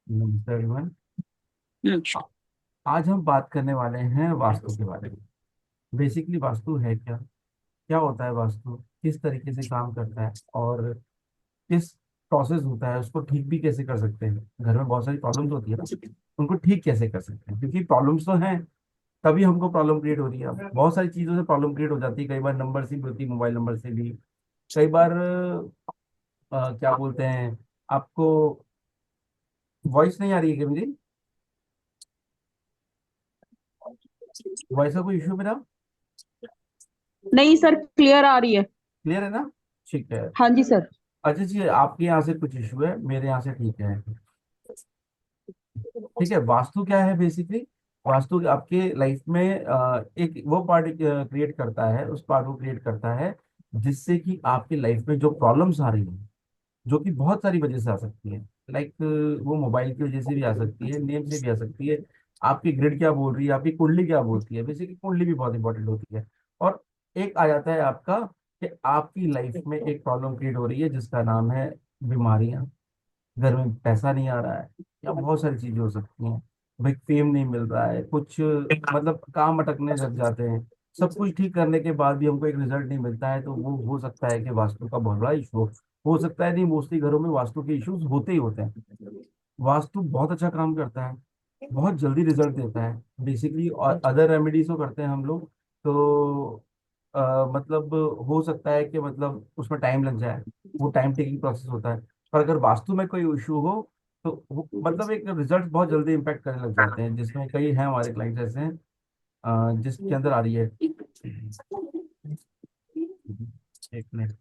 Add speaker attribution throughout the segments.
Speaker 1: नमस्ते एवरीवन।
Speaker 2: अच्छा।
Speaker 1: आज हम बात करने वाले हैं वास्तु के बारे में। बेसिकली वास्तु है क्या, क्या होता है वास्तु, किस तरीके से काम करता है और किस प्रोसेस होता है, उसको ठीक भी कैसे कर सकते हैं। घर में बहुत सारी प्रॉब्लम्स होती है ना, उनको ठीक कैसे कर सकते हैं, क्योंकि प्रॉब्लम्स तो हैं, तभी हमको प्रॉब्लम क्रिएट हो रही है। अब बहुत सारी चीज़ों से प्रॉब्लम क्रिएट हो जाती है, कई बार नंबर से भी होती है, मोबाइल नंबर से भी। कई बार क्या बोलते हैं, आपको वॉइस नहीं आ रही है क्या मेरी? वॉइस का कोई इशू मेरा?
Speaker 2: नहीं सर, क्लियर आ रही है।
Speaker 1: क्लियर है ना? ठीक है।
Speaker 2: हाँ जी सर।
Speaker 1: अच्छा जी, आपके यहाँ से कुछ इशू है, मेरे यहाँ से ठीक है। ठीक है। वास्तु क्या है बेसिकली? वास्तु आपके लाइफ में एक वो पार्ट क्रिएट करता है, उस पार्ट को क्रिएट करता है जिससे कि आपकी लाइफ में जो प्रॉब्लम्स आ रही हैं, जो कि बहुत सारी वजह से आ सकती है। लाइक वो मोबाइल की वजह से भी आ सकती है, नेम से भी आ सकती है, आपकी ग्रिड क्या बोल रही है, आपकी कुंडली क्या बोलती है। बेसिकली कुंडली भी बहुत इंपॉर्टेंट होती है। और एक आ जाता है आपका कि आपकी लाइफ में एक प्रॉब्लम क्रिएट हो रही है जिसका नाम है बीमारियां, घर में पैसा नहीं आ रहा है, या बहुत सारी चीजें हो सकती हैं। भाई फेम नहीं मिल रहा है, कुछ मतलब काम अटकने लग जाते हैं। सब कुछ ठीक करने के बाद भी हमको एक रिजल्ट नहीं मिलता है, तो वो हो सकता है कि वास्तु का बहुत बड़ा इशू हो सकता है। नहीं, मोस्टली घरों में वास्तु के इश्यूज होते ही होते हैं। वास्तु बहुत अच्छा काम करता है, बहुत जल्दी रिजल्ट देता है बेसिकली। और अदर रेमेडीज को करते हैं हम लोग, तो मतलब हो सकता है कि मतलब उसमें टाइम लग जाए, वो टाइम टेकिंग प्रोसेस होता है। पर अगर वास्तु में कोई इशू हो तो मतलब एक रिजल्ट बहुत जल्दी इम्पैक्ट करने लग जाते हैं, जिसमें कई हैं हमारे क्लाइंट्स ऐसे हैं जिसके अंदर आ रही है। एक मिनट,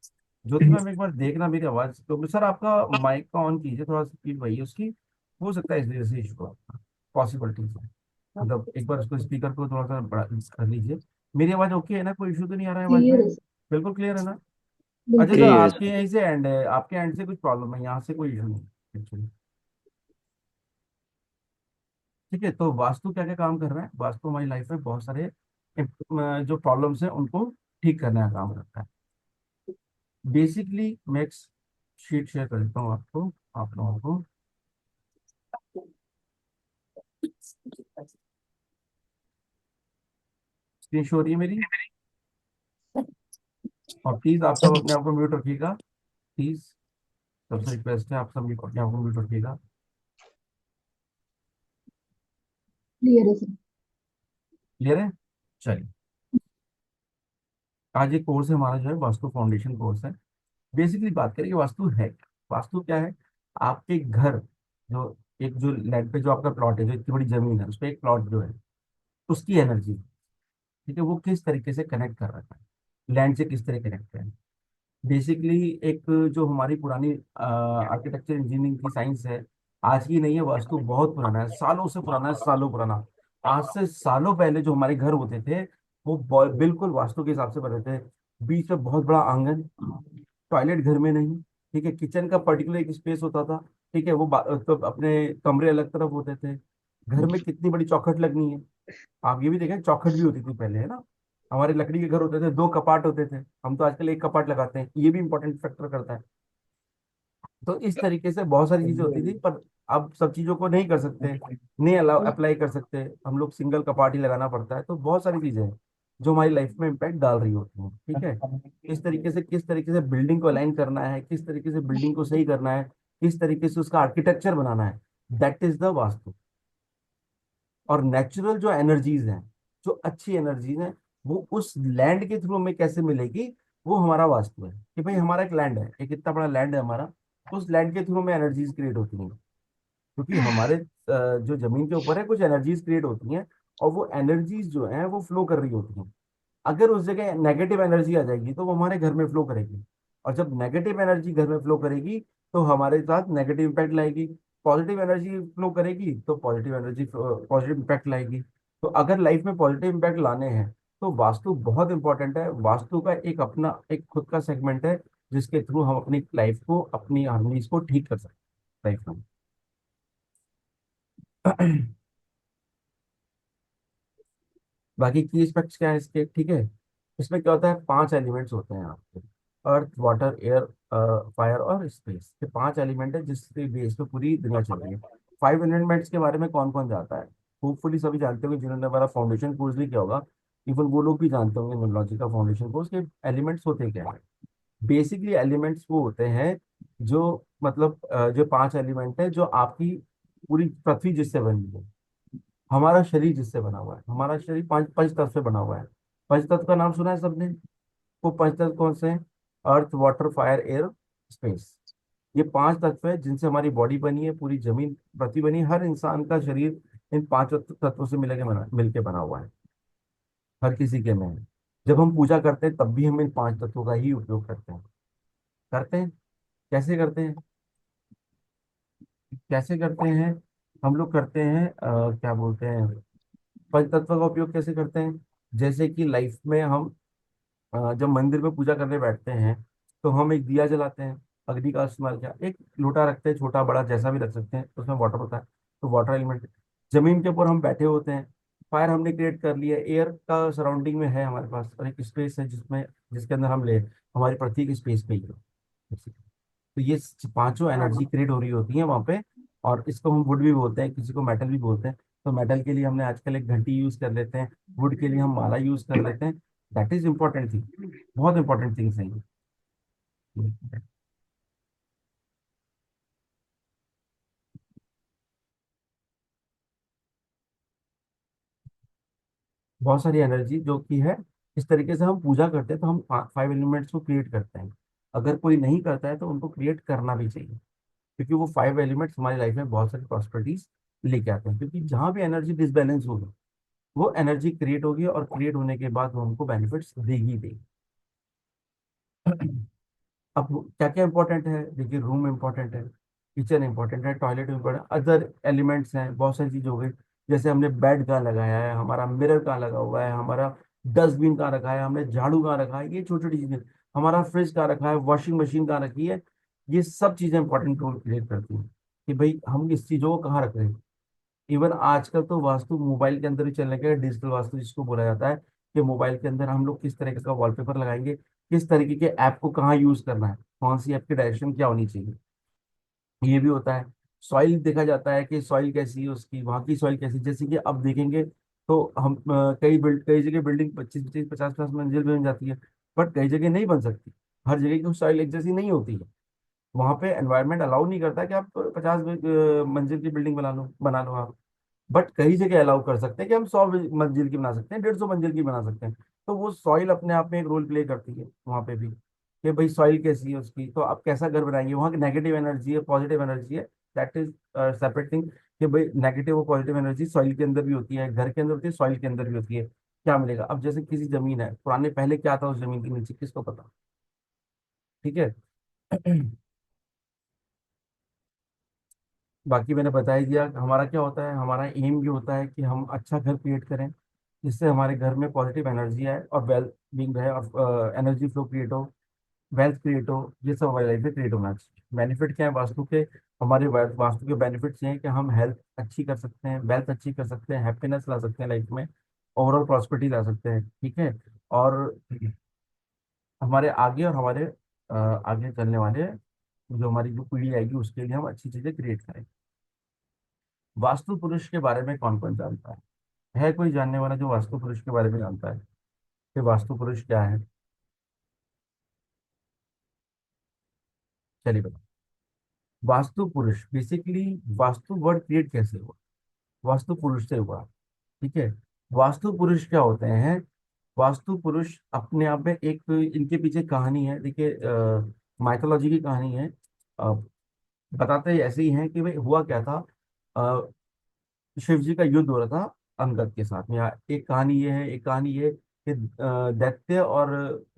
Speaker 1: ज्योति मैम एक बार देखना मेरी आवाज तो। सर आपका माइक का ऑन कीजिए, थोड़ा सा स्पीड वही है उसकी, हो सकता है इस वजह से इशू का पॉसिबिलिटीज है। मतलब एक बार उसको स्पीकर को थोड़ा सा बड़ा कर लीजिए। मेरी आवाज ओके है ना? कोई इशू तो नहीं आ रहा है आवाज
Speaker 2: क्लियर
Speaker 1: में?
Speaker 2: है सर।
Speaker 1: बिल्कुल क्लियर है ना? अच्छा सर,
Speaker 2: बिल्कुल।
Speaker 1: आपके यहीं से एंड है, आपके एंड से कुछ प्रॉब्लम है, यहाँ से कोई इशू नहीं एक्चुअली। ठीक है। तो वास्तु क्या क्या काम कर रहा है? वास्तु हमारी लाइफ में बहुत सारे जो प्रॉब्लम्स हैं उनको ठीक करने का काम करता है। बेसिकली मैं एक शीट शेयर कर देता हूँ आपको, आप लोगों को। स्क्रीन शो हो रही है मेरी? और प्लीज आप सब अपने आप को म्यूट रखिएगा, प्लीज। सबसे रिक्वेस्ट है, आप सब अपने आप को म्यूट रखिएगा।
Speaker 2: क्लियर है सर।
Speaker 1: क्लियर है? चलिए। आज एक कोर्स है हमारा, जो है वास्तु फाउंडेशन कोर्स है। बेसिकली बात करें कि वास्तु है क्या। वास्तु क्या है? आपके घर, जो एक जो लैंड पे जो आपका प्लॉट है, जो इतनी बड़ी जमीन है, उस पर एक प्लॉट जो है, उसकी एनर्जी, ठीक है, वो किस तरीके से कनेक्ट कर रखा है, लैंड से किस तरह कनेक्ट है। बेसिकली एक जो हमारी पुरानी आर्किटेक्चर इंजीनियरिंग की साइंस है, आज की नहीं है। वास्तु बहुत पुराना है, सालों से पुराना है, सालों पुराना। आज से सालों पहले जो हमारे घर होते थे, वो बिल्कुल वास्तु के हिसाब से बने थे। बीच में बहुत बड़ा आंगन, टॉयलेट घर में नहीं, ठीक है, किचन का पर्टिकुलर एक स्पेस होता था, ठीक है, वो तो अपने कमरे अलग तरफ होते थे। घर में कितनी बड़ी चौखट लगनी है, आप ये भी देखें, चौखट भी होती थी पहले, है ना। हमारे लकड़ी के घर होते थे, दो कपाट होते थे, हम तो आजकल एक कपाट लगाते हैं, ये भी इंपॉर्टेंट फैक्टर करता है। तो इस तरीके से बहुत सारी चीजें होती थी, पर अब सब चीजों को नहीं कर सकते, नहीं अलाउ अप्लाई कर सकते, हम लोग सिंगल कपाट ही लगाना पड़ता है। तो बहुत सारी चीजें हैं जो हमारी लाइफ में इम्पैक्ट डाल रही होती हैं, ठीक है। किस तरीके से बिल्डिंग को अलाइन करना है, किस तरीके से बिल्डिंग को सही करना है, किस तरीके से उसका आर्किटेक्चर बनाना है, दैट इज द वास्तु। और नेचुरल जो एनर्जीज हैं, जो अच्छी एनर्जीज हैं, वो उस लैंड के थ्रू हमें कैसे मिलेगी, वो हमारा वास्तु है। कि भाई हमारा एक लैंड है, एक इतना बड़ा लैंड है हमारा, उस लैंड के थ्रू में एनर्जीज क्रिएट होती हैं। क्योंकि हमारे जो जमीन के ऊपर है, कुछ एनर्जीज क्रिएट होती हैं, और वो एनर्जीज जो है वो फ्लो कर रही होती हैं। अगर उस जगह नेगेटिव एनर्जी आ जाएगी तो वो हमारे घर में फ्लो करेगी। और जब नेगेटिव एनर्जी घर में फ्लो करेगी तो हमारे साथ नेगेटिव इम्पैक्ट लाएगी। पॉजिटिव एनर्जी फ्लो करेगी तो पॉजिटिव एनर्जी पॉजिटिव इम्पैक्ट लाएगी। तो अगर लाइफ में पॉजिटिव इम्पैक्ट लाने हैं तो वास्तु बहुत इंपॉर्टेंट है। वास्तु का एक अपना एक खुद का सेगमेंट है, जिसके थ्रू हम अपनी लाइफ को, अपनी हार्मोनीज को ठीक कर सकते हैं लाइफ में। बाकी की एस्पेक्ट्स क्या है इसके, ठीक है। इसमें क्या होता है, पांच एलिमेंट्स होते हैं आपके। अर्थ, वाटर, एयर, फायर और स्पेस, ये पांच एलिमेंट है जिसके बेस पे पूरी दुनिया चल रही है। फाइव एलिमेंट्स के बारे में कौन कौन जानता है? होपफुली सभी जानते होंगे, जिन्होंने हमारा फाउंडेशन कोर्स भी किया होगा। इवन वो लोग भी जानते होंगे न्यूमरोलॉजी का फाउंडेशन कोर्स के एलिमेंट्स होते क्या है। बेसिकली एलिमेंट्स वो होते हैं जो मतलब जो पांच एलिमेंट है जो आपकी पूरी पृथ्वी जिससे बनी है, हमारा शरीर जिससे बना हुआ है। हमारा शरीर पांच पंच तत्व से बना हुआ है। पंच तत्व का नाम सुना है सबने? वो पंच तत्व कौन से हैं? अर्थ, वाटर, फायर, एयर, स्पेस। ये पांच तत्व है जिनसे हमारी बॉडी बनी है, पूरी जमीन पृथ्वी बनी है। हर इंसान का शरीर इन पांच तत्वों से मिलके बना हुआ है। हर किसी के में है। जब हम पूजा करते हैं तब भी हम इन पांच तत्वों का ही उपयोग करते हैं। करते हैं। कैसे करते हैं? कैसे करते हैं? हम लोग करते हैं क्या बोलते हैं, पंच तत्व का उपयोग कैसे करते हैं? जैसे कि लाइफ में हम जब मंदिर में पूजा करने बैठते हैं तो हम एक दिया जलाते हैं, अग्नि का इस्तेमाल किया, एक लोटा रखते हैं, छोटा बड़ा जैसा भी रख सकते हैं, उसमें वाटर होता है, तो वाटर एलिमेंट। जमीन के ऊपर हम बैठे होते हैं, फायर हमने क्रिएट कर लिया, एयर का सराउंडिंग में है हमारे पास, और एक स्पेस है जिसमें जिसके अंदर हम ले हमारी पृथ्वी की स्पेस पे ही है। तो ये पांचों एनर्जी क्रिएट हो रही होती है वहां पे। और इसको हम वुड भी बोलते हैं, किसी को मेटल भी बोलते हैं। तो मेटल के लिए हमने आजकल एक घंटी यूज कर लेते हैं, वुड के लिए हम माला यूज कर लेते हैं। That is important thing. बहुत इंपॉर्टेंट थिंग्स है ये। बहुत सारी एनर्जी जो कि है, इस तरीके से हम पूजा करते हैं तो हम फाइव एलिमेंट्स को क्रिएट करते हैं। अगर कोई नहीं करता है तो उनको क्रिएट करना भी चाहिए, क्योंकि वो फाइव एलिमेंट्स हमारी लाइफ में बहुत सारी प्रॉस्पेरिटीज लेके आते हैं। क्योंकि जहां भी एनर्जी डिसबैलेंस होगी, वो एनर्जी क्रिएट होगी, और क्रिएट होने के बाद वो हमको बेनिफिट्स देगी देगी। अब क्या क्या इंपॉर्टेंट है? देखिए, रूम इंपॉर्टेंट है, किचन इंपॉर्टेंट है, टॉयलेट इंपॉर्टेंट, अदर एलिमेंट्स हैं, बहुत सारी चीज हो गई। जैसे हमने बेड कहाँ लगाया है, हमारा मिरर कहाँ लगा हुआ है, हमारा डस्टबिन कहाँ रखा है, हमने झाड़ू कहाँ रखा है, ये छोटी छोटी चीजें। हमारा फ्रिज कहाँ रखा है, वॉशिंग मशीन कहाँ रखी है, ये सब चीजें इंपॉर्टेंट रोल प्ले करती हैं कि भाई हम इस चीजों को कहाँ रख रहे हैं। इवन आजकल तो वास्तु मोबाइल के अंदर ही चलने लगा, डिजिटल वास्तु जिसको बोला जाता है, कि मोबाइल के अंदर हम लोग किस तरीके का वॉलपेपर लगाएंगे, किस तरीके के ऐप को कहाँ यूज करना है, कौन सी ऐप की डायरेक्शन क्या होनी चाहिए, ये भी होता है। सॉइल देखा जाता है कि सॉइल कैसी है उसकी, वहाँ की सॉइल कैसी, जैसे कि अब देखेंगे तो हम कई जगह बिल्डिंग 25 25 50 50 मंजिल भी बन जाती है, बट कई जगह नहीं बन सकती। हर जगह की सॉइल एक जैसी नहीं होती है। वहाँ पे एनवायरनमेंट अलाउ नहीं करता कि आप 50 मंजिल की बिल्डिंग बना लो आप। बट कई जगह अलाउ कर सकते हैं कि हम 100 मंजिल की बना सकते हैं, 150 मंजिल की बना सकते हैं। तो वो सॉइल अपने आप में एक रोल प्ले करती है वहाँ पे भी, कि भाई सॉइल कैसी है उसकी, तो आप कैसा घर बनाएंगे, वहाँ की नेगेटिव एनर्जी है, पॉजिटिव एनर्जी है, दैट इज सेपरेट थिंग। कि भाई नेगेटिव और पॉजिटिव एनर्जी सॉइल के अंदर भी होती है, घर के अंदर होती है, सॉइल के अंदर भी होती है। क्या मिलेगा? अब जैसे किसी जमीन है पुराने, पहले क्या था उस जमीन के नीचे, किसको पता? ठीक है। बाकी मैंने बता ही दिया हमारा क्या होता है। हमारा एम ये होता है कि हम अच्छा घर क्रिएट करें, जिससे हमारे घर में पॉजिटिव एनर्जी आए और वेल बींग रहे, और एनर्जी फ्लो क्रिएट हो, वेल्थ क्रिएट हो। ये सब हमारी लाइफ में क्रिएट होना चाहिए। बेनिफिट क्या है वास्तु के? हमारे वास्तु के बेनिफिट्स ये हैं कि हम हेल्थ अच्छी कर सकते हैं, वेल्थ अच्छी कर सकते हैं, हैप्पीनेस ला सकते हैं लाइफ में, ओवरऑल प्रॉस्पेरिटी ला सकते हैं। ठीक है। और हमारे आगे और हमारे आगे चलने वाले जो हमारी जो पीढ़ी आएगी उसके लिए हम अच्छी चीजें क्रिएट करें। वास्तु पुरुष के बारे में कौन कौन जानता है कोई जानने वाला जो वास्तु पुरुष के बारे में जानता है कि वास्तु पुरुष क्या है? चलिए बताओ। वास्तु पुरुष बेसिकली, वास्तु वर्ड क्रिएट कैसे हुआ? वास्तु पुरुष से हुआ। ठीक है। वास्तु पुरुष क्या होते हैं? वास्तु पुरुष अपने आप में एक, इनके पीछे कहानी है, देखिए, माइथोलॉजी की कहानी है। अ, बताते ऐसे ही हैं कि भाई हुआ क्या था। शिव जी का युद्ध हो रहा था अंगद के साथ में। एक कहानी ये है, एक कहानी ये कि दैत्य और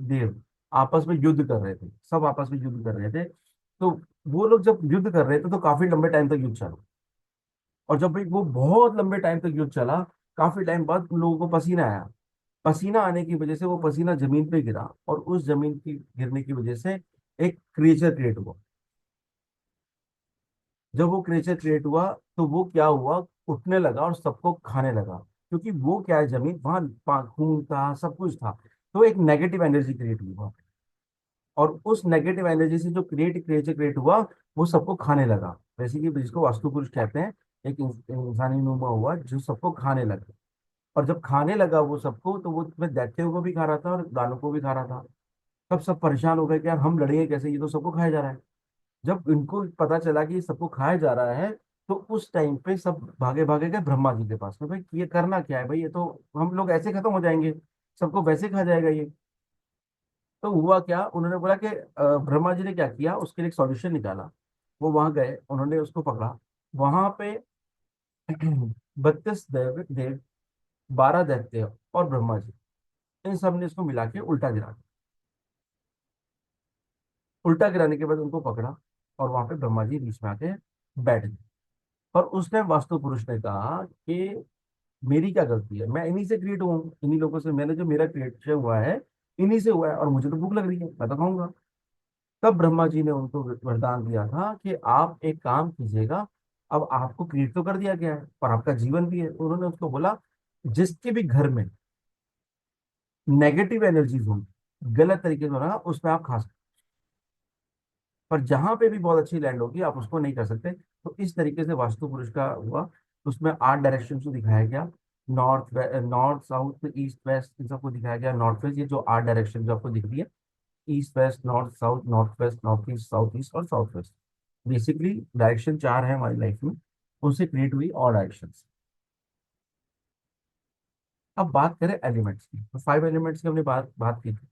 Speaker 1: देव आपस में युद्ध कर रहे थे, सब आपस में युद्ध कर रहे थे। तो वो लोग जब युद्ध कर रहे थे तो काफी लंबे टाइम तक युद्ध चला। और जब भाई वो बहुत लंबे टाइम तक युद्ध चला, काफी टाइम बाद उन लोगों को पसीना आया। पसीना आने की वजह से वो पसीना जमीन पे गिरा, और उस जमीन की गिरने की वजह से एक क्रिएचर क्रिएट हुआ। जब वो क्रिएचर क्रिएट हुआ तो वो क्या हुआ, उठने लगा और सबको खाने लगा। क्योंकि वो क्या है, जमीन वहां खून था, सब कुछ था। तो एक नेगेटिव एनर्जी क्रिएट हुई वहां पे। और उस नेगेटिव एनर्जी से जो क्रिएचर क्रिएट हुआ, वो सबको खाने लगा। वैसे कि जिसको वास्तु पुरुष कहते हैं, एक इंसानी नुमा हुआ जो सबको खाने लगा। और जब खाने लगा वो सबको, तो वो मैं दैत्यों को भी खा रहा था और दानवों को भी खा रहा था। तब सब परेशान हो गए कि यार हम लड़ेंगे कैसे, ये तो सबको खाया जा रहा है। जब इनको पता चला कि ये सबको खाया जा रहा है, तो उस टाइम पे सब भागे भागे गए ब्रह्मा जी के पास में, भाई ये करना क्या है भाई, ये तो हम लोग ऐसे खत्म हो जाएंगे, सबको वैसे खा जाएगा ये। तो हुआ क्या, उन्होंने बोला कि ब्रह्मा जी ने क्या किया, उसके लिए एक सॉल्यूशन निकाला। वो वहां गए, उन्होंने उसको पकड़ा। वहां पे 32 देव, 12 दैत्य और ब्रह्मा जी, इन सब ने इसको मिला के उल्टा गिरा दिया। उल्टा गिराने के बाद उनको पकड़ा, और वहां पे ब्रह्मा जी बीच में आके बैठ गए। और उस टाइम वास्तु पुरुष ने कहा कि मेरी क्या गलती है, मैं इन्हीं से क्रिएट हुआ हूँ, इन्हीं लोगों से, मैंने जो मेरा क्रिएशन हुआ है इन्हीं से हुआ है, और मुझे तो भूख लग रही है, मैं तो खाऊंगा। तब ब्रह्मा जी ने उनको वरदान दिया था कि आप एक काम कीजिएगा, अब आपको क्रिएट तो कर दिया गया है और आपका जीवन भी है। तो उन्होंने उसको बोला, जिसके भी घर में नेगेटिव एनर्जीज होंगी, गलत तरीके से हो रहा, उसमें आप खा सकते, पर जहां पे भी बहुत अच्छी लैंड होगी आप उसको नहीं कर सकते। तो इस तरीके से वास्तु पुरुष का हुआ। उसमें 8 डायरेक्शन को दिखाया गया, north, north south east west, इन सबको दिखाया गया। नॉर्थ वेस्ट, ये जो 8 डायरेक्शन जो आपको दिख रही है, east west north south, north west north east और साउथ वेस्ट, बेसिकली डायरेक्शन 4 है हमारी लाइफ में, उनसे क्रिएट हुई और डायरेक्शन। अब बात करें एलिमेंट्स की, तो 5 एलिमेंट्स की हमने बात बात की थी,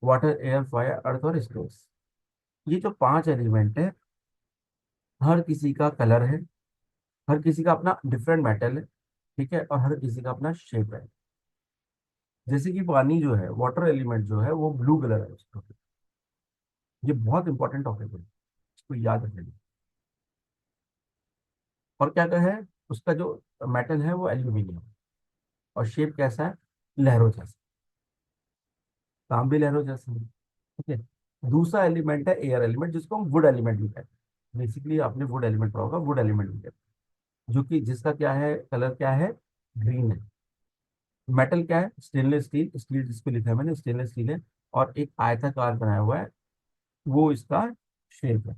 Speaker 1: वाटर, एयर, फायर, अर्थ और स्पेस। ये जो 5 एलिमेंट है, हर किसी का कलर है, हर किसी का अपना डिफरेंट मेटल है, ठीक है, और हर किसी का अपना शेप है। जैसे कि पानी जो है, वाटर एलिमेंट जो है वो ब्लू कलर है उसका। ये बहुत इंपॉर्टेंट टॉपिक है, इसको याद रखिए। और क्या क्या है, उसका जो मेटल है वो एल्यूमिनियम, और शेप कैसा है, लहरों जैसा, काम भी लहरों जैसा है, ठीक है। दूसरा एलिमेंट है एयर एलिमेंट, जिसको हम वुड एलिमेंट भी कहते हैं। बेसिकली आपने वुड एलिमेंट पढ़ा होगा, वुड एलिमेंट भी कहते हैं, जो कि जिसका क्या है, कलर क्या है, ग्रीन है। मेटल क्या है, स्टेनलेस स्टील, स्टील जिसको लिखा है मैंने स्टेनलेस स्टील है, और एक आयताकार बनाया हुआ है, वो इसका शेप है।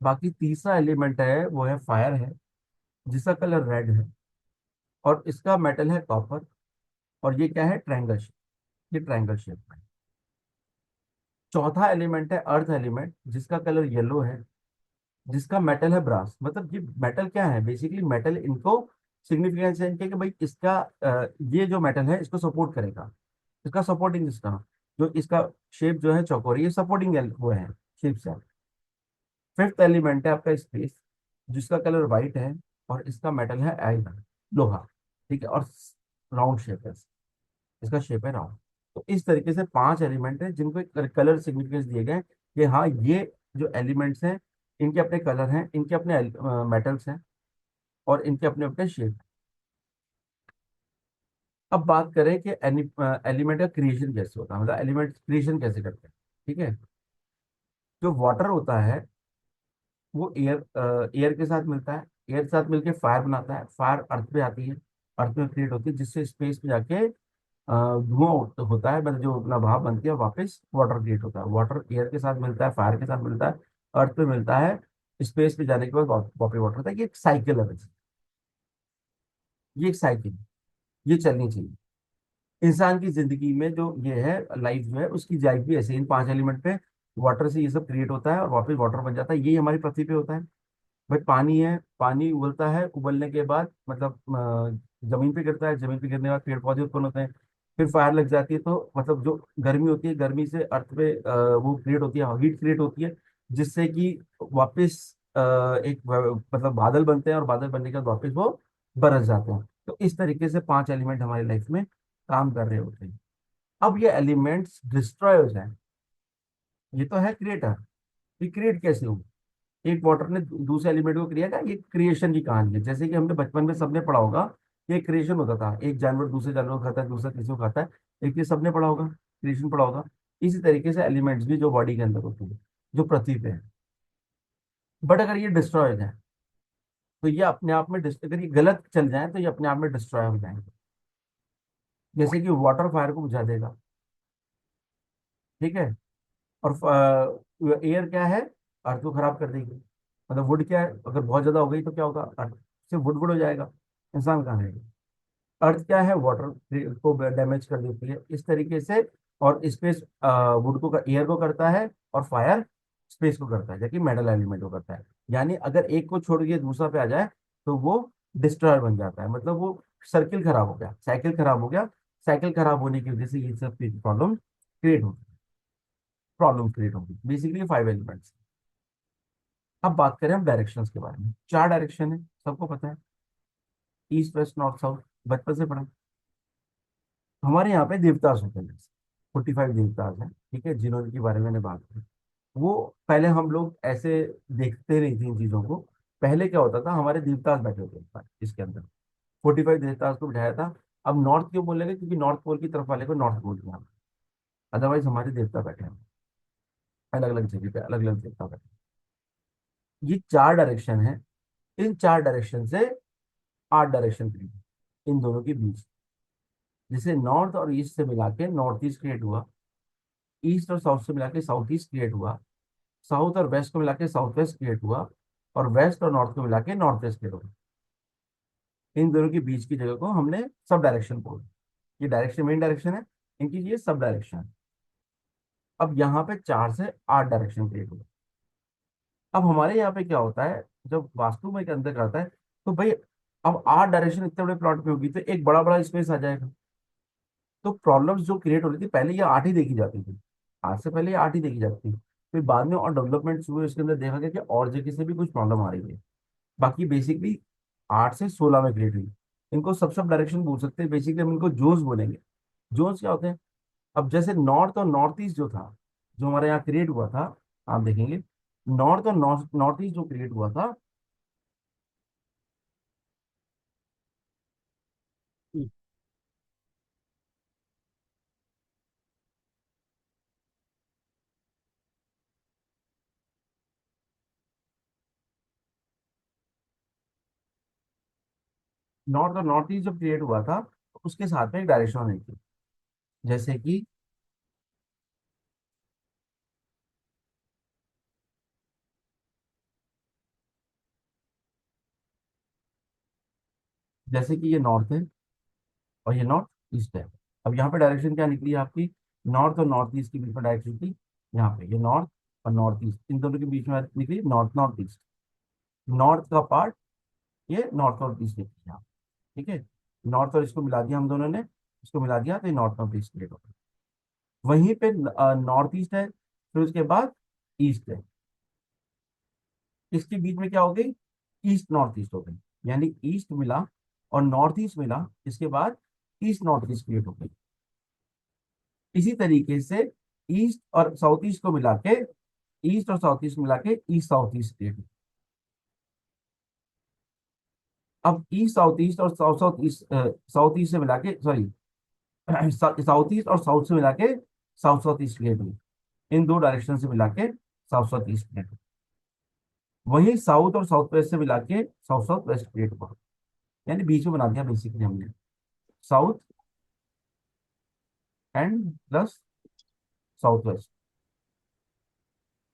Speaker 1: बाकी तीसरा एलिमेंट है वो है फायर है, जिसका कलर रेड है, और इसका मेटल है कॉपर, और ये क्या है, ट्रायंगल शेप, ये ट्रायंगल शेप है। चौथा एलिमेंट है अर्थ एलिमेंट, जिसका कलर येलो है, जिसका मेटल है ब्रास। मतलब ये मेटल क्या है, बेसिकली मेटल इनको सिग्निफिकेंस है इनके कि भाई इसका ये जो मेटल है इसको सपोर्ट करेगा, इसका सपोर्टिंग सिस्टम, जो इसका शेप जो है चौकोर, ये सपोर्टिंग वो है शेप से। फिफ्थ एलिमेंट है आपका स्पेस, जिसका कलर व्हाइट है, और इसका मेटल है आयरन, लोहा, ठीक है, और राउंड शेप है, इसका शेप है राउंड। तो इस तरीके से 5 एलिमेंट है जिनको कलर सिग्निफिकेंस दिए गए कि हाँ ये जो एलिमेंट्स हैं, इनके अपने कलर हैं, इनके अपने मेटल्स हैं, और इनके अपने अपने शेप। अब बात करें कि एलिमेंट का क्रिएशन कैसे होता है, मतलब एलिमेंट क्रिएशन कैसे करते हैं, ठीक है। जो वाटर होता है वो एयर के साथ मिलता है, एयर के साथ मिलके फायर बनाता है, फायर अर्थ पे आती है, अर्थ में क्रिएट होती है, जिससे स्पेस में जाके धुआं होता है, मतलब जो अपना भाप बनती है, और वापस वाटर क्रिएट होता है। वाटर एयर के साथ मिलता है, फायर के साथ मिलता है, अर्थ पे मिलता है, स्पेस पे जाने के बाद वापस वाटर होता है। ये एक साइकिल है, ये एक साइकिल, ये चलनी चाहिए। इंसान की जिंदगी में जो ये है लाइफ जो है, उसकी लाइफ भी ऐसे इन 5 एलिमेंट पे, वाटर से ये सब क्रिएट होता है और वापस वाटर बन जाता है। यही हमारी पृथ्वी पे होता है। भाई पानी है, पानी उबलता है, उबलने के बाद मतलब जमीन पे गिरता है, जमीन पे गिरने के बाद पेड़ पौधे उत्पन्न होते हैं, फिर फायर लग जाती है, तो मतलब जो गर्मी होती है, गर्मी से अर्थ पे वो क्रिएट होती है, हीट क्रिएट होती है, जिससे कि वापस एक मतलब बादल बनते हैं, और बादल बनने के बाद वापस वो बरस जाते हैं। तो इस तरीके से 5 एलिमेंट हमारी लाइफ में काम कर रहे होते हैं। अब ये एलिमेंट्स डिस्ट्रॉय हो जाए, ये तो है क्रिएटर, ये क्रिएट कैसे हो, एक वाटर ने दूसरे एलिमेंट को क्रिएट किया, ये क्रिएशन की कहानी है। जैसे कि हमने बचपन में सबने पढ़ा होगा, ये क्रिएशन होता था, एक जानवर दूसरे जानवर को खाता है, दूसरा किसी को खाता है, एक ये सबने पढ़ा होगा, क्रिएशन पढ़ा होगा। इसी तरीके से एलिमेंट्स भी जो बॉडी के अंदर होते हैं, जो पृथ्वी पे है, बट अगर ये डिस्ट्रॉय हो जाए, तो ये अपने आप में अगर ये गलत चल जाए तो ये अपने आप में डिस्ट्रॉय हो जाएंगे। जैसे कि वाटर फायर को बुझा देगा, ठीक है, और एयर क्या है, अर्थ को खराब कर देगी, मतलब वुड क्या है, अगर बहुत ज्यादा हो गई तो क्या होगा, अर्थ से वुड वुड हो जाएगा, इंसान कहाँ रहेगा। अर्थ क्या है, वाटर को डैमेज कर देती है इस तरीके से। और स्पेस वुड को एयर को करता है, और फायर स्पेस को करता है, जबकि मेटल एलिमेंट को करता है। यानी अगर एक को छोड़ के दूसरा पे आ जाए तो वो डिस्ट्रॉयर बन जाता है, मतलब वो सर्किल खराब हो गया, साइकिल खराब हो गया। साइकिल खराब होने की वजह से ये सब प्रॉब्लम क्रिएट होगी। Basically 5 elements. अब बात करें हम डायरेक्शंस के बारे में। 4 डायरेक्शन है, सबको पता है, ईस्ट वेस्ट नॉर्थ साउथ, बचपन से पढ़ा। हमारे यहाँ पे देवतास होते हैं, 45 देवतास हैं, ठीक है, जिन्होंने बारे में मैंने बात की। वो पहले हम लोग ऐसे देखते नहीं थे इन चीजों को। पहले क्या होता था, हमारे देवतास बैठे होते थे इसके अंदर, 45 देवतास को बिठाया था। अब नॉर्थ क्यों बोलेंगे, क्योंकि नॉर्थ पोल की तरफ वाले को नॉर्थ पोल किया, अदरवाइज हमारे देवता बैठे हैं अलग अलग जगह पे, अलग अलग देवता बैठे हैं। ये 4 डायरेक्शन है। इन 4 डायरेक्शन से 8 डायरेक्शन क्रिएट, इन दोनों के बीच। जैसे नॉर्थ और ईस्ट से मिला के नॉर्थ ईस्ट क्रिएट हुआ, ईस्ट और साउथ से मिला के साउथ ईस्ट क्रिएट हुआ, साउथ और वेस्ट को मिला के साउथ वेस्ट क्रिएट हुआ, और वेस्ट और नॉर्थ को मिला के नॉर्थ वेस्ट क्रिएट हुआ। इन दोनों के बीच की जगह को हमने सब डायरेक्शन बोला। ये डायरेक्शन मेन डायरेक्शन है, इनकी ये सब डायरेक्शन है। अब यहाँ पे 4 से 8 डायरेक्शन क्रिएट हुआ। अब हमारे यहाँ पे क्या होता है, जब वास्तु में के अंदर करता है, तो भाई अब 8 डायरेक्शन इतने बड़े प्लॉट पे होगी तो एक बड़ा बड़ा स्पेस आ जाएगा। तो प्रॉब्लम्स जो क्रिएट हो रही थी पहले, ये 8 ही देखी जाती थी, आज से पहले ये 8 ही देखी जाती थी। फिर बाद में और डेवलपमेंट हुए, इसके अंदर देखा गया कि और जगह से भी कुछ प्रॉब्लम आ रही है। बाकी बेसिकली 8 से 16 में क्रिएट हुई। इनको सब सब डायरेक्शन बोल सकते हैं, बेसिकली हम इनको जोन्स बोलेंगे। जोन्स क्या होते हैं, अब जैसे नॉर्थ और नॉर्थ ईस्ट जो था, जो हमारे यहाँ क्रिएट हुआ था, आप देखेंगे नॉर्थ और नॉर्थ नॉर्थ ईस्ट जो क्रिएट हुआ था, नॉर्थ और नॉर्थ ईस्ट जब क्रिएट हुआ था तो उसके साथ में एक डायरेक्शन होनी थी। जैसे कि ये नॉर्थ है और ये नॉर्थ ईस्ट है। अब यहाँ पे डायरेक्शन क्या निकली आपकी, नॉर्थ और नॉर्थ ईस्ट के बीच में डायरेक्शन थी। यहाँ पे ये नॉर्थ और नॉर्थ ईस्ट, इन दोनों के बीच में निकली नॉर्थ नॉर्थ ईस्ट। नॉर्थ का पार्ट ये नॉर्थ नॉर्थ ईस्ट निकली यहाँ, ठीक है। नॉर्थ और इसको मिला दिया हम दोनों ने, इसको मिला दिया तो ये नॉर्थ नॉर्थ ईस्ट क्रिएट हो गया। वहीं पे नॉर्थ ईस्ट है, फिर उसके बाद ईस्ट है। इसके बीच में क्या हो गई, ईस्ट नॉर्थ ईस्ट हो गई। यानी ईस्ट मिला और नॉर्थ ईस्ट मिला, इसके बाद ईस्ट नॉर्थ ईस्ट क्रिएट हो गई। इसी तरीके से ईस्ट और साउथ ईस्ट को मिला के, ईस्ट और साउथ ईस्ट मिला के ईस्ट साउथ ईस्ट क्रिएट हो। अब ईस्ट साउथ ईस्ट और south south east, south east से मिला के, सॉरी, साउथ ईस्ट और साउथ से मिला के साउथ साउथ ईस्ट क्रिएट हुई। इन दो डायरेक्शन से मिला के साउथ साउथ ईस्ट क्रिएट हुई। वही साउथ और साउथ वेस्ट से मिला के साउथ साउथ वेस्ट क्रिएट हुआ। यानी बीच में बना दिया बेसिकली हमने, south and plus south west.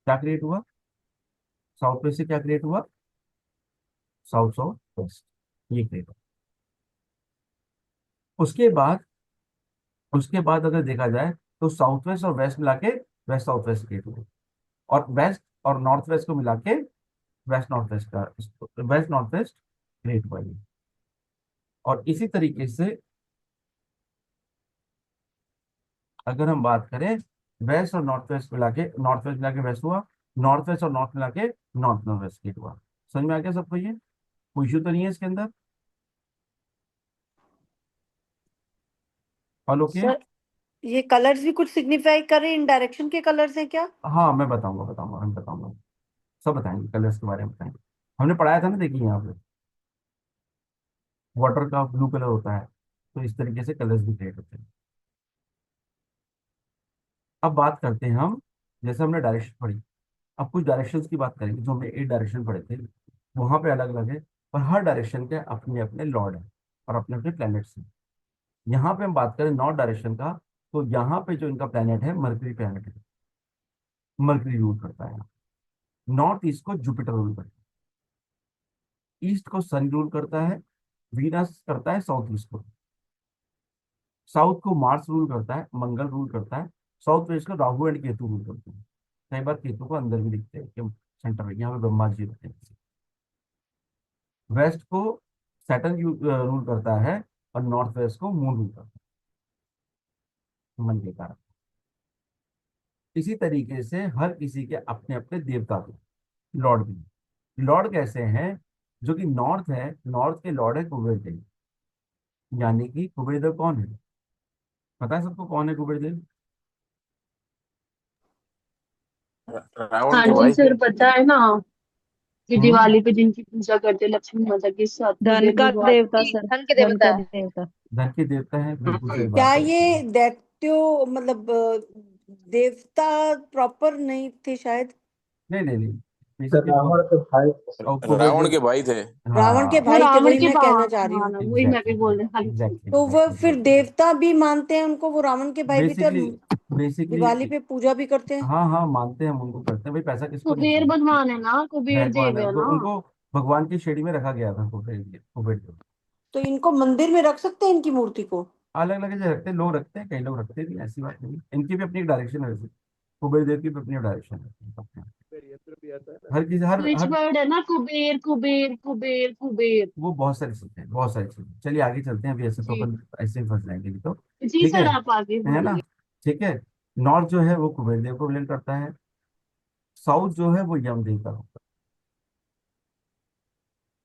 Speaker 1: क्या क्रिएट हुआ, साउथ वेस्ट से क्या क्रिएट हुआ, साउथ साउथ वेस्ट, ये क्रिएट हुआ। उसके बाद, अगर देखा जाए तो साउथ वेस्ट और वेस्ट मिला के वेस्ट साउथ वेस्ट क्रिएट हुआ। और वेस्ट और नॉर्थ वेस्ट को मिला के वेस्ट नॉर्थ वेस्ट का, वेस्ट नॉर्थ वेस्ट क्रिएट हुआ ये। और इसी तरीके से अगर हम बात करें, वेस्ट और नॉर्थ वेस्ट मिला के, नॉर्थ वेस्ट मिला के वेस्ट हुआ, नॉर्थ वेस्ट और नॉर्थ मिला के नॉर्थ नॉर्थ वेस्ट क्रिएट हुआ। समझ में आ गया सबको, ये कोई इशू तो नहीं है इसके अंदर, ऑल ओके।
Speaker 3: सर, ये कलर्स भी कुछ सिग्निफाई कर रहे हैं, इन डायरेक्शन के कलर्स हैं क्या?
Speaker 1: हाँ मैं बताऊंगा, हम बताऊंगा, सब बताएंगे, कलर्स के बारे में बताएंगे। हमने पढ़ाया था ना, देखिए यहाँ पे वाटर का ब्लू कलर होता है, तो इस तरीके से कलर्स भी क्रिएट होते हैं। अब बात करते हैं हम, जैसे हमने डायरेक्शन पढ़ी, अब कुछ डायरेक्शंस की बात करेंगे। जो हमने 8 डायरेक्शन पढ़े थे, वहां पे अलग अलग है, और हर डायरेक्शन के अपने अपने लॉर्ड है और अपने अपने प्लैनेट्स हैं। यहाँ पे हम बात करें नॉर्थ डायरेक्शन का, तो यहाँ पे जो इनका प्लैनेट है मरकरी प्लैनेट है, मरकरी रूल करता है। नॉर्थ ईस्ट को जुपिटर रूल करता है, ईस्ट को सन रूल करता है, वीनस करता है साउथ ईस्ट को, साउथ को मार्स रूल करता है, मंगल रूल करता है, साउथ वेस्ट को राहु एंड केतु रूल करते हैं। कई बार केतु को अंदर भी दिखते हैं कि सेंटर में, यहाँ पे ब्रह्मा जी रहते हैं। वेस्ट को सैटर्न रूल करता है और नॉर्थ वेस्ट को मून रूल करता है, मन के कारण। इसी तरीके से हर किसी के अपने अपने देवता थे, लॉर्ड भी। लॉर्ड कैसे हैं? जो कि नॉर्थ है, नॉर्थ के लॉर्ड है कुबेर देव। यानी कि कुबेर देव कौन है? पता है सबको कौन है कुबेर देव?
Speaker 4: रावण
Speaker 2: हाँ
Speaker 4: के
Speaker 2: जी
Speaker 4: भाई थे।
Speaker 2: सर, पता है ना कि
Speaker 1: हम्म।
Speaker 2: दिवाली पे जिनकी पूजा करते हैं लक्ष्मी माता के साथ
Speaker 5: धन
Speaker 2: कुबेर
Speaker 5: का
Speaker 2: भगवान
Speaker 5: देवता
Speaker 2: की।
Speaker 5: सर,
Speaker 3: धन के
Speaker 5: धन
Speaker 3: देवता
Speaker 5: का
Speaker 3: है।
Speaker 5: देवता।
Speaker 1: धन के देवता है, बिल्कुल सही
Speaker 3: क्या
Speaker 1: बात है।
Speaker 3: ये दैत्यो मतलब देवता प्रॉपर नहीं थे शायद?
Speaker 1: नहीं नहीं नहीं,
Speaker 6: तो
Speaker 1: बेसिकली
Speaker 6: रावण के भाई।
Speaker 1: और कुबेर
Speaker 4: रावण के
Speaker 1: देव।
Speaker 4: भाई थे।
Speaker 3: रावण के
Speaker 1: हाँ,
Speaker 2: वो
Speaker 3: भाई थे,
Speaker 2: रावण
Speaker 3: वही
Speaker 2: के
Speaker 3: मैं कहना चाह रही
Speaker 2: हाँ
Speaker 3: हूँ।
Speaker 2: ना, वही मैं भी
Speaker 1: एग्जैक्टली
Speaker 2: बोल रही खाली।
Speaker 1: एग्जैक्टली
Speaker 3: तो वो फिर
Speaker 1: एग्जैक्टली।
Speaker 3: देवता भी मानते हैं उनको, वो रावण के भाई भी थे, और
Speaker 1: बेसिकली बेसिकली
Speaker 3: दिवाली पे पूजा भी करते हैं।
Speaker 1: हाँ हाँ, मानते हैं हम, उनको करते हैं भाई, पैसा किसको नहीं
Speaker 2: कुबेर
Speaker 1: चाहिए।
Speaker 2: भगवान है ना, कुबेर
Speaker 1: भगवान
Speaker 2: देव
Speaker 1: है,
Speaker 2: है
Speaker 1: उनको
Speaker 2: ना।
Speaker 1: उनको भगवान की श्रेणी में रखा गया था कुबेर देव।
Speaker 3: तो इनको मंदिर में रख सकते हैं, इनकी मूर्ति को?
Speaker 1: अलग अलग जगह रखते हैं, लोग रखते हैं, कई लोग रखते भी हैं, ऐसी बात नहीं। इनकी भी अपनी एक डायरेक्शन है वैसे, कुबेर देव की भी अपनी डायरेक्शन है। हर किसी हर
Speaker 2: स्विच
Speaker 1: हर
Speaker 2: वर्ड है ना, कुबेर कुबेर कुबेर कुबेर।
Speaker 1: वो बहुत सारी चीजें हैं, बहुत सारी चीजें। चलिए आगे चलते हैं, अभी ऐसे तो
Speaker 2: जी
Speaker 1: अपन ऐसे ही फंस जाएंगे नहीं तो।
Speaker 2: जी
Speaker 1: ठीक
Speaker 2: सर, आप आगे
Speaker 1: है ना?
Speaker 2: बोलिए।
Speaker 1: ठीक है। नॉर्थ जो है वो कुबेर देव को बिलोंग करता है, साउथ जो है वो यमदेव का होता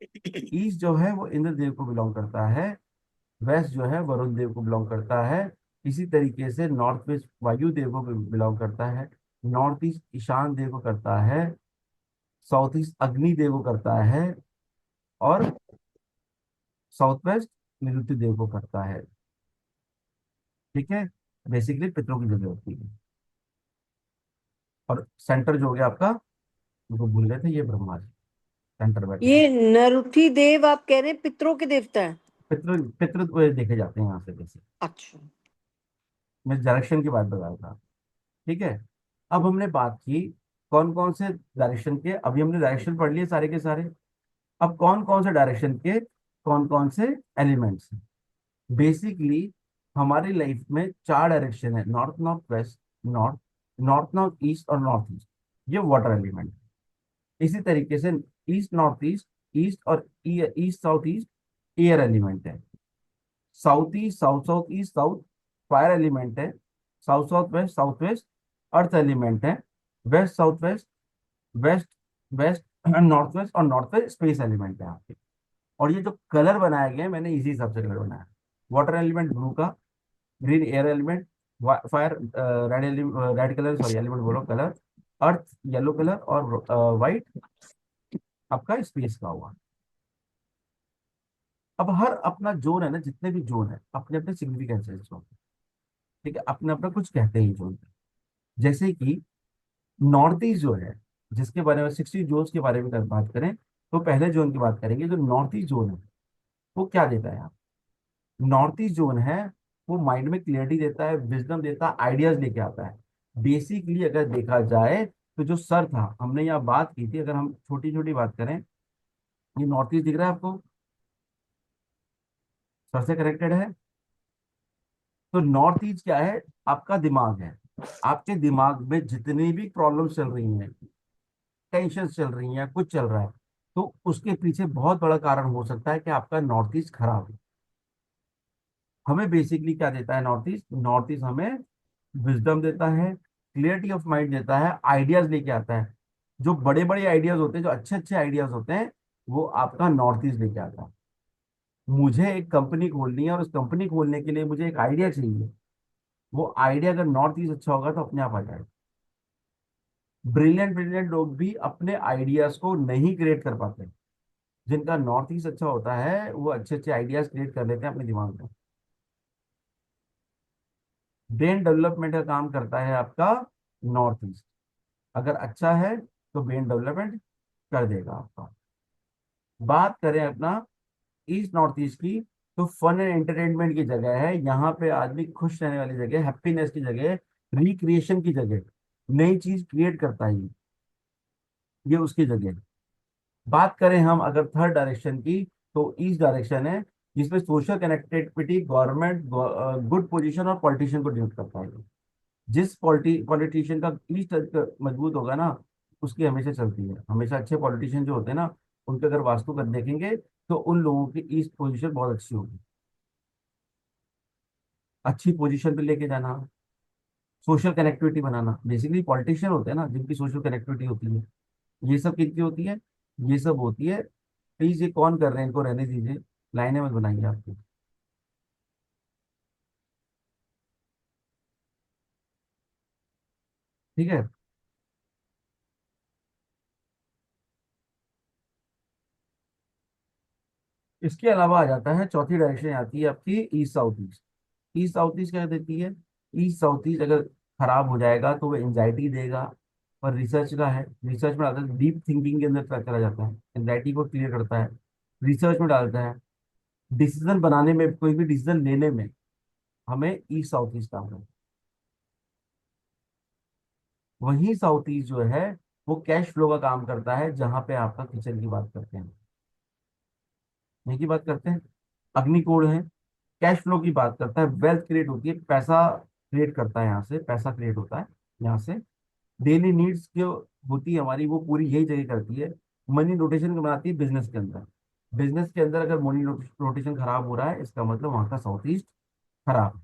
Speaker 1: है, ईस्ट जो है वो इंद्र देव को बिलोंग करता है, वेस्ट जो है वरुण देव को बिलोंग करता है। इसी तरीके से नॉर्थ वेस्ट वायु देव को बिलोंग करता है, नॉर्थ ईस्ट ईशान देव को करता है, साउथ ईस्ट अग्नि देव को करता है, और साउथ वेस्ट निरुति देव को करता है। ठीक है। बेसिकली पितरों की जगह होती है। और सेंटर जो हो गया आपका, उनको भूल गए थे, ये ब्रह्मा जी सेंटर बैठे हैं।
Speaker 3: ये नरुति देव आप कह रहे हैं पितरों के देवता है?
Speaker 1: पितृ पितृ वो देखे जाते हैं यहाँ से, जैसे
Speaker 3: अच्छा।
Speaker 1: मैं डायरेक्शन की बात बता रहा था। ठीक है। अब हमने बात की कौन कौन से डायरेक्शन के, अभी हमने डायरेक्शन पढ़ लिए सारे के सारे। अब कौन कौन से डायरेक्शन के कौन कौन से एलिमेंट्स हैं। बेसिकली हमारी लाइफ में चार डायरेक्शन है, north north west, north north north east और नॉर्थ ईस्ट। ये वाटर एलिमेंट। इसी तरीके से ईस्ट नॉर्थ ईस्ट, ईस्ट और east south east air element है। South east south south east south fire element है। साउथ वेस्ट अर्थ एलिमेंट है। West south west, west west north west और north west space element है आपके। और ये जो कलर बनाए गए हैं, मैंने इसी हिसाब से कलर बनाया। वाटर एलिमेंट ब्लू का, green air element, fire red colour, sorry element बोलो कलर, अर्थ येलो कलर, और वाइट आपका स्पेस का हुआ। अब हर अपना जोन है ना, जितने भी जोन है अपने अपने सिग्निफिकेंस है इसमें। ठीक है, अपने अपना कुछ कहते हैं जोन। जैसे कि नॉर्थ ईस्ट जो है, जिसके बारे में 60 जोन्स के बारे में अगर बात करें, तो पहले जोन की बात करेंगे। जो नॉर्थ ईस्ट जोन है वो क्या देता है? नॉर्थ ईस्ट जोन है वो माइंड में क्लियरिटी देता है, विजडम देता है, आइडियाज लेके आता है। बेसिकली अगर देखा जाए तो जो सर था, हमने यहाँ बात की थी, अगर हम छोटी छोटी बात करें, ये नॉर्थ ईस्ट दिख रहा है आपको, सर से कनेक्टेड है। तो नॉर्थ ईस्ट क्या है? आपका दिमाग है। आपके दिमाग में जितनी भी प्रॉब्लम्स चल रही हैं, टेंशन चल रही हैं, कुछ चल रहा है, तो उसके पीछे बहुत बड़ा कारण हो सकता है कि आपका नॉर्थ ईस्ट खराब है। हमें बेसिकली क्या देता है नॉर्थ ईस्ट? नॉर्थ ईस्ट हमें विजडम देता है, क्लियरिटी ऑफ माइंड देता है, आइडियाज लेके आता है। जो बड़े बड़े आइडियाज होते हैं, जो अच्छे अच्छे आइडियाज होते हैं, वो आपका नॉर्थ ईस्ट लेके आता है। मुझे एक कंपनी खोलनी है और उस कंपनी खोलने के लिए मुझे एक आइडिया चाहिए। वो आइडिया अगर नॉर्थ ईस्ट अच्छा होगा तो अपने आप आ जाएगा। ब्रिलियंट ब्रिलियंट लोग भी अपने आइडियाज को नहीं क्रिएट कर पाते। जिनका नॉर्थ ईस्ट अच्छा होता है वो अच्छे अच्छे आइडियाज क्रिएट कर लेते हैं अपने दिमाग में। ब्रेन डेवलपमेंट का काम करता है आपका नॉर्थ ईस्ट। अगर अच्छा है तो ब्रेन डेवलपमेंट कर देगा आपका। बात करें अपना ईस्ट नॉर्थ ईस्ट की, तो फन एंड एंटरटेनमेंट की जगह है। यहाँ पे आदमी खुश रहने वाली जगह, हैप्पीनेस की जगह, रिक्रिएशन की जगह, नई चीज क्रिएट करता है ये उसकी जगह है। बात करें हम अगर थर्ड डायरेक्शन की, तो ईस्ट डायरेक्शन है, जिसमें social connectivity, government, good position और पॉलिटिशियन को डिनोट करता है। जिस पॉलिटिशियन का ईस्ट मजबूत होगा ना, उसकी हमेशा चलती है। हमेशा अच्छे पॉलिटिशियन जो होते हैं ना, उनके अगर वास्तु कर देखेंगे तो उन लोगों की ईस्ट पोजीशन बहुत अच्छी होगी। अच्छी पोजीशन पे लेके जाना, सोशल कनेक्टिविटी बनाना, बेसिकली पॉलिटिशियन होते हैं ना जिनकी सोशल कनेक्टिविटी होती है। ये सब किनकी होती है? ये सब होती है। प्लीज, ये कौन कर रहे हैं, इनको रहने दीजिए, लाइनें मत बनाइए आपकी। ठीक है। इसके अलावा आ जाता है, चौथी डायरेक्शन आती है आपकी east south east. East south east क्या देती है? ईस्ट साउथ ईस्ट अगर खराब हो जाएगा तो वो एंजाइटी देगा। पर रिसर्च का है, रिसर्च में आता है, डीप थिंकिंग के अंदर चला जाता है, एंजाइटी को क्लियर करता है, रिसर्च में डालता है, डिसीजन बनाने में, कोई भी डिसीजन लेने में हमें ईस्ट साउथ ईस्ट काम है। वही साउथ ईस्ट जो है वो कैश फ्लो का काम करता है, जहां पे आपका किचन की बात करते हैं, यही की बात करते हैं। अग्निकोण है, कैश फ्लो की बात करता है, वेल्थ क्रिएट होती है, पैसा क्रिएट करता है, यहाँ से पैसा क्रिएट होता है, यहाँ से डेली नीड्स जो होती है हमारी, वो पूरी यही जगह करती है। मनी रोटेशन बनाती है बिजनेस के अंदर। बिजनेस के अंदर अगर मनी रोटेशन खराब हो रहा है, इसका मतलब वहां का साउथ ईस्ट खराब है।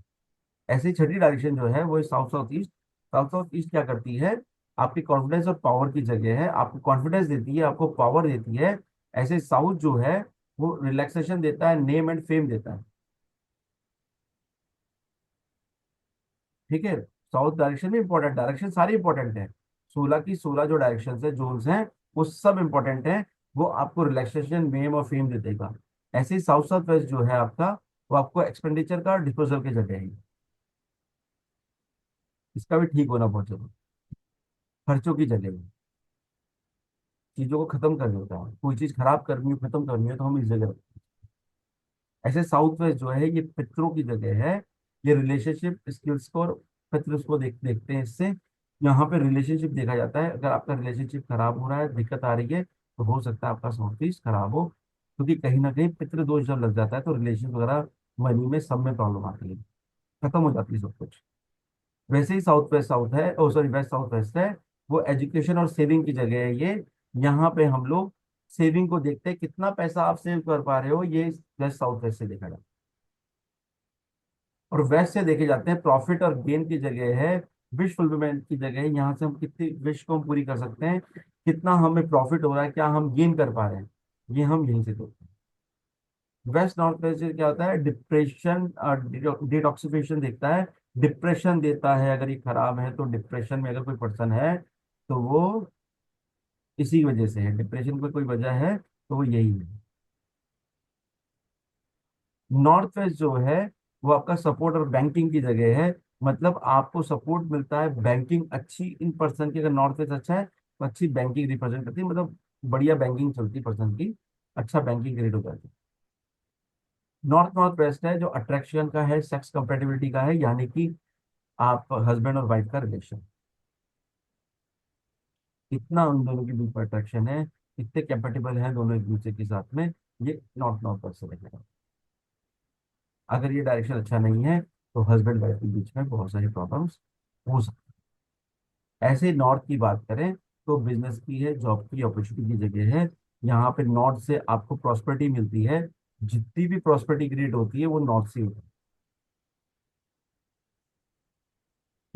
Speaker 1: ऐसे ही छठी डायरेक्शन जो है वो south south east. South south east क्या करती है? आपकी कॉन्फिडेंस और पावर की जगह है, आपको कॉन्फिडेंस देती है, आपको पावर देती है। ऐसे साउथ जो है वो रिलैक्सेशन देता है, नेम एंड फेम देता है। ठीक है। साउथ डायरेक्शन भी इंपॉर्टेंट, डायरेक्शन सारी इंपॉर्टेंट है। 16 की 16 जो डायरेक्शन है, जोन्स हैं, वो सब इंपॉर्टेंट है। वो आपको रिलैक्सेशन, नेम और फेम दे देगा। ऐसे ही साउथ साउथ वेस्ट जो है आपका, वो आपको एक्सपेंडिचर का डिस्पोजल की जगह है। इसका भी ठीक होना बहुत जरूरी। खर्चों की जगह है, चीजों को खत्म कर देता है। कोई चीज खराब करनी हो, खत्म करनी है, तो हम इस जगह रखते हैं। ऐसे साउथ वेस्ट जो है ये पितरों की जगह है। ये रिलेशनशिप स्किल्स को और पितृ को देखते हैं इससे। यहाँ पे रिलेशनशिप देखा जाता है। अगर आपका रिलेशनशिप खराब हो रहा है, दिक्कत आ रही है, तो हो सकता है आपका साउथ ईस्ट खराब हो। क्योंकि कहीं ना कहीं पितृ दोष जब लग जाता है तो रिलेशन वगैरह, मनी में, सब में प्रॉब्लम आती है, खत्म हो जाती है सब कुछ। वैसे ही साउथ वेस्ट साउथ है, ओ सॉरी, वेस्ट साउथ वेस्ट है, वो एजुकेशन और सेविंग की जगह है ये। यहाँ पे हम लोग सेविंग को देखते हैं, कितना पैसा आप सेव कर पा रहे हो, ये वेस्ट साउथ वेस्ट से देखा जाता है। और वेस्ट से देखे जाते हैं, प्रॉफिट और गेन की जगह है, विश फुलफिलमेंट की जगह है। यहाँ से हम कितनी विश को हम पूरी कर सकते हैं, कितना हमें प्रॉफिट हो रहा है, क्या हम गेन कर पा रहे हैं, ये हम यहीं से देखते हैं। वेस्ट नॉर्थ वेस्ट से क्या होता है? डिप्रेशन, डिटॉक्सिफिकेशन देखता है, डिप्रेशन देता है। अगर ये खराब है तो डिप्रेशन में अगर कोई पर्सन है, तो वो इसी वजह से है। डिप्रेशन की कोई वजह है तो वो यही है। नॉर्थ वेस्ट जो है वो आपका सपोर्ट और बैंकिंग की जगह है। मतलब आपको सपोर्ट मिलता है, बैंकिंग अच्छी इन पर्सन की, अगर नॉर्थ वेस्ट अच्छा है तो अच्छी बैंकिंग रिप्रेजेंट करती है, मतलब बढ़िया बैंकिंग चलती पर्सन की, अच्छा बैंकिंग ग्रेड हो जाती है। नॉर्थ नॉर्थ वेस्ट है जो अट्रैक्शन का है, सेक्स कंपेटिबिलिटी का है, यानी कि आप हस्बैंड और वाइफ का रिलेशन, कितना उन दोनों के बीच में अट्रैक्शन है, कितने कंपेटिबल हैं दोनों एक दूसरे के साथ में, ये नॉर्थ नॉर्थ वेस्ट से देखेगा। अगर ये डायरेक्शन अच्छा नहीं है तो हस्बैंड वाइफ के बीच में बहुत सारी प्रॉब्लम्स हो सकती है। ऐसे नॉर्थ की बात करें तो बिजनेस की है, जॉब की, अपॉर्चुनिटी की जगह है। यहाँ पे नॉर्थ से आपको प्रॉस्पेरिटी मिलती है। जितनी भी प्रॉस्पेरिटी क्रिएट होती है वो नॉर्थ से होती है।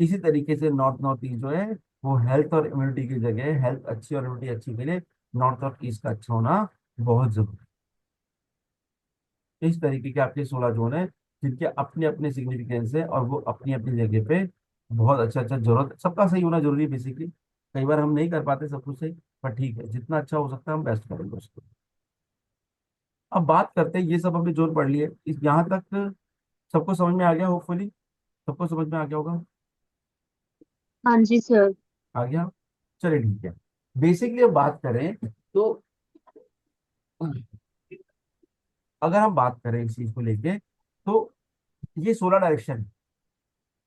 Speaker 1: इसी तरीके से नॉर्थ नॉर्थ ईस्ट जो है वो हेल्थ और इम्यूनिटी की जगह है। हेल्थ अच्छी और इम्यूनिटी अच्छी के लिए नॉर्थ और ईस्ट का अच्छा होना बहुत जरूरी है। इस तरीके के आपके 16 जोन है, जिनके अपने अपने सिग्निफिकेंस है, और वो अपनी अपनी जगह पे बहुत अच्छा अच्छा, जरूरत सबका सही होना जरूरी है बेसिकली। कई बार हम नहीं कर पाते सब कुछ सही, पर ठीक है, जितना अच्छा हो सकता है हम बेस्ट करेंगे उसको। अब बात करते हैं, ये सब हमने जोन पढ़ लिए, इस यहाँ तक सबको समझ में आ गया? होपफुली सबको समझ में आ गया होगा।
Speaker 2: हाँ जी सर।
Speaker 1: आ गया। चलिए ठीक है। बेसिकली अब बात करें तो, अगर हम बात करें इस चीज को लेके, तो ये 16 डायरेक्शन,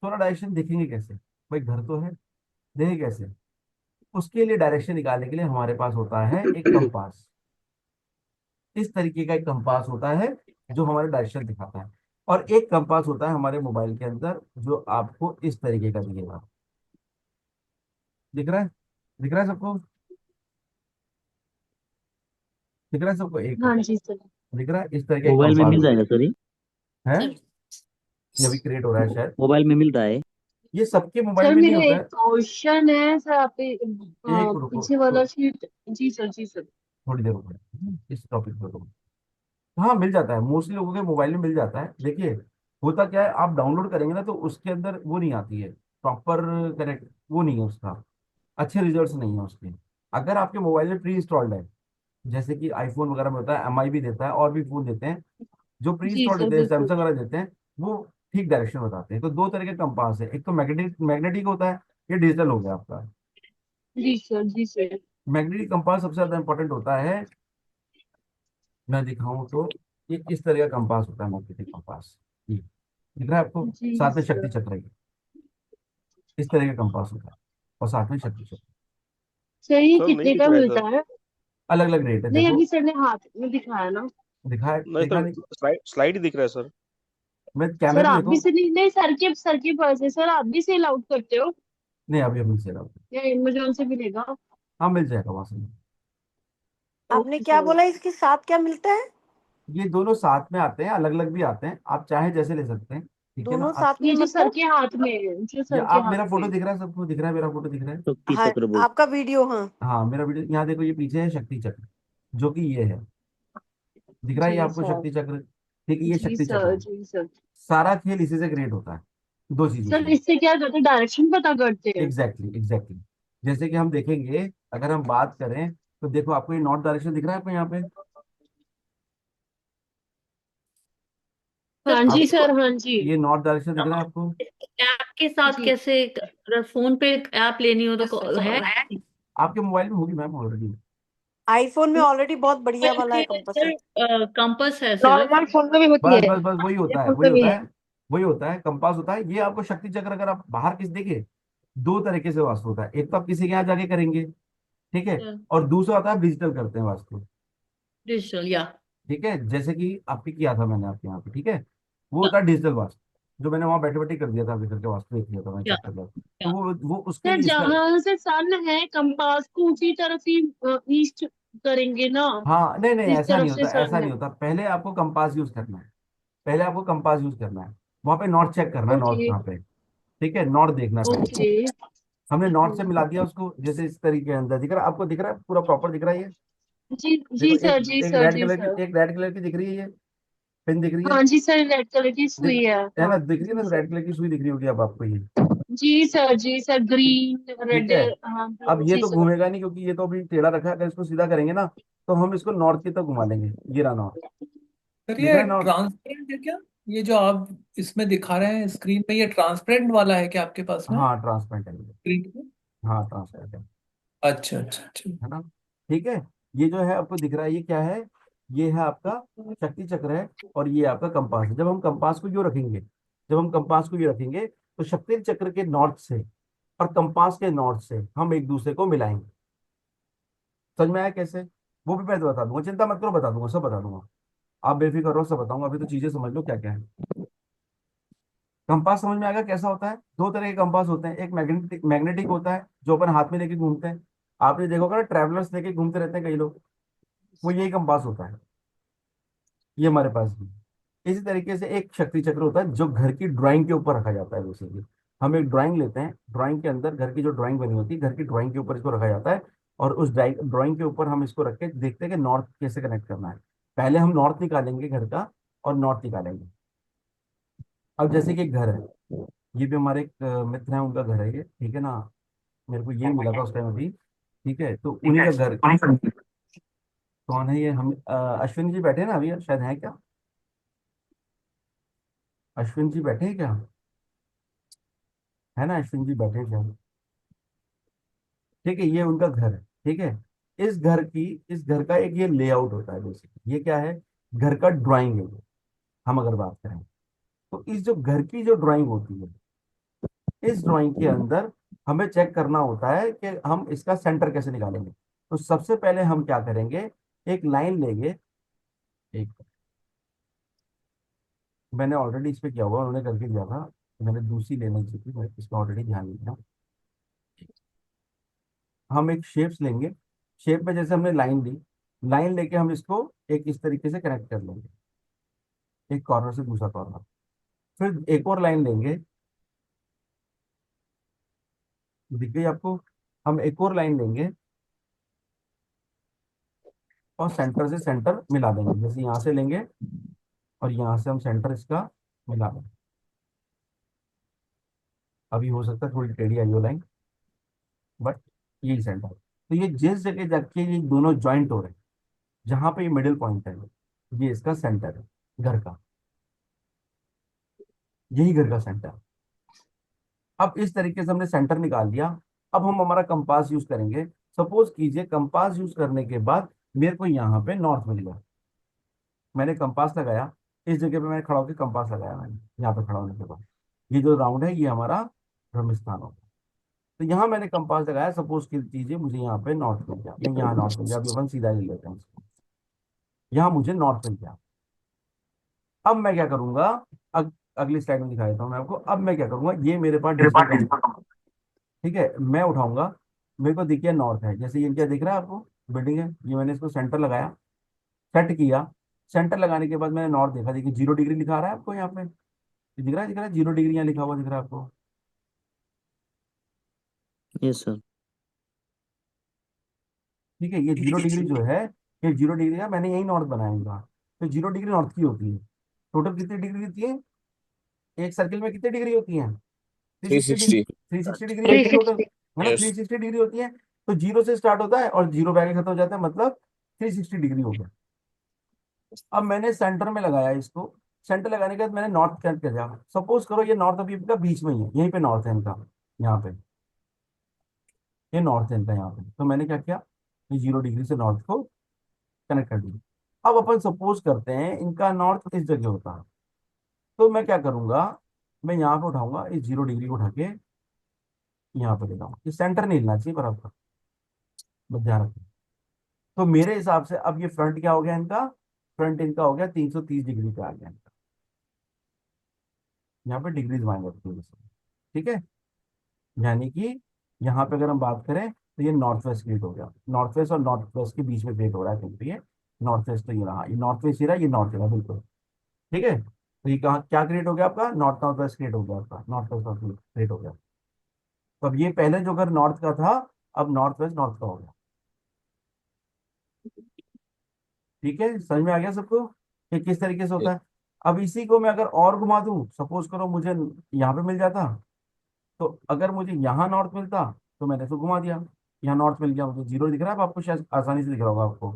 Speaker 1: 16 डायरेक्शन देखेंगे कैसे? भाई घर तो है, देखें कैसे? उसके लिए डायरेक्शन निकालने के लिए हमारे पास होता है एक कंपास। इस तरीके का एक कंपास होता है जो हमारे डायरेक्शन दिखाता है, और एक कंपास होता है हमारे मोबाइल के अंदर जो आपको इस तरीके का दिखेगा। दिख रहा है? दिख रहा है सबको? दिख रहा है सबको? एक
Speaker 2: हाँ जी सर।
Speaker 1: दिख रहा है इस तरह का एक
Speaker 5: मोबाइल में
Speaker 1: कंपास
Speaker 5: मिल जाएगा सर, ये
Speaker 1: है। ये अभी क्रिएट हो रहा है शायद।
Speaker 5: मोबाइल में मिल रहा है।
Speaker 1: ये सबके मोबाइल
Speaker 2: सर
Speaker 1: में नहीं
Speaker 2: मेरा
Speaker 1: होता
Speaker 2: एक
Speaker 1: है।
Speaker 2: क्वेश्चन है सर, आप
Speaker 1: एक रुको
Speaker 2: पीछे
Speaker 1: तो,
Speaker 2: वाला शीट। जी सर, जी सर।
Speaker 1: थोड़ी देर रुको, इस टॉपिक पर रुको। हाँ मिल जाता है, मोस्टली लोगों के मोबाइल में मिल जाता है। देखिए होता क्या है, आप डाउनलोड करेंगे ना तो उसके अंदर वो नहीं आती है प्रॉपर कनेक्ट, वो नहीं है उसका, अच्छे रिजल्ट्स नहीं है उसके। अगर आपके मोबाइल में प्री इंस्टॉल्ड है, जैसे कि आईफोन वगैरह में होता है, एमआई भी देता है और भी फोन देते हैं जो प्री
Speaker 2: जी
Speaker 1: इंस्टॉल्ड
Speaker 2: सर
Speaker 1: देते हैं,
Speaker 2: बिल्कुल।
Speaker 1: सैमसंग वगैरह देते हैं, वो ठीक डायरेक्शन बताते हैं। तो दो तरह के कंपास है, एक तो मैग्नेटिक मैग्नेटिक होता है, ये डिजिटल हो गया आपका।
Speaker 2: जी सर, जी सर।
Speaker 1: मैग्नेटिक कंपास सबसे ज्यादा इंपॉर्टेंट होता है, मैं दिखाऊं तो ये इस तरह का कंपास होता है मैग्नेटिक कंपास। ये दिख रहा है आपको?
Speaker 2: जी
Speaker 1: साथ में शक्ति
Speaker 2: सर।
Speaker 1: चक्र है, इस तरह का कंपास होता है, और साथ में शक्ति चक्र।
Speaker 2: सर ये
Speaker 4: सर नहीं
Speaker 2: कितने
Speaker 4: दिख
Speaker 2: का
Speaker 4: रहा है
Speaker 2: मिलता
Speaker 4: सर।
Speaker 2: है?
Speaker 1: अलग अलग रेट है
Speaker 2: नहीं,
Speaker 1: देखो।
Speaker 2: अभी सर ने हाथ में दिखाया ना।
Speaker 1: दिखा
Speaker 4: नहीं
Speaker 1: देखा
Speaker 4: सर,
Speaker 1: नहीं?
Speaker 4: स्लाइड ही दिख रहा है सर।
Speaker 1: मैं कैमरे
Speaker 2: सर
Speaker 1: पे
Speaker 2: आप
Speaker 1: देखो।
Speaker 2: भी से नहीं, नहीं सर के पास है सर, आप भी सेल आउट करते हो
Speaker 1: नहीं अभी अभी से रहा।
Speaker 2: या अमेजोन से मिलेगा?
Speaker 1: हाँ मिल जाएगा वहां से।
Speaker 3: आपने
Speaker 2: ओके
Speaker 3: क्या
Speaker 2: सर।
Speaker 3: बोला, इसके साथ क्या मिलता है?
Speaker 1: ये दोनों साथ में आते हैं, अलग अलग भी आते हैं, आप चाहे जैसे ले सकते हैं। ठीक है ना
Speaker 3: दोनों
Speaker 1: आप?
Speaker 3: साथ में
Speaker 2: ये जो सर
Speaker 3: मतलब?
Speaker 2: के हाथ में है, जो
Speaker 1: ये
Speaker 2: सर के
Speaker 1: आप,
Speaker 2: हाथ
Speaker 1: मेरा फोटो
Speaker 2: में।
Speaker 1: दिख रहा है सबको? दिख रहा है मेरा फोटो? दिख रहा है?
Speaker 5: शक्ति
Speaker 3: हाँ,
Speaker 5: चक्र बोर्ड।
Speaker 3: आपका वीडियो, हाँ।
Speaker 1: हाँ मेरा वीडियो यहाँ देखो, ये पीछे है शक्ति चक्र, जो कि ये है। दिख रहा है ये
Speaker 2: जी
Speaker 1: आपको
Speaker 2: सर।
Speaker 1: शक्ति चक्र? ठीक है, ये
Speaker 2: जी
Speaker 1: शक्ति चक्र
Speaker 2: सर,
Speaker 1: है।
Speaker 2: जी सर।
Speaker 1: सारा खेल इसी से क्रिएट होता है, दो चीजों
Speaker 2: सर
Speaker 1: से।
Speaker 2: इससे क्या करते हैं, डायरेक्शन पता करते हैं?
Speaker 1: Exactly exactly. जैसे कि हम देखेंगे, अगर हम बात करें तो देखो आपको ये नॉर्थ डायरेक्शन दिख रहा है आपको यहाँ पे?
Speaker 2: हाँ
Speaker 1: आप
Speaker 2: जी सर, हाँ जी।
Speaker 1: ये नॉर्थ डायरेक्शन दिख रहा है आपको?
Speaker 6: ऐप के साथ
Speaker 2: जी
Speaker 6: कैसे, अगर फोन पे ऐप लेनी हो तो है?
Speaker 1: आपके मोबाइल में होगी मैम ऑलरेडी।
Speaker 3: आईफोन में ऑलरेडी बहुत बढ़िया वाला है कंपास।
Speaker 6: सर कंपास है सिर्फ।
Speaker 2: नॉर्मल फोन में भी होती
Speaker 1: बस
Speaker 2: है।
Speaker 1: बस बस वही
Speaker 2: ये
Speaker 1: होता है,
Speaker 2: फोन
Speaker 1: वही
Speaker 2: पे भी
Speaker 1: होता
Speaker 2: है।
Speaker 1: है, वही होता है, कंपास होता है। ये आपको शक्ति चक्र अगर आप बाहर किस देखे, दो तरीके से वास्तु होता है। एक तो आप किसी के यहाँ जाके करेंगे, ठीक है, और दूसरा होता है डिजिटल करते हैं वास्तु।
Speaker 6: डिजिटल या
Speaker 1: ठीक है, जैसे कि आपके किया था मैंने आपके यहाँ पे, ठीक है, वो होता है डिजिटल वास्तु, जो मैंने वहां बैठे बैठे कर दिया था, अभी करके वास्तु देख लिया था, मैंने
Speaker 6: या
Speaker 1: चेक कर लिया। तो
Speaker 6: या
Speaker 1: वो उसके
Speaker 2: सर
Speaker 1: लिए इसका।
Speaker 2: जहां से सन है, कंपास को उसी तरफ ही ईस्ट करेंगे ना?
Speaker 1: हाँ नहीं नहीं,
Speaker 2: जिस
Speaker 1: ऐसा
Speaker 2: तरफ
Speaker 1: नहीं
Speaker 2: से
Speaker 1: होता, ऐसा
Speaker 2: सन
Speaker 1: नहीं
Speaker 2: है।
Speaker 1: होता। पहले आपको कंपास यूज करना है, पहले आपको कंपास यूज करना है, वहां पे नॉर्थ चेक करना है, नॉर्थ
Speaker 2: ओके।
Speaker 1: कहाँ पे। ठीक है, नॉर्थ देखना है पहले।
Speaker 2: ओके।
Speaker 1: हमने नॉर्थ से मिला दिया उसको, जैसे इस तरीके के अंदर दिख रहा है आपको? दिख रहा है पूरा प्रॉपर दिख रहा है ये?
Speaker 2: जी
Speaker 1: देखो
Speaker 2: जी
Speaker 1: एक
Speaker 2: सर, जी
Speaker 1: एक
Speaker 2: सर,
Speaker 1: रेड
Speaker 2: जी
Speaker 1: कलर
Speaker 2: सर।
Speaker 1: की, एक रेड कलर की दिख रही है ये पिन दिख रही है?
Speaker 2: हाँ जी सर, रेड कलर की
Speaker 1: दिख
Speaker 2: सुई है।
Speaker 1: है
Speaker 2: हाँ
Speaker 1: ना? दिख रही है
Speaker 2: जी
Speaker 1: ना?
Speaker 2: सर।
Speaker 1: रेड कलर की सुई दिख रही होगी अब आपको ये।
Speaker 2: जी सर, जी सर,
Speaker 1: ठीक,
Speaker 2: ग्रीन
Speaker 1: ठीक
Speaker 2: रेड।
Speaker 1: है।
Speaker 2: हाँ
Speaker 1: अब ये
Speaker 2: जी
Speaker 1: तो
Speaker 2: सर।
Speaker 1: घूमेगा नहीं क्योंकि ये तो अभी टेढ़ा रखा है, अगर इसको सीधा करेंगे ना तो हम इसको नॉर्थ की तरफ घुमा लेंगे। ये रहा नॉर्थ,
Speaker 7: सर
Speaker 1: दिख
Speaker 7: ये
Speaker 1: रहा है नॉर्थ?
Speaker 7: ट्रांसपेरेंट है क्या? ये जो आप इसमें दिखा रहे हैं स्क्रीन पे, ये ट्रांसपेरेंट वाला है क्या आपके पास में
Speaker 1: हाँ ट्रांसपेरेंट है ये।
Speaker 7: स्क्रीन पे?
Speaker 1: हाँ ट्रांसपेरेंट है।
Speaker 7: अच्छा अच्छा अच्छा।
Speaker 1: है ना? ठीक है, ये जो है आपको दिख रहा है ये क्या है? ये है आपका शक्ति चक्र है, और ये आपका कंपास है। जब हम कंपास को यूं रखेंगे, जब हम कंपास को यूं रखेंगे तो शक्ति चक्र के नॉर्थ से और कंपास के नॉर्थ से हम एक दूसरे को मिलाएंगे। समझ में आया कैसे? वो भी मैं तो बता दूंगा, चिंता मत करो, बता दूंगा, सब बता दूंगा। आप बेफिक्र रहो, सब बताऊंगा। अभी तो चीजें समझ लो क्या क्या है। कंपास समझ में आएगा कैसा होता है? दो तरह के कंपास होते हैं, एक मैग्नेटिक मैग्नेटिक होता है जो अपन हाथ में लेके घूमते हैं। आपने देखा होगा ना, ट्रैवलर्स लेके घूमते रहते हैं कई लोग, वो यही कंपास होता है। ये हमारे पास भी इसी तरीके से एक शक्ति चक्र होता है जो घर की ड्राइंग के ऊपर रखा जाता है। बेसिकली हम एक ड्राइंग लेते हैं, ड्राइंग के अंदर घर की जो ड्राइंग बनी होती है, घर की ड्राइंग के ऊपर इसको रखा जाता है, और उस ड्राइंग के ऊपर हम इसको रख के देखते हैं कि नॉर्थ कैसे कनेक्ट करना है। पहले हम नॉर्थ निकालेंगे घर का, और नॉर्थ निकालेंगे। अब जैसे कि एक घर है, ये भी हमारे एक मित्र हैं, उनका घर है ये, ठीक है ना? मेरे को यही मिला था उस टाइम अभी। ठीक है, तो उन्हीं का घर। कौन है ये? हम अश्विन जी बैठे हैं ना अभी, शायद है क्या? अश्विन जी बैठे हैं क्या? है ना, अश्विन जी बैठे हैं क्या? ठीक है, ये उनका घर है। ठीक है, इस घर का एक ये लेआउट होता है। बेसिकली ये क्या है? घर का ड्राइंग है ये। हम अगर बात करें तो इस जो घर की जो ड्राइंग होती है, इस ड्राइंग के अंदर हमें चेक करना होता है कि हम इसका सेंटर कैसे निकालेंगे। तो सबसे पहले हम क्या करेंगे, एक लाइन लेंगे, एक मैंने ऑलरेडी इस पे किया हुआ, उन्होंने करके दिया था, मैंने दूसरी लेना चाहिए थी, मैं इसमें ऑलरेडी ध्यान नहीं दिया। हम एक शेप्स लेंगे, शेप में जैसे हमने लाइन ली, लाइन लेके हम इसको एक इस तरीके से कनेक्ट कर लेंगे, एक कॉर्नर से दूसरा कॉर्नर। फिर एक और लाइन लेंगे, दिख गई आपको? हम एक और लाइन लेंगे और सेंटर से सेंटर मिला देंगे, जैसे यहाँ से लेंगे और यहाँ से हम सेंटर इसका मिला देंगे। अभी हो सकता है थोड़ी टेढ़ी आई हो लाइन, बट यही सेंटर। तो ये जिस जगह जाके ये दोनों ज्वाइंट हो रहे हैं, जहां पे ये मिडिल पॉइंट है, ये इसका सेंटर है घर का, यही घर का सेंटर। अब इस तरीके से हमने सेंटर निकाल दिया। अब हम हमारा कंपास यूज करेंगे। सपोज कीजिए कंपास यूज करने के बाद मेरे को यहाँ पे नॉर्थ मिल गया, मैंने कंपास लगाया, इस जगह पे मैंने खड़ा होकर कंपास लगाया, मैंने यहाँ पे खड़ा होने के बाद ये जो राउंड है ये हमारा ब्रह्म स्थान होगा। तो यहाँ मैंने कंपास लगाया, सपोज कीजिए मुझे यहाँ पे नॉर्थ मिल गया, या यहाँ नॉर्थ मिल गया, अभी अपन सीधा ही लेते हैं इसको। यहाँ मुझे नॉर्थ मिल गया। अब मैं क्या करूंगा, अगली स्लाइड में दिखा देता हूँ मैं आपको। अब मैं क्या करूंगा, ये मेरे पास डिजिटल, ठीक है, मैं उठाऊंगा, मेरे को दिख गया नॉर्थ है, जैसे ये क्या दिख रहा है आपको, बिल्डिंग है, ये मैंने इसको सेंटर लगाया, सेट किया। सेंटर लगाने के बाद मैंने नॉर्थ देखा, देखिए 0 डिग्री लिखा रहा है आपको यहाँ पे, ये दिख रहा है, दिख रहा है 0 डिग्री यहाँ लिखा हुआ दिख रहा है आपको।
Speaker 5: Yes sir.
Speaker 1: ठीक है, ये 0 डिग्री जो है, ये 0 डिग्री है, मैंने यही नॉर्थ बनाया। तो 0 डिग्री नॉर्थ की होती है। टोटल कितनी डिग्री होती है एक सर्किल में, कितनी डिग्री होती है? 360 डिग्री।
Speaker 5: 360।
Speaker 1: 360 डिग्री होती है टोटल, है ना? 360 डिग्री होती है। तो जीरो से स्टार्ट होता है और जीरो पे आके खत्म हो जाता है, मतलब 360 डिग्री हो गया। अब मैंने सेंटर में लगाया इसको, सेंटर लगाने के बाद मैंने नॉर्थ कनेक्ट कर दिया। सपोज करो ये नॉर्थ अभी इनका बीच में ही है, यहीं पे नॉर्थ है इनका, यहाँ पे ये नॉर्थ है इनका यहाँ पे। तो मैंने क्या किया, ये 0 डिग्री से नॉर्थ को कनेक्ट कर दिया। अब अपन सपोज करते हैं इनका नॉर्थ इस जगह होता है, तो मैं क्या करूंगा, मैं यहाँ पे उठाऊंगा, इस 0 डिग्री को उठा के यहाँ पे लेता हूँ। ये सेंटर नहीं हिलना चाहिए बराबर, बस ध्यान रखें। तो मेरे हिसाब से अब ये फ्रंट क्या हो गया इनका, फ्रंट इनका हो गया 330 डिग्री पे आ गया इनका। यहाँ पे डिग्रीज मायने रखती है इसमें, ठीक है। यानी कि यहाँ पे अगर हम बात करें तो ये नॉर्थ वेस्ट क्रिएट हो गया, नॉर्थ वेस्ट और नॉर्थ वेस्ट के बीच में क्रिएट हो रहा है, क्योंकि ये नॉर्थ वेस्ट तो ये रहा, ये नॉर्थ वेस्ट ही रहा, ये नॉर्थ रहा, बिल्कुल ठीक है। तो ये कहाँ क्या क्रिएट हो गया आपका, नॉर्थ नॉर्थ वेस्ट क्रिएट हो गया आपका, नॉर्थ वेस्ट नॉर्थ क्रिएट हो गया। तो अब ये पहले जो घर नॉर्थ का था, अब नॉर्थ वेस्ट नॉर्थ का हो गया। ठीक है, समझ में आ गया सबको कि किस तरीके से होता है। अब इसी को मैं अगर और घुमा दूं, सपोज करो मुझे यहाँ पे मिल जाता, तो अगर मुझे यहाँ नॉर्थ मिलता तो मैंने इसको घुमा दिया, यहाँ नॉर्थ मिल गया, मुझे 0 दिख रहा है, अब आपको शायद आसानी से दिख रहा होगा आपको।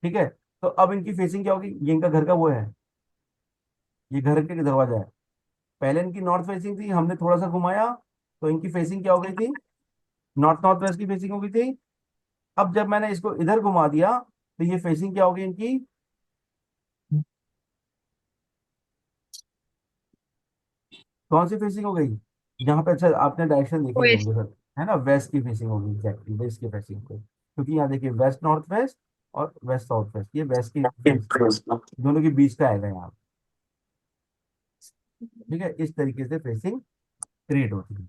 Speaker 1: ठीक है, तो अब इनकी फेसिंग क्या होगी, ये इनका घर का वो है, ये घर के दरवाजा है। पहले इनकी नॉर्थ फेसिंग थी, हमने थोड़ा सा घुमाया तो इनकी फेसिंग क्या हो गई थी, नॉर्थ नॉर्थ वेस्ट की फेसिंग हो गई थी। अब जब मैंने इसको इधर घुमा दिया तो ये फेसिंग क्या हो गई इनकी, कौन सी फेसिंग हो गई, यहाँ पे अच्छा आपने डायरेक्शन देखे ही
Speaker 2: वेस्ट।
Speaker 1: होंगे सर, है ना, वेस्ट की फेसिंग होगी, एग्जैक्टली वेस्ट की फेसिंग पे, क्योंकि यहाँ देखिए वेस्ट नॉर्थ वेस्ट और वेस्ट साउथ वेस्ट, ये वेस्ट की दोनों के बीच का आएगा यहाँ। ठीक है, इस तरीके से फेसिंग क्रिएट होती है।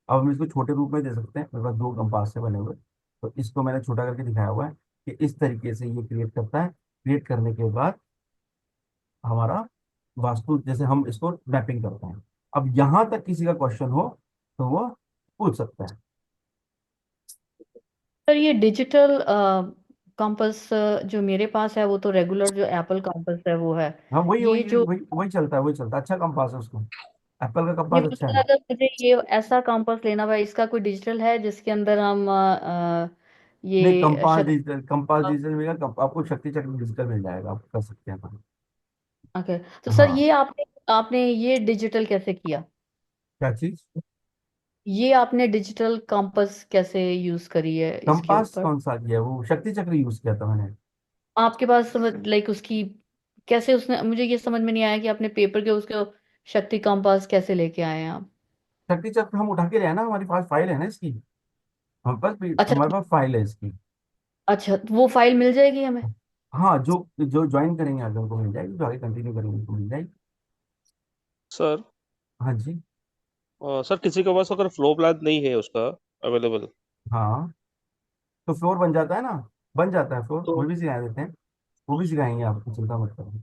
Speaker 1: अब हम इसको छोटे रूप में दे सकते हैं, मेरे पास 2 कंपास से बने हुए, तो इसको मैंने छोटा करके दिखाया हुआ है कि इस तरीके से ये क्रिएट करता है। क्रिएट करने के बाद हमारा वास्तु, जैसे हम इसको मैपिंग करते हैं। अब यहां तक किसी का क्वेश्चन हो तो वो पूछ सकता है।
Speaker 6: सर ये डिजिटल कंपास जो मेरे पास है वो तो रेगुलर जो एप्पल कंपास है वो है।
Speaker 1: हाँ, वही
Speaker 6: ये
Speaker 1: वही
Speaker 6: जो
Speaker 1: वही वही चलता है, वही चलता है, अच्छा कंपास है उसको, एप्पल का
Speaker 6: ये
Speaker 1: कंपास अच्छा
Speaker 6: मतलब
Speaker 1: है।
Speaker 6: अगर मुझे ये ऐसा कंपास लेना हुआ इसका कोई डिजिटल है जिसके अंदर हम
Speaker 1: नहीं,
Speaker 6: ये
Speaker 1: कंपास
Speaker 6: शक्ति।
Speaker 1: डिजिटल, कंपास डिजिटल मिलेगा, आपको शक्ति चक्र डिजिटल मिल जाएगा, आप कर सकते हैं अपन।
Speaker 6: ओके, तो सर
Speaker 1: हाँ,
Speaker 6: ये आपने आपने ये डिजिटल कैसे किया?
Speaker 1: क्या चीज,
Speaker 6: ये आपने डिजिटल कंपास कैसे यूज करी है इसके
Speaker 1: कंपास
Speaker 6: ऊपर?
Speaker 1: कौन सा किया, वो शक्ति चक्र यूज किया था मैंने।
Speaker 6: आपके पास लाइक उसकी कैसे उसने मुझे ये समझ में नहीं आया कि आपने पेपर के उसके शक्ति कंपास कैसे लेके आए हैं आप?
Speaker 1: शक्ति चक्र हम उठा के रहे ना, हमारे पास फाइल है ना इसकी,
Speaker 6: अच्छा
Speaker 1: हमारे पास फाइल है इसकी।
Speaker 6: अच्छा, तो वो फाइल मिल जाएगी हमें?
Speaker 1: हाँ, जो जो ज्वाइन करेंगे आगे उनको मिल जाएगी, जो आगे कंटिन्यू करेंगे उनको मिल जाएगी।
Speaker 4: सर
Speaker 1: हाँ जी।
Speaker 4: सर किसी के पास अगर फ्लोर प्लान नहीं है उसका अवेलेबल,
Speaker 1: हाँ, तो फ्लोर बन जाता है ना, बन जाता है फ्लोर,
Speaker 4: तो
Speaker 1: वो भी सिखा देते हैं, वो भी सिखाएंगे आपको, चिंता मत करो।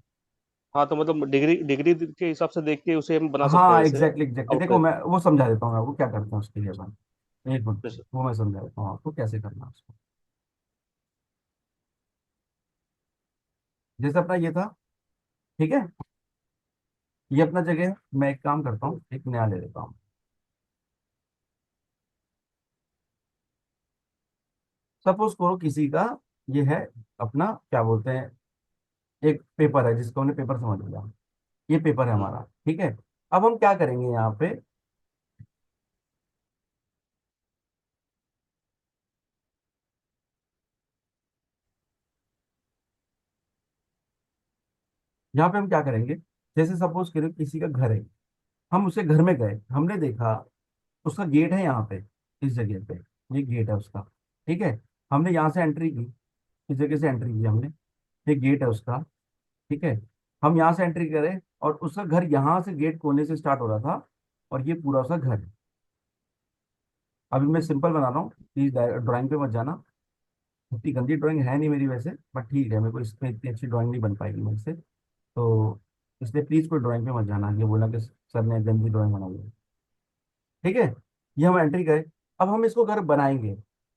Speaker 4: हाँ, तो मतलब डिग्री डिग्री के हिसाब से देख के उसे हम बना सकते हैं
Speaker 1: हाँ,
Speaker 4: वैसे
Speaker 1: एग्जैक्टली एग्जैक्टली, देखो
Speaker 4: आउटलाइन।
Speaker 1: मैं वो समझा देता हूँ, वो क्या करते हैं उसके लिए अपन, एक मिनट,
Speaker 4: जैसे
Speaker 1: वो मैं समझा देता हूँ आपको कैसे करना है उसको। जैसे अपना ये था, ठीक है, ये अपना जगह है, मैं एक काम करता हूँ, एक नया ले लेता हूँ। सपोज करो किसी का ये है अपना, क्या बोलते हैं, एक पेपर है जिसको हमने पेपर समझ लिया, ये पेपर है
Speaker 4: हम्म,
Speaker 1: हमारा, ठीक है। अब हम क्या करेंगे यहाँ पे, यहाँ पे हम क्या करेंगे, जैसे सपोज करो किसी का घर है, हम उसके घर में गए, हमने देखा उसका गेट है यहाँ पे, इस जगह पे, ये गेट है उसका, ठीक है। हमने यहाँ से एंट्री की, इस जगह से एंट्री की हमने, ये गेट है उसका, ठीक है। हम यहाँ से एंट्री करें और उसका घर यहाँ से गेट कोने से स्टार्ट हो रहा था, और ये पूरा उसका घर है। अभी मैं सिंपल बना रहा हूँ, प्लीज ड्राइंग पे मत जाना, इतनी गंदी ड्राइंग है नहीं मेरी वैसे, बट ठीक है, मेरे को इसमें इतनी अच्छी ड्राइंग नहीं बन पाएगी मेरे से, तो इसलिए प्लीज कोई ड्राइंग पे मत जाना, ये बोला कि सर ने गंदी ड्राइंग बनाई है, ठीक है। ये हम एंट्री करें, अब हम इसको घर बनाएंगे,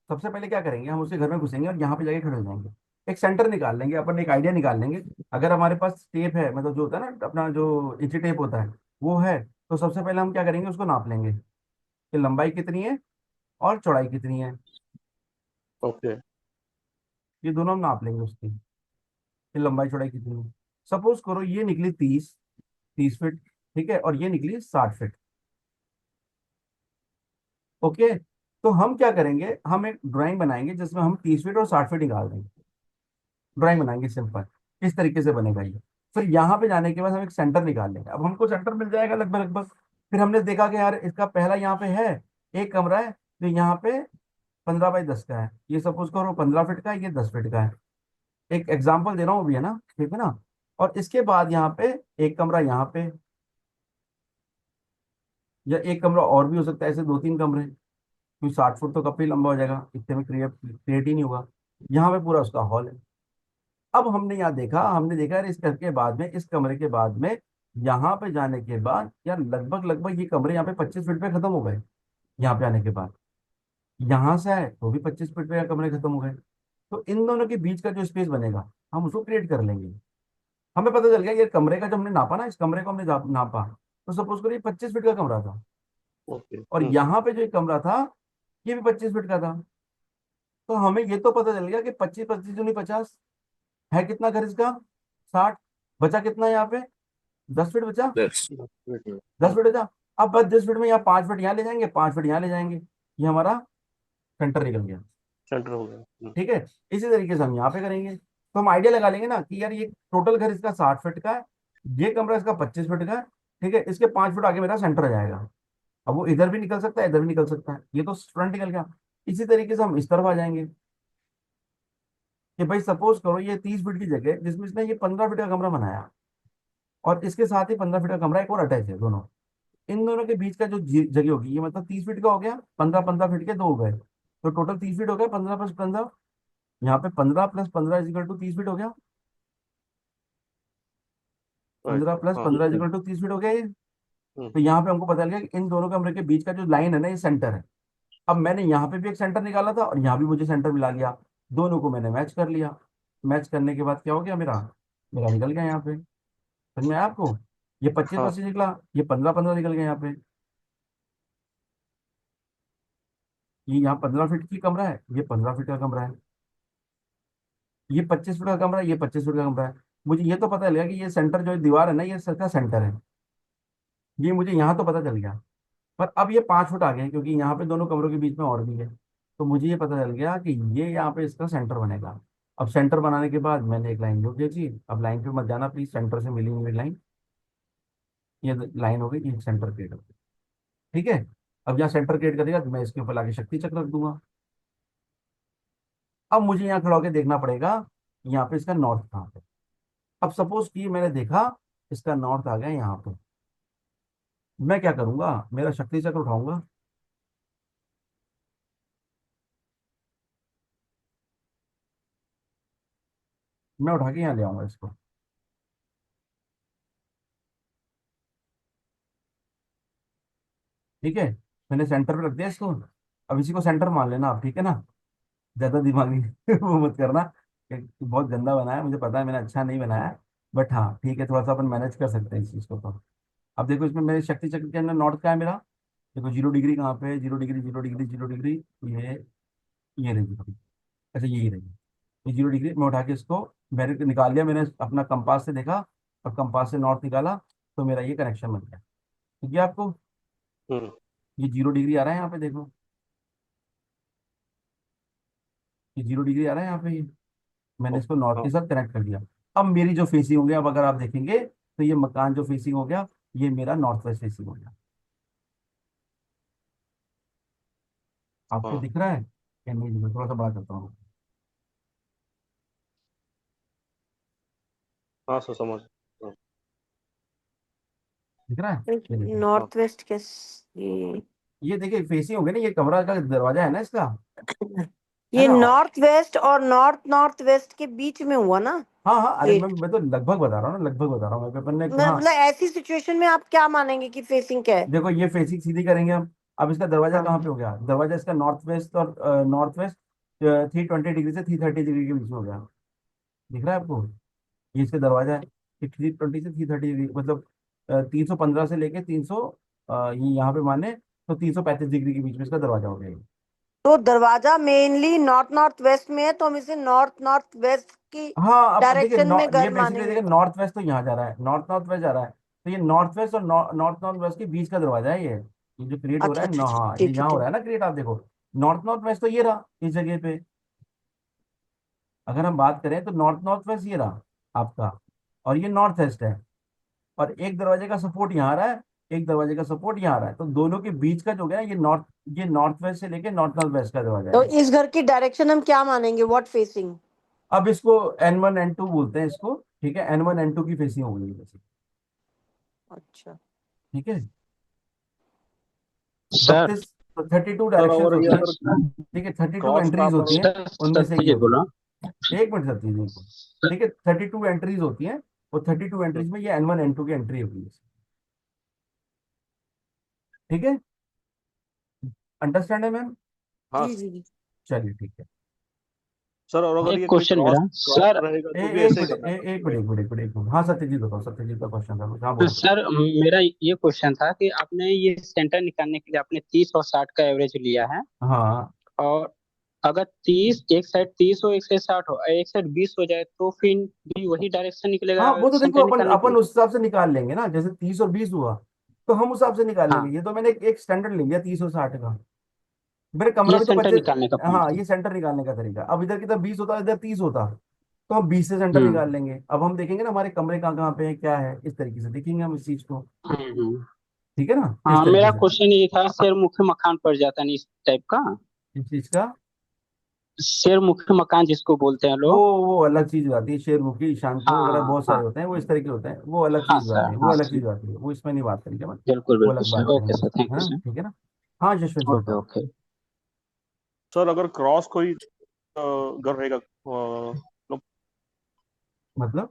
Speaker 1: सबसे पहले क्या करेंगे, हम उसके घर में घुसेंगे और यहाँ पे जाके खड़े हो जाएंगे, एक सेंटर निकाल लेंगे अपन, एक आइडिया निकाल लेंगे। अगर हमारे पास टेप है, मतलब जो होता है ना अपना जो इंची टेप होता है, वो है, तो सबसे पहले हम क्या करेंगे, उसको नाप लेंगे कि लंबाई कितनी है और चौड़ाई कितनी है,
Speaker 4: ओके।
Speaker 1: ये दोनों हम नाप लेंगे उसकी, कि लंबाई चौड़ाई कितनी है। सपोज करो ये निकली 30 फीट, ठीक है, और ये निकली 60 फीट, ओके। तो हम क्या करेंगे, हम एक ड्राइंग बनाएंगे जिसमें हम 30 फीट और 60 फीट निकाल देंगे, ड्राइंग बनाएंगे सिंपल, इस तरीके से बनेगा ये। फिर यहाँ पे जाने के बाद हम एक सेंटर निकाल लेंगे, अब हमको सेंटर मिल जाएगा लगभग लगभग। फिर हमने देखा कि यार इसका पहला यहाँ पे है, एक कमरा है जो यहाँ पे 15 बाई 10 का है, ये सपोज करो 15 फीट का है, ये 10 फीट का है, एक एग्जाम्पल दे रहा हूँ अभी, है ना, ठीक है ना। और इसके बाद यहाँ पे एक कमरा यहाँ पे, या एक कमरा और भी हो सकता है, ऐसे 2-3 कमरे, क्योंकि 60 फुट तो कब ही लंबा हो जाएगा, इतने में क्रिएट ही नहीं होगा। यहाँ पे पूरा उसका हॉल है। अब हमने यहाँ देखा, हमने देखा यार इस घर के बाद में, इस कमरे के बाद में, यहाँ पे जाने के बाद यार लगभग लगभग ये कमरे यहाँ पे 25 फीट पे खत्म हो गए, यहाँ पे आने के बाद यहाँ से आए तो भी 25 फीट पे कमरे खत्म हो गए। तो इन दोनों के बीच का जो स्पेस बनेगा, हम उसको क्रिएट कर लेंगे। हमें पता चल गया ये कमरे का जो हमने नापा ना, इस कमरे को हमने नापा, तो सपोज करिए 25 फीट का कमरा था,
Speaker 4: ओके।
Speaker 1: और यहाँ पे जो एक कमरा था ये भी 25 फीट का था। तो हमें ये तो पता चल गया कि 25 25 दूनी 50, है कितना घर इसका, 60, बचा कितना यहाँ पे, 10 फीट बचा,
Speaker 4: वेट
Speaker 1: 10 फीट बचा। अब बस 10 फीट में यहाँ 5 फीट यहाँ ले जाएंगे, 5 फीट यहाँ ले जाएंगे, ये हमारा सेंटर निकल गया,
Speaker 4: सेंटर हो गया।
Speaker 1: ठीक है। इसी तरीके से हम यहाँ पे करेंगे, तो हम आइडिया लगा लेंगे ना कि यार ये टोटल घर इसका 60 फीट का है, ये कमरा इसका 25 फीट का है, ठीक है, इसके 5 फीट आगे मेरा सेंटर आ जाएगा। अब वो इधर भी निकल सकता है, इधर भी निकल सकता है, ये तो फ्रंट निकल गया। इसी तरीके से हम इस तरफ आ जाएंगे कि भाई सपोज करो ये 30 फीट की जगह जिसमें इसने ये 15 फीट का कमरा बनाया, और इसके साथ ही 15 फीट का कमरा एक और अटैच है दोनों, इन दोनों के बीच का जो जगह होगी, ये मतलब 30 फीट का हो गया, 15 15 फीट के दो हो गए, तो टोटल 30 फीट हो गया, 15 + 15, यहाँ पे 15 + 15 = 30 फीट हो गया,
Speaker 4: राइट।
Speaker 1: 15 + 15 = 30 फीट हो गया ये।
Speaker 4: हम्म,
Speaker 1: तो यहाँ पे हमको पता लगा कि इन दोनों कमरे के बीच का जो लाइन है ना, ये सेंटर है। अब मैंने यहाँ पे भी एक सेंटर निकाला था, और यहाँ भी मुझे सेंटर मिला गया, दोनों को मैंने मैच कर लिया। मैच करने के बाद क्या हो गया, मेरा मेरा निकल गया यहाँ पे, समझ में आया आपको, ये 25
Speaker 4: हाँ
Speaker 1: 25 निकला, ये 15 15 निकल गया यहाँ पे, ये यहाँ 15 फीट की कमरा है, ये 15 फीट का कमरा है, ये 25 फीट का कमरा है, ये 25 फीट का कमरा है। मुझे ये तो पता लगा कि ये सेंटर जो दीवार है ना, ये सर का सेंटर है, ये मुझे यहाँ तो पता चल गया। पर अब ये 5 फुट आ गए, क्योंकि यहाँ पे दोनों कमरों के बीच में और भी है, तो मुझे ये पता चल गया कि ये यहाँ पे इसका सेंटर बनेगा। अब सेंटर बनाने के बाद मैंने एक लाइन जोड़ दी, अब लाइन पे मत जाना प्लीज, सेंटर से मिली हुई लाइन, ये लाइन हो गई, ये सेंटर क्रिएट हो गई, ठीक है। अब यहाँ सेंटर क्रिएट करेगा तो मैं इसके ऊपर लाके शक्ति चक्र रख दूंगा। अब मुझे यहाँ खड़ा होकर देखना पड़ेगा यहाँ पे इसका नॉर्थ कहाँ पे। अब सपोज कि मैंने देखा इसका नॉर्थ आ गया यहाँ पे, मैं क्या करूंगा, मेरा शक्ति चक्र उठाऊंगा, मैं उठा के यहाँ ले आऊंगा इसको। ठीक है, मैंने सेंटर पे रख दिया इसको। अब इसी को सेंटर मान लेना आप, ठीक है ना, ज्यादा दिमागी वो मत करना कि बहुत गंदा बनाया है, मुझे पता है मैंने अच्छा नहीं बनाया है, बट हाँ ठीक है, थोड़ा सा अपन मैनेज कर सकते हैं इस चीज को। तो अब देखो इसमें मेरे शक्ति चक्र के अंदर नॉर्थ का है मेरा, देखो 0 डिग्री कहाँ पे है, 0 डिग्री 0 डिग्री 0 डिग्री, ये रही 0 डिग्री। अच्छा यही रही, ये 0 डिग्री मैं उठा के इसको मैंने निकाल लिया, मैंने अपना कंपास से देखा और कंपास से नॉर्थ निकाला, तो मेरा ये कनेक्शन बन गया। ठीक है आपको,
Speaker 4: हम्म।
Speaker 1: ये 0 डिग्री आ रहा है यहाँ पे देखो, ये 0 डिग्री आ रहा है यहाँ पे, ये मैंने इसको नॉर्थ के
Speaker 4: हाँ
Speaker 1: साथ कनेक्ट कर दिया। अब मेरी जो फेसिंग हो गया, अब अगर आप देखेंगे तो ये मकान जो फेसिंग हो गया, ये मेरा नॉर्थ वेस्ट फेसिंग हो गया। आपको
Speaker 4: हाँ
Speaker 1: दिख रहा है क्या, नहीं दिख रहा? थोड़ा सा बड़ा करता हूँ,
Speaker 4: हाँ सर समझ। हाँ
Speaker 1: दिख रहा है, ये देखो,
Speaker 4: हाँ
Speaker 3: नॉर्थ वेस्ट कैस
Speaker 1: ये देखिए फेसिंग हो गया ना, ये कमरा का दरवाजा है ना इसका, है
Speaker 3: ये
Speaker 1: ना।
Speaker 3: नॉर्थ वेस्ट और नॉर्थ नॉर्थ वेस्ट के बीच में हुआ ना
Speaker 1: हाँ हाँ, अरे
Speaker 3: ये।
Speaker 1: मैं तो लगभग बता रहा हूँ ना, लगभग बता रहा हूँ मैं, पेपर ने हाँ।
Speaker 3: मतलब ऐसी सिचुएशन में आप क्या मानेंगे कि फेसिंग क्या है?
Speaker 1: देखो ये फेसिंग सीधी करेंगे हम। अब इसका दरवाजा कहाँ
Speaker 3: हाँ।
Speaker 1: पे हो गया, दरवाजा इसका नॉर्थ वेस्ट और नॉर्थ वेस्ट 320 डिग्री से 330 डिग्री के बीच में हो गया, दिख रहा है आपको, ये इसका दरवाजा है, कि 320 से 330 डिग्री, मतलब 315 से लेके 300, ये यहाँ पे माने तो 335 डिग्री के बीच में इसका दरवाजा हो गया ये।
Speaker 3: तो दरवाजा मेनली नॉर्थ नॉर्थ वेस्ट में है, तो हम इसे नॉर्थ नॉर्थ वेस्ट की
Speaker 1: हाँ अब देखिए
Speaker 3: डायरेक्शन में
Speaker 1: ये
Speaker 3: घर
Speaker 1: बेसिकली
Speaker 3: मानेंगे।
Speaker 1: देखिए नॉर्थ वेस्ट तो यहाँ जा रहा है, नॉर्थ नॉर्थ वेस्ट जा रहा है, तो ये नॉर्थ वेस्ट और नॉर्थ नॉर्थ वेस्ट के बीच का दरवाजा है ये जो क्रिएट हो
Speaker 3: अच्छा
Speaker 1: रहा है
Speaker 3: अच्छा
Speaker 1: ना,
Speaker 3: अच्छा,
Speaker 1: हाँ ये
Speaker 3: ठीक है
Speaker 1: यहाँ हो
Speaker 3: ठीक।
Speaker 1: रहा है ना क्रिएट, आप देखो नॉर्थ नॉर्थ वेस्ट तो ये रहा इस जगह पे, अगर हम बात करें तो नॉर्थ नॉर्थ वेस्ट ये रहा आपका, और ये नॉर्थ वेस्ट है, और एक दरवाजे का सपोर्ट यहाँ आ रहा है, एक दरवाजे का सपोर्ट यहाँ आ रहा है, तो दोनों के बीच का जो गया ये नॉर्थ वेस्ट से लेके नॉर्थ नॉर्थ वेस्ट का दरवाजा
Speaker 3: तो
Speaker 1: है।
Speaker 3: इस घर की डायरेक्शन हम क्या मानेंगे, व्हाट फेसिंग?
Speaker 1: अब इसको N1 N2 बोलते हैं इसको, ठीक है, N1 N2 की फेसिंग हो गई वैसे,
Speaker 3: अच्छा।
Speaker 1: ठीक है,
Speaker 5: सर
Speaker 1: 32 डायरेक्शंस
Speaker 4: सर, अगर ये
Speaker 1: होती हैं,
Speaker 4: अगर
Speaker 1: ठीक है, 32
Speaker 4: क्रॉस का
Speaker 1: एंट्रीज
Speaker 4: अपन
Speaker 1: होती हैं,
Speaker 5: सर
Speaker 1: उनमें से ये
Speaker 5: सत्यजीत
Speaker 1: होगी।
Speaker 5: बोला।
Speaker 1: एक मिनट सर, चीजें को, ठीक है, 32 एंट्रीज होती हैं, वो 32 एंट्रीज में ये N1 N2 की एंट्री होगी, ठीक है, अंडरस्टैंड है मैम,
Speaker 4: हाँ
Speaker 3: जी जी जी।
Speaker 1: चलिए ठीक है।
Speaker 4: सर, और अगर
Speaker 5: एक
Speaker 4: ये कोई
Speaker 5: क्वेश्चन
Speaker 4: क्रॉस
Speaker 5: मेरा
Speaker 4: क्रॉस
Speaker 5: सर।
Speaker 4: रहेगा
Speaker 1: ए,
Speaker 4: तो भी
Speaker 1: एक
Speaker 4: ऐसे ही
Speaker 1: मिनट
Speaker 4: करना है
Speaker 1: ए,
Speaker 4: ना
Speaker 1: एक
Speaker 4: वही।
Speaker 1: मिनट एक मिनट एक मिनट एक मिनट, हाँ सत्यजीत बताओ, सत्यजीत का क्वेश्चन था कुछ, हाँ बोलो।
Speaker 5: सर मेरा ये क्वेश्चन था कि आपने ये सेंटर निकालने के लिए आपने 30 और 60 का एवरेज लिया है।
Speaker 1: हाँ
Speaker 5: और अगर 30 एक साइड 30 हो एक साइड 60 हो एक साइड 20 हो जाए तो फिर भी वही डायरेक्शन निकलेगा
Speaker 1: हाँ, वो तो देखो
Speaker 5: सेंटर
Speaker 1: अपन
Speaker 5: निकालने के
Speaker 1: अपन
Speaker 5: लिए।
Speaker 1: उस हिसाब से निकाल लेंगे ना, जैसे 30 और 20 हुआ तो हम उस हिसाब से निकाल लेंगे,
Speaker 5: हाँ,
Speaker 1: ये तो मैंने एक स्टैंडर्ड ले लिया 30 और 60 का, मेरे कमरा
Speaker 5: ये
Speaker 1: भी तो
Speaker 5: सेंटर
Speaker 1: 25।
Speaker 5: निकालने का पॉइंट
Speaker 1: हाँ
Speaker 5: था।
Speaker 1: ये सेंटर निकालने का तरीका, अब इधर की तरफ 20 होता इधर 30 होता, तो हम 20 से सेंटर
Speaker 5: हम्म
Speaker 1: निकाल लेंगे, अब हम देखेंगे ना हमारे कमरे कहाँ कहाँ पे है क्या है, इस तरीके से देखेंगे हम इस चीज को,
Speaker 5: हम्म।
Speaker 1: ठीक है ना, इस
Speaker 5: हाँ,
Speaker 1: तरीके
Speaker 5: मेरा
Speaker 1: से,
Speaker 5: क्वेश्चन ये था शेर मुख्य मकान पड़ जाता नहीं इस टाइप का।
Speaker 1: इस चीज का,
Speaker 5: शेर मुख्य मकान जिसको बोलते हैं
Speaker 1: वो
Speaker 5: लोग।
Speaker 1: वो अलग चीज हो जाती है, शेरमुखी ईशानपुर वगैरह
Speaker 5: हाँ
Speaker 1: बहुत सारे
Speaker 5: हाँ
Speaker 1: होते हैं, वो इस तरह के होते हैं, वो अलग
Speaker 5: हाँ
Speaker 1: चीज हो जाती
Speaker 5: सर,
Speaker 1: है, वो
Speaker 5: हाँ
Speaker 1: अलग
Speaker 5: सर।
Speaker 1: चीज हो जाती है, वो इसमें नहीं बात करेंगे अपन,
Speaker 5: बिल्कुल
Speaker 1: वो
Speaker 5: बिल्कुल
Speaker 1: अलग
Speaker 5: सर,
Speaker 1: बात
Speaker 5: ओके
Speaker 1: करेंगे,
Speaker 5: सर, थैंक यू
Speaker 1: हाँ
Speaker 5: सर।
Speaker 1: ठीक है ना। हाँ यशवंत जी
Speaker 5: ओके
Speaker 1: बताओ,
Speaker 5: ओके।
Speaker 4: सर, अगर क्रॉस कोई घर रहेगा, मतलब
Speaker 1: मतलब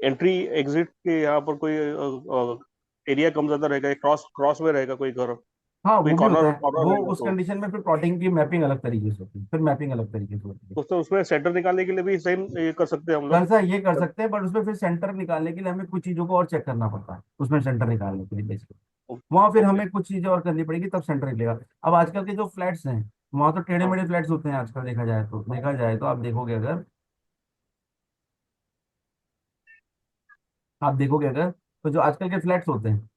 Speaker 4: एंट्री एग्जिट के यहाँ पर कोई एरिया कम ज्यादा रहेगा, क्रॉस क्रॉस में रहेगा कोई घर,
Speaker 1: हाँ
Speaker 4: कोई
Speaker 1: वो भी होता
Speaker 4: कॉर्नर
Speaker 1: है,
Speaker 4: कॉर्नर
Speaker 1: वो
Speaker 4: रहेगा,
Speaker 1: उस
Speaker 4: तो
Speaker 1: कंडीशन में फिर प्लॉटिंग की मैपिंग अलग तरीके से होती है, फिर मैपिंग अलग तरीके से होती है।
Speaker 4: तो उसमें सेंटर निकालने के लिए भी सेम ये कर सकते हैं हम लोग।
Speaker 1: कर ये कर सकते हैं, बट उसमें फिर सेंटर निकालने के लिए हमें कुछ चीजों को और चेक करना पड़ता है, उसमें सेंटर निकालने के लिए बेसिकली वहां फिर
Speaker 4: ओके।
Speaker 1: हमें कुछ चीजें और करनी पड़ेगी तब सेंटर निकलेगा। अब आजकल के जो फ्लैट्स हैं वहां तो टेढ़े
Speaker 4: हाँ
Speaker 1: मेढ़े फ्लैट्स होते हैं आजकल, देखा जाए तो आप देखोगे अगर, तो जो आजकल के फ्लैट्स होते हैं,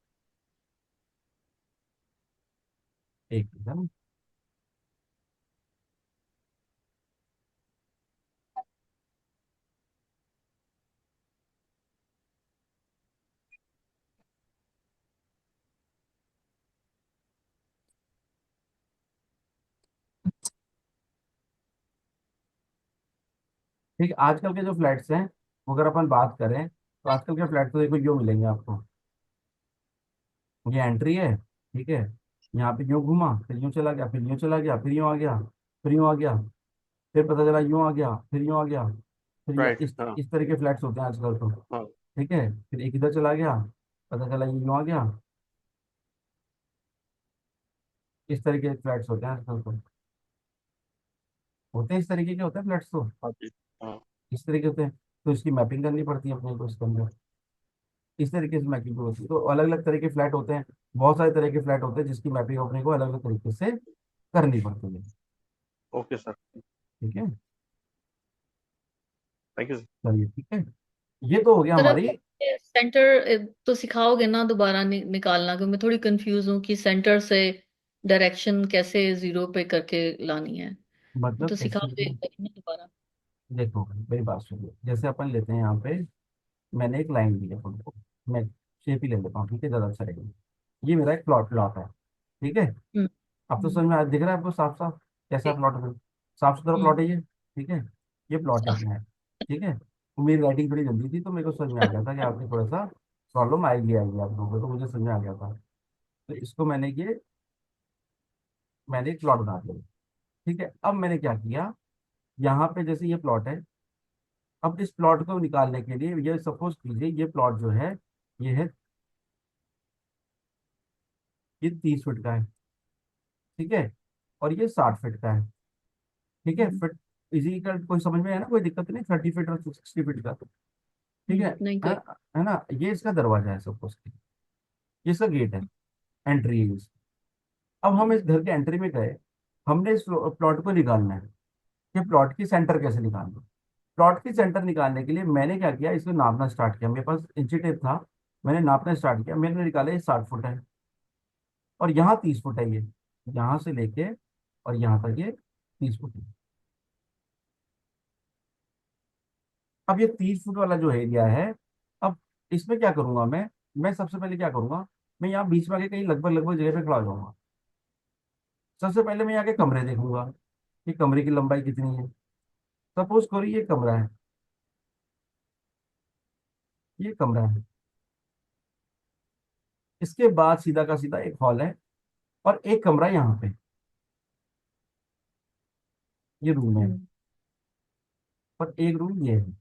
Speaker 1: एक मिनट, है ना। ठीक है, आजकल के जो फ्लैट्स हैं, अगर अपन बात करें तो आजकल के फ्लैट तो देखो यूँ मिलेंगे आपको। ये एंट्री है, ठीक है, यहाँ पे यूँ घुमा, फिर यूँ चला गया, फिर यूँ चला गया, फिर यूँ आ गया, फिर यूँ आ गया, फिर पता चला यूँ आ गया, फिर यूँ आ गया, फिर ये
Speaker 4: राइट, हाँ
Speaker 1: इस तरह के फ्लैट्स होते हैं आजकल तो।
Speaker 4: हाँ।
Speaker 1: ठीक है, फिर एक इधर चला गया, पता चला ये यूँ आ गया। इस तरह के फ्लैट्स होते हैं आजकल तो, होते हैं इस तरीके के होते हैं फ्लैट्स तो,
Speaker 4: हाँ जी, हाँ।
Speaker 1: इस तरीके होते हैं। तो इसकी मैपिंग करनी पड़ती है अपने को इसके अंदर, इस तरीके से मैपिंग होती है। तो अलग अलग तरह के फ्लैट होते हैं, बहुत सारे तरह के फ्लैट होते हैं जिसकी मैपिंग अपने को अलग अलग तरीके से करनी पड़ती है।
Speaker 4: ओके सर,
Speaker 1: ठीक है,
Speaker 4: थैंक यू सर।
Speaker 1: चलिए ठीक है, ये तो हो गया
Speaker 6: सर अब
Speaker 1: हमारी।
Speaker 6: सेंटर तो सिखाओगे ना दोबारा निकालना, क्योंकि मैं थोड़ी कंफ्यूज हूँ कि सेंटर से डायरेक्शन कैसे जीरो पे करके लानी है। ये
Speaker 1: मतलब
Speaker 6: तो
Speaker 1: कैसे
Speaker 6: सिखाओगे ना दोबारा?
Speaker 1: देखो मेरी बात सुनिए, जैसे अपन लेते हैं यहाँ पे, मैंने एक लाइन दी है तुमको, मैं शेप ही ले लेता हूँ, ठीक है, ज़्यादा अच्छा रहेगा। ये मेरा एक प्लॉट प्लॉट है, ठीक है।
Speaker 6: हम्म।
Speaker 1: अब तो
Speaker 6: हम्म।
Speaker 1: समझ में दिख रहा है आपको साफ साफ कैसा
Speaker 6: ठीक।
Speaker 1: प्लॉट है, साफ सुथरा
Speaker 6: हम्म।
Speaker 1: प्लॉट है ये, ठीक है। ये प्लॉट है अपना है, ठीक है। तो मेरी राइटिंग थोड़ी गंदी थी तो मेरे को समझ में आ गया था कि आपके थोड़ा सा प्रॉब्लम आएगी आएगी आप लोगों को, तो मुझे समझ में आ गया था। तो इसको मैंने एक प्लॉट बना दिया, ठीक है। अब मैंने क्या किया, यहाँ पे जैसे ये प्लॉट है, अब इस प्लॉट को निकालने के लिए ये सपोज कीजिए ये प्लॉट जो है, ये है, ये 30 फीट का है, ठीक है, और ये 60 फीट का है, ठीक है। फिट इजी का कोई समझ में है ना, कोई दिक्कत नहीं, 30 फीट और 60 फीट का, ठीक
Speaker 6: नहीं कोई।
Speaker 1: है ना। ये इसका दरवाजा है सपोज, ये इसका गेट है, एंट्री है इसकी। अब हम इस घर के एंट्री में गए, हमने इस प्लॉट को निकालना है कि प्लॉट की सेंटर कैसे निकालना है। प्लॉट की सेंटर निकालने के लिए मैंने क्या किया, इसको नापना स्टार्ट किया, मेरे पास इंची टेप था, मैंने नापना स्टार्ट किया, मैंने निकाला ये 60 फुट है, और यहाँ 30 फुट है, ये यहाँ से लेके और यहाँ तक ये 30 फुट है। अब ये 30 फुट वाला जो एरिया है, अब इसमें क्या करूंगा मैं सबसे पहले क्या करूंगा, मैं यहाँ बीच में आके कहीं लगभग लगभग जगह पे खड़ा हो जाऊंगा। सबसे पहले मैं यहाँ के कमरे देखूंगा कि कमरे की लंबाई कितनी है। सपोज करो ये कमरा है, ये कमरा है, इसके बाद सीधा का सीधा एक हॉल है, और एक कमरा यहाँ पे, ये रूम है,
Speaker 6: हम्म।
Speaker 1: और एक रूम ये है।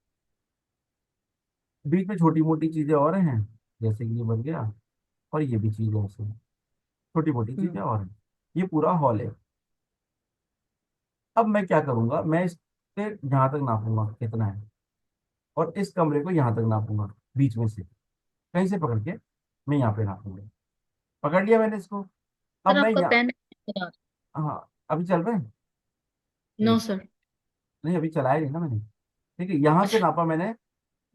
Speaker 1: बीच में छोटी मोटी चीजें और हैं, जैसे कि ये बन गया, और ये भी चीज है ऐसे, छोटी मोटी
Speaker 6: हम्म।
Speaker 1: चीजें और हैं। ये पूरा हॉल है। अब मैं क्या करूंगा, मैं इससे यहाँ तक नापूंगा कितना है, और इस कमरे को यहाँ तक नापूंगा, बीच में से कहीं से पकड़ के मैं यहाँ पे नापूंगा। पकड़ लिया मैंने इसको। अब
Speaker 6: सर
Speaker 1: मैं
Speaker 6: आपका
Speaker 1: यहाँ,
Speaker 6: पेन?
Speaker 1: हाँ अभी चल रहे हैं,
Speaker 6: नो
Speaker 1: एक,
Speaker 6: सर।
Speaker 1: नहीं अभी चलाया नहीं ना मैंने, ठीक है। यहाँ से नापा मैंने,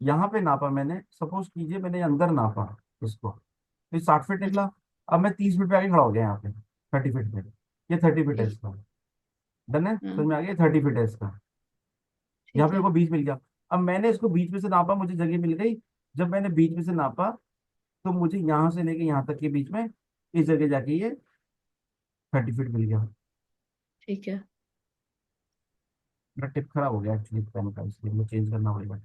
Speaker 1: यहाँ पे नापा मैंने, सपोज कीजिए मैंने अंदर नापा इसको, तो 60 फीट
Speaker 6: अच्छा।
Speaker 1: निकला। अब मैं 30 फीट पे आके खड़ा हो गया यहाँ पे, 30 फीट पे, ये 30 फीट है
Speaker 6: ठीक।
Speaker 1: इसका, डन है,
Speaker 6: हाँ।
Speaker 1: समझ में आ गया, 30 फीट है इसका। यहाँ
Speaker 6: ठीक
Speaker 1: पे मेरे
Speaker 6: है।
Speaker 1: को बीच मिल गया। अब मैंने इसको बीच में से नापा, मुझे जगह मिल गई। जब मैंने बीच में से नापा, तो मुझे यहाँ से लेके यहाँ तक के बीच में इस जगह जाके ये 30 फीट मिल गया।
Speaker 6: ठीक है।
Speaker 1: मेरा टिप खराब हो गया एक्चुअली पेन का, इसलिए मुझे चेंज करना पड़ेगा।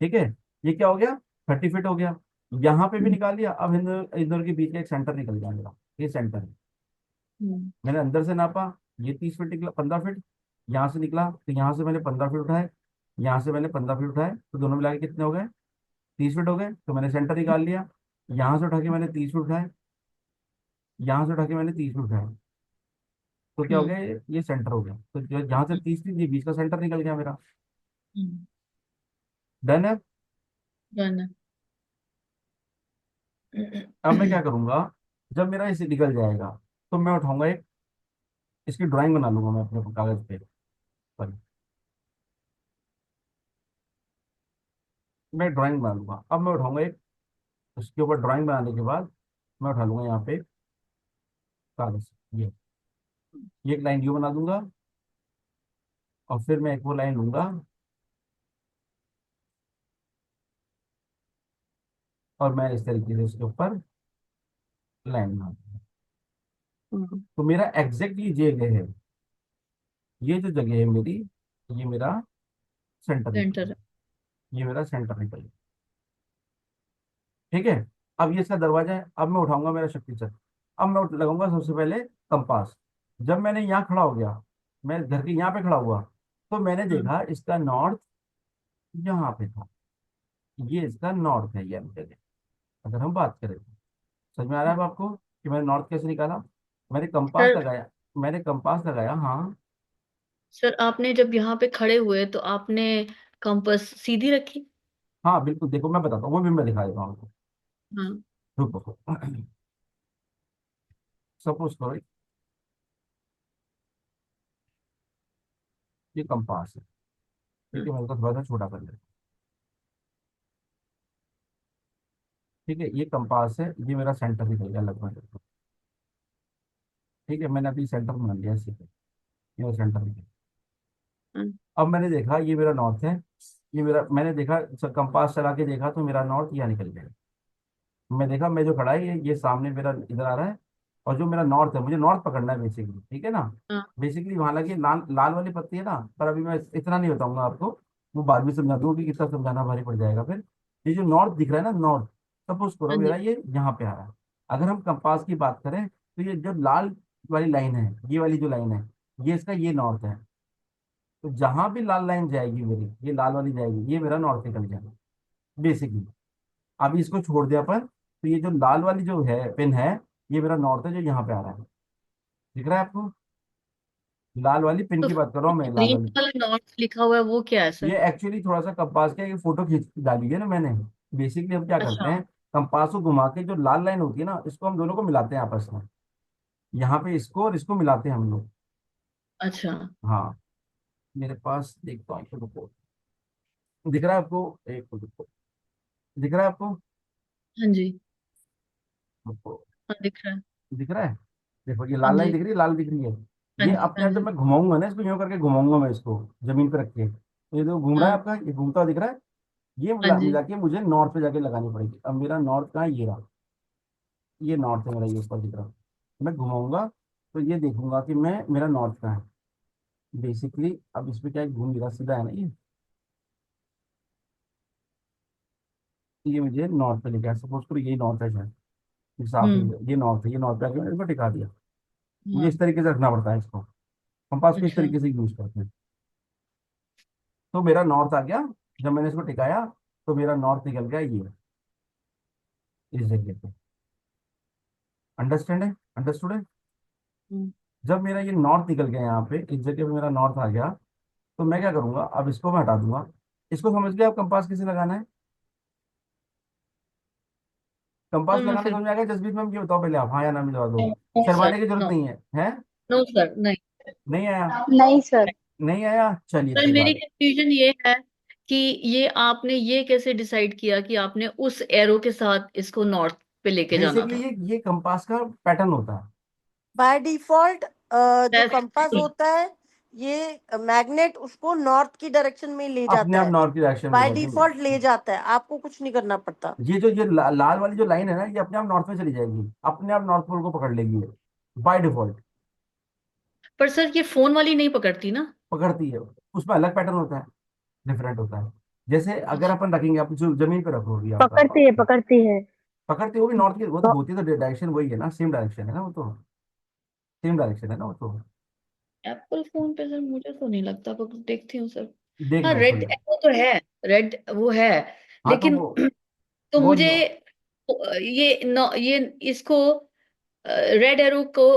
Speaker 1: ठीक है, ये क्या हो गया, 30 फीट हो गया। यहाँ पे भी
Speaker 6: हम्म।
Speaker 1: निकाल लिया। अब इधर इधर के बीच में एक सेंटर निकल गया मेरा, ये सेंटर है।
Speaker 6: हम्म।
Speaker 1: मैंने अंदर से नापा, ये 30 फीट निकला, 15 फीट। यहाँ से निकला तो यहाँ से मैंने 15 फीट उठाए, यहाँ से मैंने 15 फीट उठाए, तो दोनों मिला के कितने हो गए, 30 फीट हो गए। तो मैंने सेंटर निकाल लिया, यहाँ से उठा के मैंने 30 फीट उठाए, यहाँ से उठा के मैंने 30 फीट उठाए, तो क्या हो
Speaker 6: हम्म।
Speaker 1: गया, ये सेंटर हो गया। तो जो जहाँ से 30 थी, ये बीच का सेंटर निकल गया मेरा।
Speaker 6: हम्म।
Speaker 1: डन है।
Speaker 6: डन
Speaker 1: अब मैं
Speaker 6: है।
Speaker 1: क्या करूंगा, जब मेरा इसे निकल जाएगा, तो मैं उठाऊंगा एक, इसकी ड्राइंग बना लूंगा मैं अपने कागज पे, पर मैं ड्राइंग बना लूंगा। अब मैं उठाऊंगा एक, उसके ऊपर ड्राइंग बनाने के बाद मैं उठा लूंगा यहाँ पे एक कागज, ये एक लाइन यू बना दूंगा, और फिर मैं एक वो लाइन लूंगा, और मैं इस तरीके से उसके ऊपर लाइन बना दूंगा। तो मेरा एग्जैक्ट ये जगह है, ये जो जगह है मेरी, ये मेरा सेंटर निकल
Speaker 6: सेंटर।
Speaker 1: गया, ये मेरा सेंटर निकल गया। ठीक है, अब ये इसका दरवाजा है। अब मैं उठाऊंगा मेरा शक्ति चक्र। अब मैं लगाऊंगा सबसे पहले कंपास। जब मैंने यहाँ खड़ा हो गया, मैं घर के यहाँ पे खड़ा हुआ, तो मैंने देखा इसका नॉर्थ यहाँ पे था। ये इसका नॉर्थ है, ये जगह। अगर हम बात करें तो समझ में आ रहा है अब आपको कि मैंने नॉर्थ कैसे निकाला? मैंने कंपास
Speaker 6: सर,
Speaker 1: लगाया, मैंने कंपास लगाया, हाँ।
Speaker 6: सर आपने जब यहाँ पे खड़े हुए तो आपने कंपास सीधी रखी?
Speaker 1: हाँ बिल्कुल, देखो मैं बताता हूँ, वो भी मैं दिखा देता हूँ आपको।
Speaker 6: हाँ।
Speaker 1: रुको, सपोज करो ये कंपास है। ठीक है, मैं उसको थोड़ा सा छोटा कर लेता हूँ। ठीक है, ये कंपास है, ये मेरा सेंटर निकल गया लगभग। ठीक है, मैंने अभी सेंटर बना लिया इसी पे, ये मेरा सेंटर निकल गया।
Speaker 6: हाँ।
Speaker 1: अब मैंने देखा ये मेरा नॉर्थ है, ये मेरा, मैंने देखा कंपास चला के देखा तो मेरा नॉर्थ यहाँ निकल गया। मैं देखा, मैं जो खड़ा है ये सामने मेरा इधर आ रहा है, और जो मेरा नॉर्थ है, मुझे नॉर्थ पकड़ना है बेसिकली। ठीक है ना?
Speaker 6: हाँ।
Speaker 1: बेसिकली वहां लगी लाल लाल वाली पत्ती है ना, पर अभी मैं इतना नहीं बताऊंगा आपको, वो बाद में समझा दूंगा कि कितना समझाना भारी पड़ जाएगा फिर। ये जो नॉर्थ दिख रहा है ना, नॉर्थ, सपोज करो
Speaker 6: हाँ जी।
Speaker 1: मेरा ये यहाँ पे आ रहा है। अगर हम कंपास की बात करें तो ये जो लाल वाली लाइन है, ये वाली जो लाइन है, ये इसका ये नॉर्थ है। तो जहां भी लाल लाइन जाएगी मेरी, ये लाल वाली जाएगी, ये मेरा नॉर्थ निकल जाएगा बेसिकली। अभी इसको छोड़ दिया अपन, तो ये जो लाल वाली जो है पिन है, ये मेरा नॉर्थ है जो यहाँ पे आ रहा है। दिख रहा है आपको? लाल वाली पिन
Speaker 6: तो
Speaker 1: की बात कर रहा हूँ मैं, लाल
Speaker 6: ग्रीन
Speaker 1: वाली।
Speaker 6: वाला नॉर्थ लिखा हुआ है वो क्या है सर?
Speaker 1: ये एक्चुअली थोड़ा सा कंपास का, ये फोटो खींच डाली है ना मैंने। बेसिकली हम क्या करते
Speaker 6: अच्छा।
Speaker 1: हैं, कंपास को घुमा के जो लाल लाइन होती है ना, इसको हम दोनों को मिलाते हैं आपस में। यहाँ पे इसको और इसको मिलाते हैं हम लोग।
Speaker 6: अच्छा।
Speaker 1: हाँ, मेरे पास देखता हूँ, रुको। दिख रहा है आपको? एक मिनट रुको। दिख रहा है आपको?
Speaker 6: हाँ जी।
Speaker 1: रुको।
Speaker 6: हाँ दिख रहा है।
Speaker 1: दिख रहा है? देखो ये
Speaker 6: हाँ
Speaker 1: लाल लाइन
Speaker 6: जी।
Speaker 1: दिख रही है, लाल दिख रही है।
Speaker 6: हाँ
Speaker 1: ये
Speaker 6: जी।
Speaker 1: अपने
Speaker 6: हाँ
Speaker 1: आप जब
Speaker 6: जी।
Speaker 1: मैं घुमाऊंगा ना, इसको यूं करके घुमाऊंगा मैं इसको, जमीन पे रख के, तो ये जो घूम रहा है
Speaker 6: हाँ।
Speaker 1: आपका, ये घूमता हुआ दिख रहा है। ये
Speaker 6: हाँ जी।
Speaker 1: मिला के मुझे नॉर्थ पे जाके लगानी पड़ेगी। अब मेरा नॉर्थ कहाँ है? ये रहा, ये नॉर्थ है मेरा, ये ऊपर दिख रहा है। मैं घुमाऊंगा तो ये देखूंगा कि मैं, मेरा नॉर्थ कहाँ है बेसिकली। अब इस पे क्या है, घूम गया सीधा है ना ये मुझे नॉर्थ पे लेके आया। सपोज करो यही नॉर्थ है शायद, ये साफ
Speaker 6: हम्म।
Speaker 1: है, ये नॉर्थ है, ये नॉर्थ पे आके मैंने इसको टिका दिया। मुझे
Speaker 6: हाँ।
Speaker 1: इस तरीके से रखना पड़ता है इसको, कंपास को इस
Speaker 6: अच्छा।
Speaker 1: तरीके से यूज करते हैं। तो मेरा नॉर्थ आ गया। जब मैंने इसको टिकाया तो मेरा नॉर्थ निकल गया ये, इस जगह पे। अंडरस्टैंड है? अंडरस्टूड है?
Speaker 6: हम्म।
Speaker 1: जब मेरा ये नॉर्थ निकल गया यहाँ पे, इस जगह पे मेरा नॉर्थ आ गया, तो मैं क्या करूंगा, अब इसको मैं हटा दूंगा। इसको समझ गया आप कंपास कैसे लगाना है?
Speaker 6: सर
Speaker 1: कंपास
Speaker 6: मैं
Speaker 1: लगाना
Speaker 6: फिर
Speaker 1: समझ में आ गया? जसप्रीत मैम ये बताओ पहले आप, हाँ या ना में जवाब दो।
Speaker 6: No sir.
Speaker 1: शर्माने की जरूरत
Speaker 6: नो।
Speaker 1: नहीं है, है?
Speaker 6: नो सर नहीं।
Speaker 1: नहीं आया?
Speaker 2: नहीं सर।
Speaker 1: नहीं आया, चलिए
Speaker 6: सर
Speaker 1: कोई
Speaker 6: मेरी
Speaker 1: बात।
Speaker 6: कंफ्यूजन ये है कि ये आपने ये कैसे डिसाइड किया कि आपने उस एरो के साथ इसको नॉर्थ पे लेके जाना
Speaker 1: बेसिकली
Speaker 6: था?
Speaker 1: ये कंपास का पैटर्न होता है।
Speaker 3: बाय डिफॉल्ट जो
Speaker 6: That's
Speaker 3: कंपास
Speaker 6: cool.
Speaker 3: होता है, ये मैग्नेट उसको नॉर्थ की डायरेक्शन में ले
Speaker 1: अपने
Speaker 3: जाता
Speaker 1: आप
Speaker 3: है।
Speaker 1: नॉर्थ की डायरेक्शन में
Speaker 3: बाय
Speaker 1: जाती
Speaker 3: डिफॉल्ट
Speaker 1: है।
Speaker 3: ले जाता है, आपको कुछ नहीं करना पड़ता।
Speaker 1: ये जो ये लाल वाली जो लाइन है ना, ये अपने आप नॉर्थ में चली जाएगी, अपने आप नॉर्थ पोल को पकड़ लेगी ये, बाय डिफॉल्ट।
Speaker 6: पर सर ये फोन वाली नहीं पकड़ती ना?
Speaker 1: पकड़ती है, उसमें अलग पैटर्न होता है, डिफरेंट होता है। जैसे अगर
Speaker 6: अच्छा।
Speaker 1: अपन रखेंगे, आप जो जमीन पे रखोगी आपका,
Speaker 2: पकड़ती है, पकड़ती है।
Speaker 1: पकड़ती होगी नॉर्थ की, वो तो
Speaker 2: तो
Speaker 1: होती है, तो डायरेक्शन वही है ना, सेम डायरेक्शन है ना वो तो, सेम डायरेक्शन है ना वो तो।
Speaker 6: एप्पल फोन पे सर मुझे तो नहीं लगता, पर देखती हूँ सर। हाँ
Speaker 1: देखना
Speaker 6: रेड
Speaker 1: कोई।
Speaker 6: एरो तो है। रेड वो है।
Speaker 1: हाँ तो
Speaker 6: लेकिन तो
Speaker 1: वो
Speaker 6: मुझे ये नो ये इसको रेड एरो को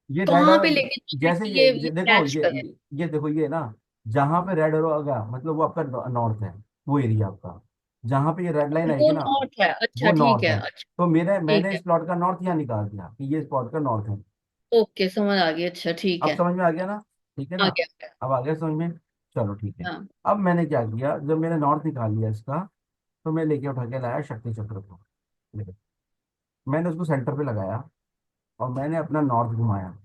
Speaker 1: ये रेड
Speaker 6: कहाँ
Speaker 1: और
Speaker 6: पे लेके जाना है
Speaker 1: जैसे
Speaker 6: कि ये
Speaker 1: देखो
Speaker 6: कैच करे?
Speaker 1: ये देखो ये ना, जहां पे रेड एरो आएगा मतलब वो आपका नॉर्थ है, वो एरिया आपका। जहां पे ये रेड लाइन आएगी
Speaker 6: वो
Speaker 1: ना,
Speaker 6: नॉर्थ है,
Speaker 1: वो
Speaker 6: अच्छा ठीक
Speaker 1: नॉर्थ
Speaker 6: है,
Speaker 1: है।
Speaker 6: अच्छा
Speaker 1: तो
Speaker 6: ठीक
Speaker 1: मैंने
Speaker 6: है।
Speaker 1: इस प्लॉट का नॉर्थ यहाँ निकाल दिया कि ये स्पॉट का नॉर्थ है।
Speaker 6: ओके समझ आ गई, अच्छा ठीक
Speaker 1: अब
Speaker 6: है।
Speaker 1: समझ में आ गया ना? ठीक है
Speaker 6: आ
Speaker 1: ना?
Speaker 6: गया।
Speaker 1: अब आ गया समझ में? चलो ठीक है।
Speaker 6: हाँ।
Speaker 1: अब मैंने क्या किया, जब मैंने नॉर्थ निकाल लिया इसका, तो मैं लेके उठा के लाया शक्ति चक्र को। देखो, मैंने उसको सेंटर पे लगाया और मैंने अपना नॉर्थ घुमाया।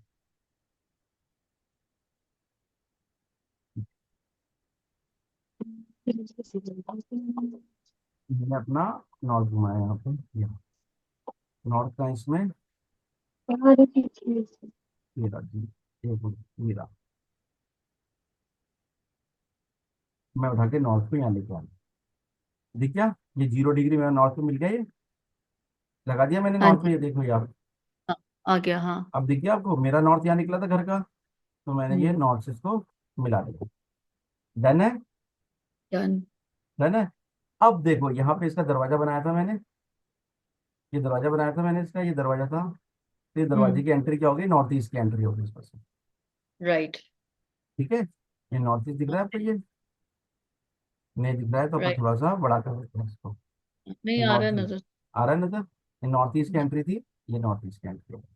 Speaker 1: मैंने अपना नॉर्थ घुमाया यहाँ पे, नॉर्थ का इसमें ये रहा जी, ये रहा। मैं उठा के नॉर्थ को यहाँ लेके आ गया। दिख गया? ये 0 डिग्री मेरा नॉर्थ को मिल गया, ये लगा दिया मैंने
Speaker 6: हाँ
Speaker 1: नॉर्थ
Speaker 6: जी।
Speaker 1: में, ये देखो ये आप।
Speaker 6: हाँ, आ गया। हाँ।
Speaker 1: अब दिख गया आपको, मेरा नॉर्थ यहाँ निकला था घर का, तो मैंने ये
Speaker 6: हम्म।
Speaker 1: नॉर्थ से इसको मिला दिया। डन है?
Speaker 6: डन।
Speaker 1: डन है। अब देखो यहाँ पे इसका दरवाजा बनाया था मैंने, ये दरवाजा बनाया था मैंने इसका, ये दरवाजा था, तो ये दरवाजे
Speaker 6: हम्म।
Speaker 1: की एंट्री क्या होगी? नॉर्थ ईस्ट की एंट्री होगी इस पर से।
Speaker 6: राइट।
Speaker 1: ठीक है, ये नॉर्थ ईस्ट दिख रहा है आपको? ये नहीं दिख रहा है तो अपन
Speaker 6: राइट।
Speaker 1: थोड़ा सा बड़ा कर देते हैं इसको।
Speaker 6: नहीं
Speaker 1: ये
Speaker 6: आ रहा है
Speaker 1: नॉर्थ ईस्ट
Speaker 6: नजर।
Speaker 1: आ रहा है नजर? ये नॉर्थ ईस्ट की एंट्री थी, ये नॉर्थ ईस्ट की एंट्री होगी।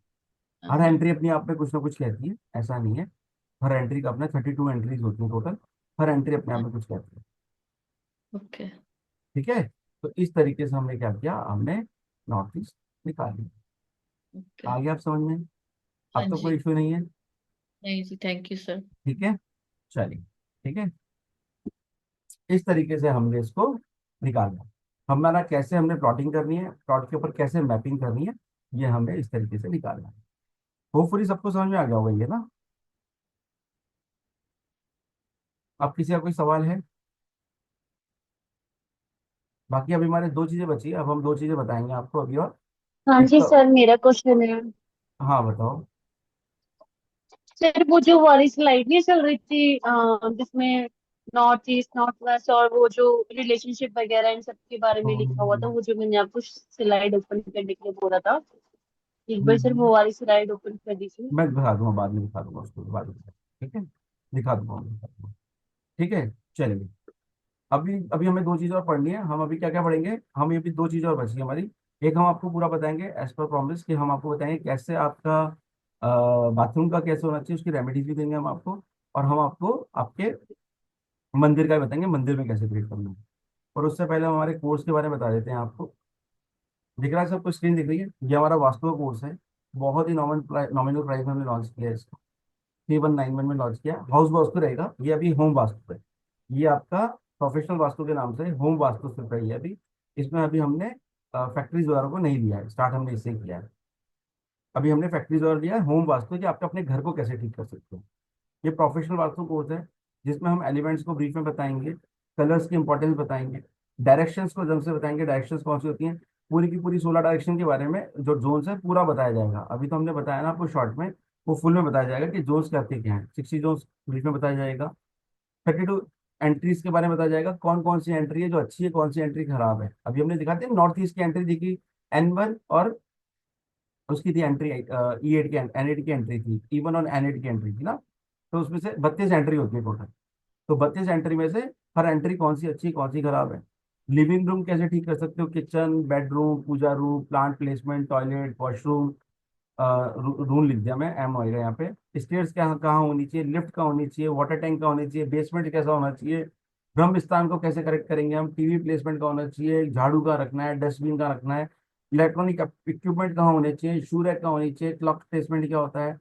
Speaker 1: हर
Speaker 6: हाँ।
Speaker 1: एंट्री अपने आप में कुछ ना कुछ कहती है, ऐसा नहीं है। हर एंट्री का अपना 32 एंट्रीज होती है टोटल, हर एंट्री अपने आप में कुछ कहती है।
Speaker 6: ओके।
Speaker 1: ठीक है, तो इस तरीके से हमने क्या किया, हमने नॉर्थ ईस्ट निकाल लिया।
Speaker 6: ओके।
Speaker 1: आ गया आप समझ में?
Speaker 6: हाँ
Speaker 1: अब तो कोई
Speaker 6: जी।
Speaker 1: इशू नहीं है।
Speaker 6: नहीं जी, थैंक यू सर।
Speaker 1: ठीक है, चलिए। ठीक है, इस तरीके से हमने इसको निकालना। हमारा कैसे हमने प्लॉटिंग करनी है, प्लॉट के ऊपर कैसे मैपिंग करनी है, ये हमें इस तरीके से निकालना है। होपफुली सबको समझ में आ गया होगा ये ना। अब किसी का कोई सवाल है? बाकी अभी हमारे दो चीजें बची है, अब हम दो चीजें बताएंगे आपको अभी। और
Speaker 2: हाँ
Speaker 1: एक
Speaker 2: जी
Speaker 1: तो,
Speaker 2: सर, मेरा क्वेश्चन है।
Speaker 1: हाँ बताओ।
Speaker 2: सर वो जो वाली स्लाइड नहीं चल रही थी जिसमें नॉर्थ ईस्ट नॉर्थ वेस्ट और वो जो रिलेशनशिप वगैरह इन सब के बारे में लिखा हुआ था,
Speaker 1: हम्म,
Speaker 2: वो जो मैंने आपको स्लाइड ओपन करने के लिए बोला था, एक बार सर
Speaker 1: हम्म,
Speaker 2: वो वाली स्लाइड ओपन कर दीजिए।
Speaker 1: मैं दिखा दूंगा, बाद में दिखा दूंगा उसको, बाद में। ठीक है, दिखा दूंगा मैं, दिखा दूंगा। ठीक है, चलिए। अभी अभी हमें दो चीज़ और पढ़नी है। हम अभी क्या क्या पढ़ेंगे, हम ये भी दो चीज़ और बची है हमारी। एक हम आपको पूरा बताएंगे एज पर प्रॉमिस, कि हम आपको बताएंगे कैसे आपका बाथरूम का कैसे होना चाहिए, उसकी रेमेडीज भी देंगे हम आपको। और हम आपको आपके मंदिर का भी बताएंगे, मंदिर में कैसे क्रिएट करना है। और उससे पहले हम हमारे कोर्स के बारे में बता देते हैं आपको। दिख रहा है सबको? स्क्रीन दिख रही है? ये हमारा वास्तु का कोर्स है, बहुत ही नॉमिनल प्राइस में हमने लॉन्च किया है इसको। 3191 में लॉन्च किया। हाउस वास्तु रहेगा ये, अभी होम वास्तु है। ये आपका प्रोफेशनल वास्तु के नाम से होम वास्तु सिर्फ है ये अभी। इसमें अभी हमने फैक्ट्रीज वगैरह को नहीं लिया है, स्टार्ट हमने इससे किया है। अभी हमने फैक्ट्रीज वगैरह लिया है, होम वास्तु कि आपके अपने घर को कैसे ठीक कर सकते हो। ये प्रोफेशनल वास्तु कोर्स है, जिसमें हम एलिमेंट्स को ब्रीफ में बताएंगे, कलर्स की इंपॉर्टेंस बताएंगे, डायरेक्शंस को जंग से बताएंगे, डायरेक्शंस कौन सी होती हैं, पूरी की पूरी 16 डायरेक्शन के बारे में जो जोन्स है पूरा बताया जाएगा। अभी तो हमने बताया ना आपको शॉर्ट में, वो फुल में बताया जाएगा कि जोन्स क्या हैं। 60 जोन्स ब्रीफ में बताया जाएगा। 32 एंट्रीज के बारे में बताया जाएगा, कौन कौन सी एंट्री है जो अच्छी है, कौन सी एंट्री खराब है। अभी हमने दिखाते हैं नॉर्थ ईस्ट की एंट्री दिखी, N1, और उसकी थी एंट्री E8 की, N8 की एंट्री थी, E1 और N8 की एंट्री थी ना। तो उसमें से 32 एंट्री होती है टोटल। तो 32 एंट्री में से हर एंट्री कौन सी अच्छी कौन सी खराब है। लिविंग रूम कैसे ठीक कर सकते हो, kitchen, bedroom, puja room, plant placement, toilet, washroom, room लिख दिया मैं, एम होएगा यहाँ पे। स्टेयर्स कहाँ कहाँ होनी चाहिए, लिफ्ट कहाँ होनी चाहिए, वाटर टैंक कहाँ होनी चाहिए, बेसमेंट कैसा होना चाहिए, ब्रह्म स्थान को कैसे करेक्ट करेंगे हम, टीवी प्लेसमेंट कहाँ होना चाहिए, झाड़ू कहाँ रखना है, डस्टबिन कहाँ रखना है, इलेक्ट्रॉनिक इक्विपमेंट कहाँ होने चाहिए, शू रैक कहाँ होनी चाहिए, क्लॉक प्लेसमेंट क्या होता है,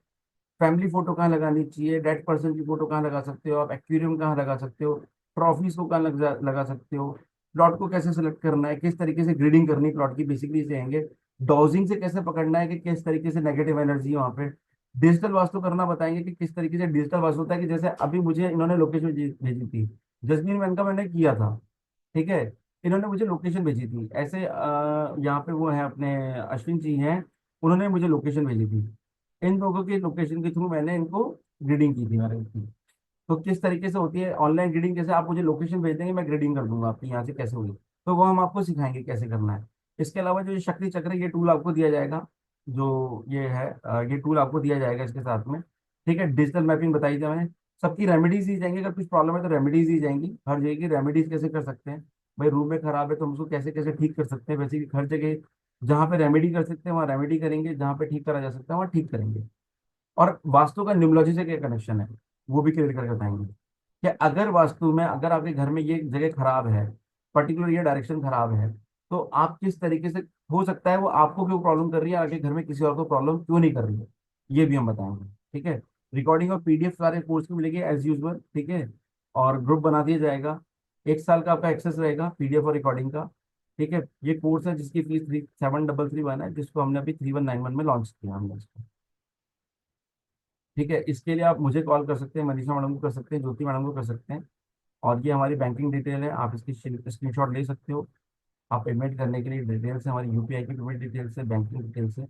Speaker 1: फैमिली फोटो कहाँ लगानी चाहिए, डेड पर्सन की फोटो कहाँ लगा सकते हो आप, एक्वेरियम कहाँ लगा सकते हो, ट्रॉफीज को कहाँ लगा सकते हो, प्लॉट को कैसे सेलेक्ट करना है, किस तरीके से ग्रीडिंग करनी है प्लॉट की, बेसिकली से डॉजिंग से कैसे पकड़ना है कि किस तरीके से नेगेटिव एनर्जी है वहाँ पे। डिजिटल वास्तु करना बताएंगे कि किस तरीके से डिजिटल वास्तु होता है, कि जैसे अभी मुझे इन्होंने लोकेशन भेजी थी, जस्मीन मैन का मैंने किया था। ठीक है, इन्होंने मुझे लोकेशन भेजी थी ऐसे, यहाँ पे वो है अपने अश्विन जी हैं, उन्होंने मुझे लोकेशन भेजी थी। इन लोगों की लोकेशन के थ्रू मैंने इनको ग्रीडिंग की थी मैंने इनकी। तो किस तरीके से होती है ऑनलाइन ग्रीडिंग, जैसे आप मुझे लोकेशन भेज देंगे, मैं ग्रीडिंग कर दूंगा आपकी यहाँ से कैसे होगी, तो वो हम आपको सिखाएंगे कैसे करना है। इसके अलावा जो ये शक्ति चक्र है, ये टूल आपको दिया जाएगा, जो ये है ये टूल आपको दिया जाएगा इसके साथ में। ठीक है, डिजिटल मैपिंग बताई थी मैंने। सबकी रेमेडीज दी जाएंगी, अगर कुछ प्रॉब्लम है तो रेमेडीज दी जाएंगी, हर जगह की रेमेडीज कैसे कर सकते हैं। भाई रूम में खराब है तो हम उसको कैसे कैसे ठीक कर सकते हैं, वैसे कि हर जगह जहाँ पे रेमेडी कर सकते हैं वहाँ रेमेडी करेंगे, जहाँ पे ठीक करा जा सकता है वहाँ ठीक करेंगे। और वास्तु का न्यूमरोलॉजी से क्या कनेक्शन है, वो भी क्लियर करके बताएंगे कि अगर वास्तु में, अगर आपके घर में ये जगह खराब है, पर्टिकुलर ये डायरेक्शन खराब है, तो आप किस तरीके से, हो सकता है वो आपको क्यों प्रॉब्लम कर रही है, आगे घर में किसी और को प्रॉब्लम क्यों नहीं कर रही है, ये भी हम बताएंगे। ठीक है, रिकॉर्डिंग और PDF सारे कोर्स की मिलेगी एज यूजल। ठीक है, और ग्रुप बना दिया जाएगा, 1 साल का आपका एक्सेस रहेगा PDF और रिकॉर्डिंग का। ठीक है, ये कोर्स है जिसकी फीस 7331 है, जिसको हमने अभी 3191 में लॉन्च किया हमने इसको। ठीक है, इसके लिए आप मुझे कॉल कर सकते हैं, मनीषा मैडम को कर सकते हैं, ज्योति मैडम को कर सकते हैं। और ये हमारी बैंकिंग डिटेल है, आप इसकी स्क्रीनशॉट ले सकते हो। आप पेमेंट करने के लिए डिटेल्स है हमारी, यूपीआई की पेमेंट डिटेल्स है, बैंकिंग डिटेल्स है।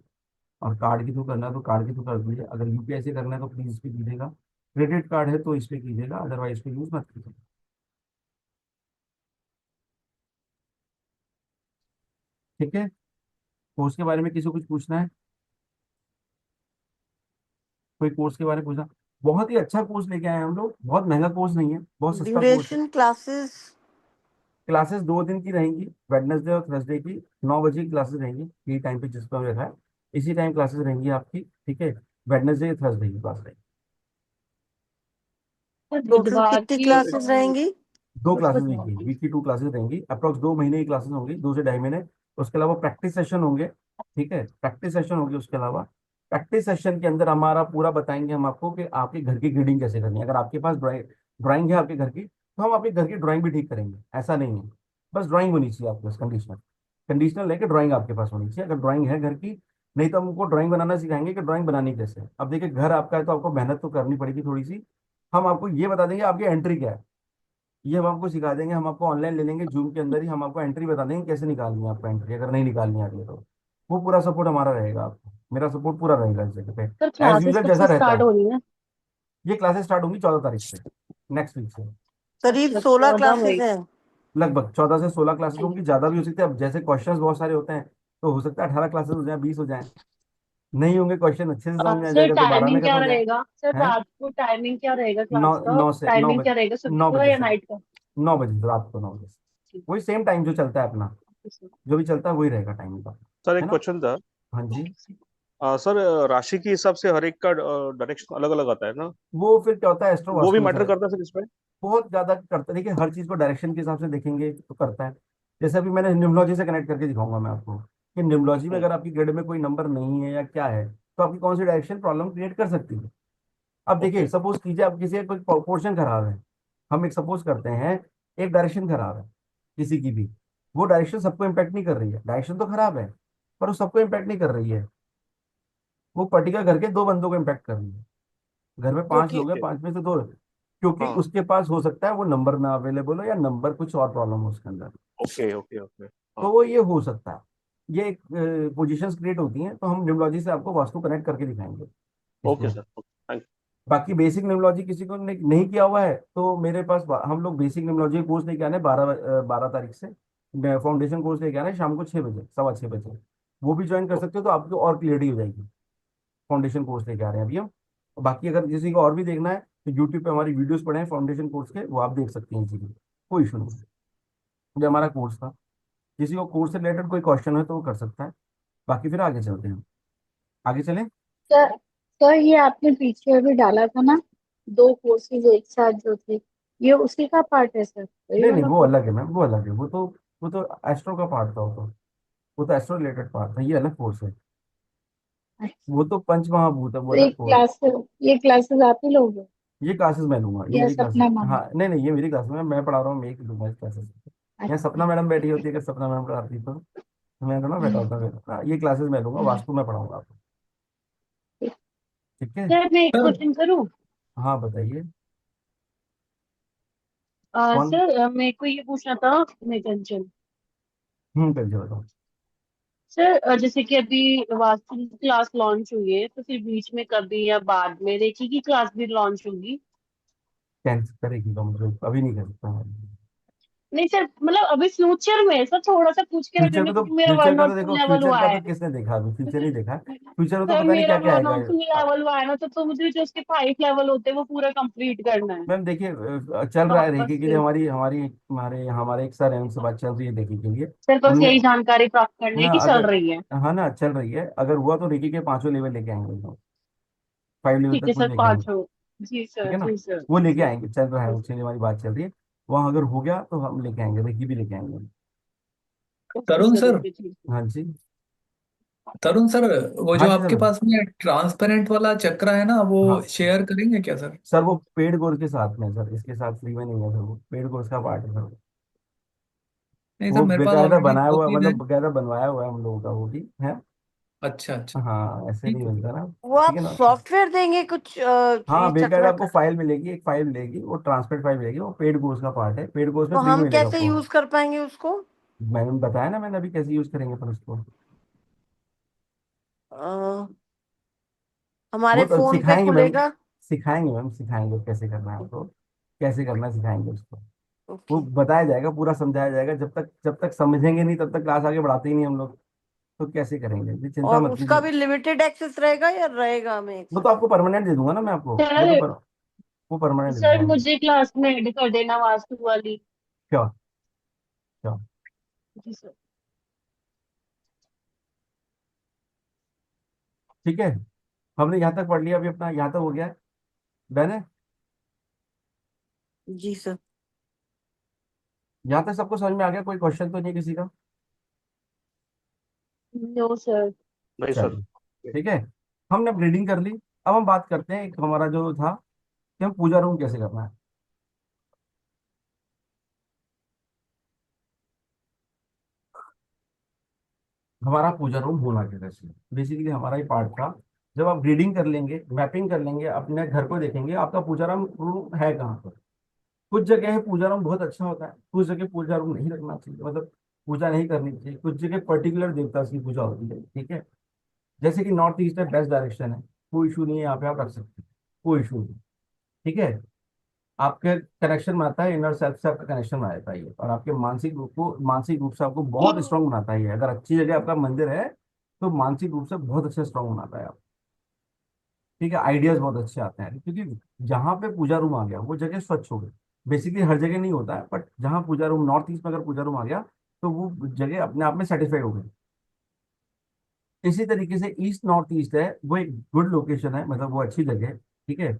Speaker 1: और कार्ड के थ्रू करना है तो कार्ड के थ्रू कर दीजिए, अगर यूपीआई से करना है तो प्लीज इस पे कीजिएगा। क्रेडिट कार्ड है तो इस पे कीजिएगा, अदरवाइज इस पे यूज मत कीजिएगा। ठीक है। कोर्स के बारे में किसी को कुछ पूछना है? कोई कोर्स के बारे में पूछना? बहुत ही अच्छा कोर्स लेके आए हैं हम लोग, बहुत महंगा कोर्स नहीं है, बहुत सस्ता कोर्स है।
Speaker 3: Duration classes?
Speaker 1: क्लासेस 2 दिन की रहेंगी, वेडनेसडे और थर्सडे की 9 बजे की क्लासेस रहेंगी, यही टाइम पे जिस पर रखा है इसी टाइम क्लासेस रहेंगी आपकी। ठीक है, वेडनेसडे थर्सडे की क्लास रहेगी।
Speaker 2: सर
Speaker 3: टोटल
Speaker 2: बुधवार
Speaker 3: कितनी
Speaker 2: की
Speaker 3: क्लासेस रहेंगी?
Speaker 1: दो
Speaker 2: बस
Speaker 1: क्लासेस
Speaker 2: बुधवार
Speaker 1: वीक
Speaker 2: की।
Speaker 1: वीक की 2 क्लासेस रहेंगी, अप्रोक्स 2 महीने की क्लासेस होंगी, 2 से 2.5 महीने। उसके अलावा प्रैक्टिस सेशन होंगे। ठीक है, प्रैक्टिस सेशन होंगे। उसके अलावा प्रैक्टिस सेशन के अंदर हमारा पूरा बताएंगे हम आपको कि आपके घर की ग्रीडिंग कैसे करनी है। अगर आपके पास ड्राइंग है आपके घर की, तो हम आपके घर की ड्राइंग भी ठीक करेंगे, ऐसा नहीं है। बस ड्राइंग होनी चाहिए आपके पास, कंडीशनल कंडीशनल है कि ड्राइंग आपके पास होनी चाहिए, अगर ड्राइंग है घर की। नहीं तो हम उनको ड्राइंग बनाना सिखाएंगे कि ड्राइंग बनानी कैसे है। अब देखिए, घर आपका है तो आपको मेहनत तो करनी पड़ेगी थोड़ी सी। हम आपको ये बता देंगे आपकी एंट्री क्या है, ये हम आपको सिखा देंगे। हम आपको ऑनलाइन ले लेंगे, जूम के अंदर ही हम आपको एंट्री बता देंगे कैसे निकालनी है आपको एंट्री, अगर नहीं निकालनी आ रही है तो। वो पूरा सपोर्ट हमारा रहेगा आपको, मेरा सपोर्ट पूरा रहेगा इस जगह पे,
Speaker 2: सर
Speaker 1: एज
Speaker 2: क्लासेस
Speaker 1: यूजल
Speaker 2: कब
Speaker 1: जैसा
Speaker 2: से
Speaker 1: रहता
Speaker 2: स्टार्ट
Speaker 1: है।
Speaker 2: हो रही है?
Speaker 1: ये क्लासेस स्टार्ट होंगी 14 तारीख से, नेक्स्ट वीक से।
Speaker 3: करीब
Speaker 2: अच्छा
Speaker 3: 16
Speaker 2: 14 मई।
Speaker 3: क्लासेस हैं।
Speaker 1: लगभग 14 से 16 क्लासेस होंगी, ज्यादा भी हो सकते हैं। अब जैसे क्वेश्चंस बहुत सारे होते हैं तो हो सकता है 18 क्लासेस हो जाए, 20 हो जाए। नहीं होंगे क्वेश्चन, अच्छे से समझ में आ
Speaker 2: सर
Speaker 1: जाएगा तो 12 में
Speaker 2: टाइमिंग
Speaker 1: खत्म
Speaker 2: क्या
Speaker 1: हो जाए।
Speaker 2: रहेगा? सर
Speaker 1: हैं,
Speaker 2: रात को टाइमिंग क्या रहेगा
Speaker 1: नौ
Speaker 2: क्लास का?
Speaker 1: नौ से नौ
Speaker 2: टाइमिंग क्या
Speaker 1: बजे
Speaker 2: रहेगा, सुबह
Speaker 1: नौ
Speaker 2: का
Speaker 1: बजे
Speaker 2: या
Speaker 1: से
Speaker 2: नाइट का?
Speaker 1: 9 बजे से रात को 9 बजे से,
Speaker 2: ठीक
Speaker 1: वही सेम टाइम जो चलता है अपना,
Speaker 2: है।
Speaker 1: जो भी चलता है वही रहेगा टाइम का।
Speaker 4: सर
Speaker 1: है
Speaker 4: एक
Speaker 1: ना?
Speaker 4: क्वेश्चन था।
Speaker 1: हाँ जी।
Speaker 4: सर राशि के हिसाब से हर एक का डायरेक्शन अलग अलग आता है ना?
Speaker 1: वो फिर क्या होता है, एस्ट्रो
Speaker 4: वो भी
Speaker 1: वास्तु में
Speaker 4: मैटर
Speaker 1: सर
Speaker 4: करता है सर इसमें?
Speaker 1: बहुत ज्यादा करता है। देखिए, हर चीज को डायरेक्शन के हिसाब से देखेंगे तो करता है। जैसे अभी मैंने न्यूमरोलॉजी से कनेक्ट करके दिखाऊंगा मैं आपको कि न्यूमरोलॉजी में
Speaker 4: हम्म,
Speaker 1: अगर आपकी ग्रेड में कोई नंबर नहीं है या क्या है, तो आपकी कौन सी डायरेक्शन प्रॉब्लम क्रिएट कर सकती है। अब देखिए,
Speaker 4: ओके।
Speaker 1: सपोज कीजिए आप किसी का कोई पोर्शन खराब है, हम एक सपोज करते हैं, एक डायरेक्शन खराब है किसी की भी, वो डायरेक्शन सबको इम्पैक्ट नहीं कर रही है, डायरेक्शन तो खराब है पर वो सबको इम्पैक्ट नहीं कर रही है। वो पर्टिकुलर घर के 2 बंदों को इम्पैक्ट कर रही है। घर में 5 लोग हैं,
Speaker 4: ओके।
Speaker 1: 5 में से 2, क्योंकि
Speaker 4: हाँ।
Speaker 1: उसके पास हो सकता है वो नंबर ना अवेलेबल हो या नंबर कुछ और प्रॉब्लम हो उसके अंदर,
Speaker 4: ओके ओके ओके।
Speaker 1: तो
Speaker 4: हाँ।
Speaker 1: वो ये हो सकता है। ये एक पोजीशंस क्रिएट होती हैं, तो हम न्यूमरोलॉजी से आपको वास्तु कनेक्ट करके दिखाएंगे
Speaker 4: ओके
Speaker 1: इसमें।
Speaker 4: सर, थैंक
Speaker 1: बाकी बेसिक न्यूमरोलॉजी किसी को नहीं किया हुआ है तो मेरे पास हम लोग बेसिक न्यूमरोलॉजी कोर्स लेके आने 12 तारीख से, फाउंडेशन कोर्स लेके आने शाम को 6 बजे, 6:15 बजे। वो भी ज्वाइन कर सकते हो तो आपको और क्लियरिटी हो जाएगी। फाउंडेशन कोर्स लेके आ रहे हैं अभी हम। बाकी अगर किसी को और भी देखना है तो यूट्यूब पे हमारी वीडियोस पड़े हैं फाउंडेशन कोर्स के, वो आप देख सकते हैं इसी की, कोई इशू नहीं है। ये हमारा कोर्स था। किसी को कोर्स से रिलेटेड कोई क्वेश्चन है तो वो कर सकता है। बाकी फिर आगे चलते हैं, आगे चलें।
Speaker 2: सर सर ये आपने पीछे अभी डाला था ना, दो कोर्सेज एक साथ जो थे, ये उसी का पार्ट है सर, वही
Speaker 1: नहीं नहीं,
Speaker 2: वाला
Speaker 1: वो
Speaker 2: कोर्स?
Speaker 1: अलग है मैम, वो अलग है। वो तो एस्ट्रो का पार्ट था, वो तो एस्ट्रो रिलेटेड पार्ट था, ये अलग कोर्स है।
Speaker 2: अच्छा,
Speaker 1: वो तो पंच महाभूत है, वो
Speaker 2: तो
Speaker 1: अलग कोर्स।
Speaker 2: ये क्लासेस आप ही लोगे
Speaker 1: ये क्लासेस मैं लूंगा, ये
Speaker 2: या
Speaker 1: मेरी क्लासेस।
Speaker 2: सपना मैम?
Speaker 1: हाँ नहीं नहीं, ये मेरी क्लासेस मैं पढ़ा रहा हूँ, मैं एक लूंगा इस क्लासेस। यहाँ
Speaker 2: अच्छा।
Speaker 1: सपना मैडम बैठी होती है, अगर सपना मैडम पढ़ाती तो मैं तो ना बैठा होता फिर। हाँ, ये क्लासेस मैं लूंगा, वास्तु में पढ़ाऊंगा आपको। ठीक है।
Speaker 2: सर मैं एक
Speaker 7: सर
Speaker 2: क्वेश्चन करूँ?
Speaker 1: हाँ बताइए। कौन?
Speaker 2: सर मेरे को ये पूछना था, मैं कंचन।
Speaker 1: करिए बताओ।
Speaker 2: सर जैसे कि अभी वास्तु की क्लास लॉन्च हुई है, तो फिर बीच में कभी या बाद में रेकी की क्लास भी लॉन्च होगी?
Speaker 1: कैंसिल करेगी तो मुझे अभी नहीं कर सकता मैं।
Speaker 2: नहीं सर, मतलब अभी फ्यूचर में सर थोड़ा सा पूछ के रख
Speaker 1: फ्यूचर
Speaker 2: लेना,
Speaker 1: में तो
Speaker 2: क्योंकि मेरा
Speaker 1: फ्यूचर
Speaker 2: वन
Speaker 1: का
Speaker 2: और
Speaker 1: तो
Speaker 2: टू
Speaker 1: देखो,
Speaker 2: लेवल
Speaker 1: फ्यूचर
Speaker 2: हुआ
Speaker 1: का
Speaker 2: है।
Speaker 1: तो किसने देखा, अभी फ्यूचर नहीं देखा। फ्यूचर में तो
Speaker 2: सर
Speaker 1: पता नहीं
Speaker 2: मेरा
Speaker 1: क्या क्या
Speaker 2: वन
Speaker 1: आएगा।
Speaker 2: और टू लेवल हुआ है ना, तो मुझे जो उसके 5 लेवल होते हैं वो पूरा कंप्लीट करना है
Speaker 1: मैम देखिए, चल रहा है
Speaker 2: वापस
Speaker 1: रेकी के लिए,
Speaker 2: से।
Speaker 1: हमारी हमारी हमारे एक सर हैं, उनसे बात चल रही है रेकी के लिए।
Speaker 2: सर बस
Speaker 1: उनने,
Speaker 2: यही जानकारी प्राप्त करनी है
Speaker 1: हाँ
Speaker 2: कि चल
Speaker 1: अगर,
Speaker 2: रही है।
Speaker 1: हाँ ना चल रही है, अगर हुआ तो रेकी के 5 लेवल लेके आएंगे हम लोग, 5 लेवल
Speaker 2: ठीक है
Speaker 1: तक वो
Speaker 2: सर,
Speaker 1: लेके आएंगे।
Speaker 2: 5 हो। जी
Speaker 1: ठीक
Speaker 2: सर,
Speaker 1: है ना,
Speaker 2: जी सर,
Speaker 1: वो
Speaker 2: जी
Speaker 1: लेके
Speaker 2: सर।
Speaker 1: आएंगे, चल रहा है उससे हमारी बात चल रही है। वहाँ अगर हो गया तो हम लेके आएंगे, रेकी भी लेके आएंगे।
Speaker 2: ओके
Speaker 7: तरुण
Speaker 2: सर,
Speaker 7: सर,
Speaker 2: ओके, ठीक है।
Speaker 1: हाँ जी।
Speaker 7: तरुण सर, वो
Speaker 1: हाँ
Speaker 7: जो
Speaker 1: जी
Speaker 7: आपके
Speaker 1: सर।
Speaker 7: पास में ट्रांसपेरेंट वाला चक्र है ना, वो
Speaker 1: हाँ
Speaker 7: शेयर करेंगे क्या सर?
Speaker 1: सर, वो पेड कोर्स के साथ में है सर, इसके साथ फ्री में नहीं है सर, वो पेड कोर्स का पार्ट है सर।
Speaker 7: नहीं सर,
Speaker 1: वो
Speaker 7: मेरे पास
Speaker 1: बेकायदा
Speaker 7: ऑलरेडी
Speaker 1: बनाया
Speaker 7: दो
Speaker 1: हुआ,
Speaker 7: तीन है।
Speaker 1: मतलब बेकायदा बनवाया हुआ है हम लोगों का, वो भी है।
Speaker 7: अच्छा अच्छा।
Speaker 1: हाँ ऐसे नहीं
Speaker 7: ठीक है।
Speaker 1: मिलता ना।
Speaker 3: वो
Speaker 1: ठीक
Speaker 3: आप
Speaker 1: है ना।
Speaker 3: सॉफ्टवेयर देंगे कुछ
Speaker 1: हाँ
Speaker 3: ये
Speaker 1: बेटा,
Speaker 3: चक्रा
Speaker 1: आपको
Speaker 3: का?
Speaker 1: फाइल मिलेगी, एक फाइल मिलेगी, वो ट्रांसपेरेंट फाइल मिलेगी, वो पेड कोर्स का पार्ट है, पेड कोर्स में
Speaker 3: तो
Speaker 1: फ्री में
Speaker 3: हम
Speaker 1: मिलेगा
Speaker 3: कैसे
Speaker 1: आपको।
Speaker 3: यूज कर पाएंगे उसको?
Speaker 1: मैंने बताया ना, मैंने अभी कैसे यूज करेंगे पर उसको।
Speaker 3: अ, हमारे
Speaker 1: वो तो
Speaker 3: फोन पे
Speaker 1: सिखाएंगे मैम,
Speaker 3: खुलेगा?
Speaker 1: सिखाएंगे मैम, सिखाएंगे कैसे करना है आपको, कैसे करना है सिखाएंगे उसको। वो
Speaker 3: ओके।
Speaker 1: बताया जाएगा, पूरा समझाया जाएगा, जब तक समझेंगे नहीं तब तक क्लास आगे बढ़ाते ही नहीं हम लोग। तो कैसे करेंगे, ये चिंता
Speaker 3: और
Speaker 1: मत
Speaker 3: उसका
Speaker 1: कीजिए।
Speaker 3: भी लिमिटेड एक्सेस रहेगा या रहेगा हमें
Speaker 1: वो तो
Speaker 3: एक्सेस?
Speaker 1: आपको परमानेंट दे दूंगा ना मैं आपको,
Speaker 2: सर
Speaker 1: वो परमानेंट दे
Speaker 2: सर
Speaker 1: दूंगा मैं।
Speaker 2: मुझे क्लास में ऐड कर देना वास्तु वाली।
Speaker 1: क्या क्या।
Speaker 2: जी सर।
Speaker 1: ठीक है, हमने यहाँ तक पढ़ लिया, अभी अपना यहाँ तक हो गया है बहने।
Speaker 3: जी सर।
Speaker 1: यहाँ तक सबको समझ में आ गया, कोई क्वेश्चन तो नहीं किसी का?
Speaker 2: No sir.
Speaker 4: नहीं सर।
Speaker 1: चलिए ठीक है, हमने अब रीडिंग कर ली। अब हम बात करते हैं, एक हमारा जो था कि हम पूजा रूम कैसे करना है। हमारा पूजा रूम होना कैसे, बेसिकली हमारा ही पार्ट था। जब आप रीडिंग कर लेंगे, मैपिंग कर लेंगे, अपने घर को देखेंगे आपका पूजा रूम रूम है कहाँ पर। कुछ जगह है पूजा रूम बहुत अच्छा होता है, कुछ जगह पूजा रूम नहीं रखना चाहिए, मतलब पूजा नहीं करनी चाहिए, कुछ जगह पर्टिकुलर देवता की पूजा होती है। ठीक है, जैसे कि नॉर्थ ईस्ट है, बेस्ट डायरेक्शन है, कोई इशू नहीं है, यहाँ पे आप रख सकते हैं, कोई इशू नहीं। ठीक है, आपके कनेक्शन बनाता है, इनर सेल्फ से आपका कनेक्शन बनाता है ये, और आपके मानसिक रूप से आपको बहुत स्ट्रांग बनाता है ये। अगर अच्छी जगह आपका मंदिर है तो मानसिक रूप से बहुत अच्छा स्ट्रांग बनाता है आप। ठीक है, आइडियाज बहुत अच्छे आते हैं, क्योंकि जहाँ पे पूजा रूम आ गया वो जगह स्वच्छ हो गई। बेसिकली हर जगह नहीं होता है, बट जहाँ पूजा रूम, नॉर्थ ईस्ट में अगर पूजा रूम आ गया तो वो जगह अपने आप में सेटिस्फाइड हो गई। इसी तरीके से ईस्ट नॉर्थ ईस्ट है, वो एक गुड लोकेशन है, मतलब वो अच्छी जगह है। ठीक है,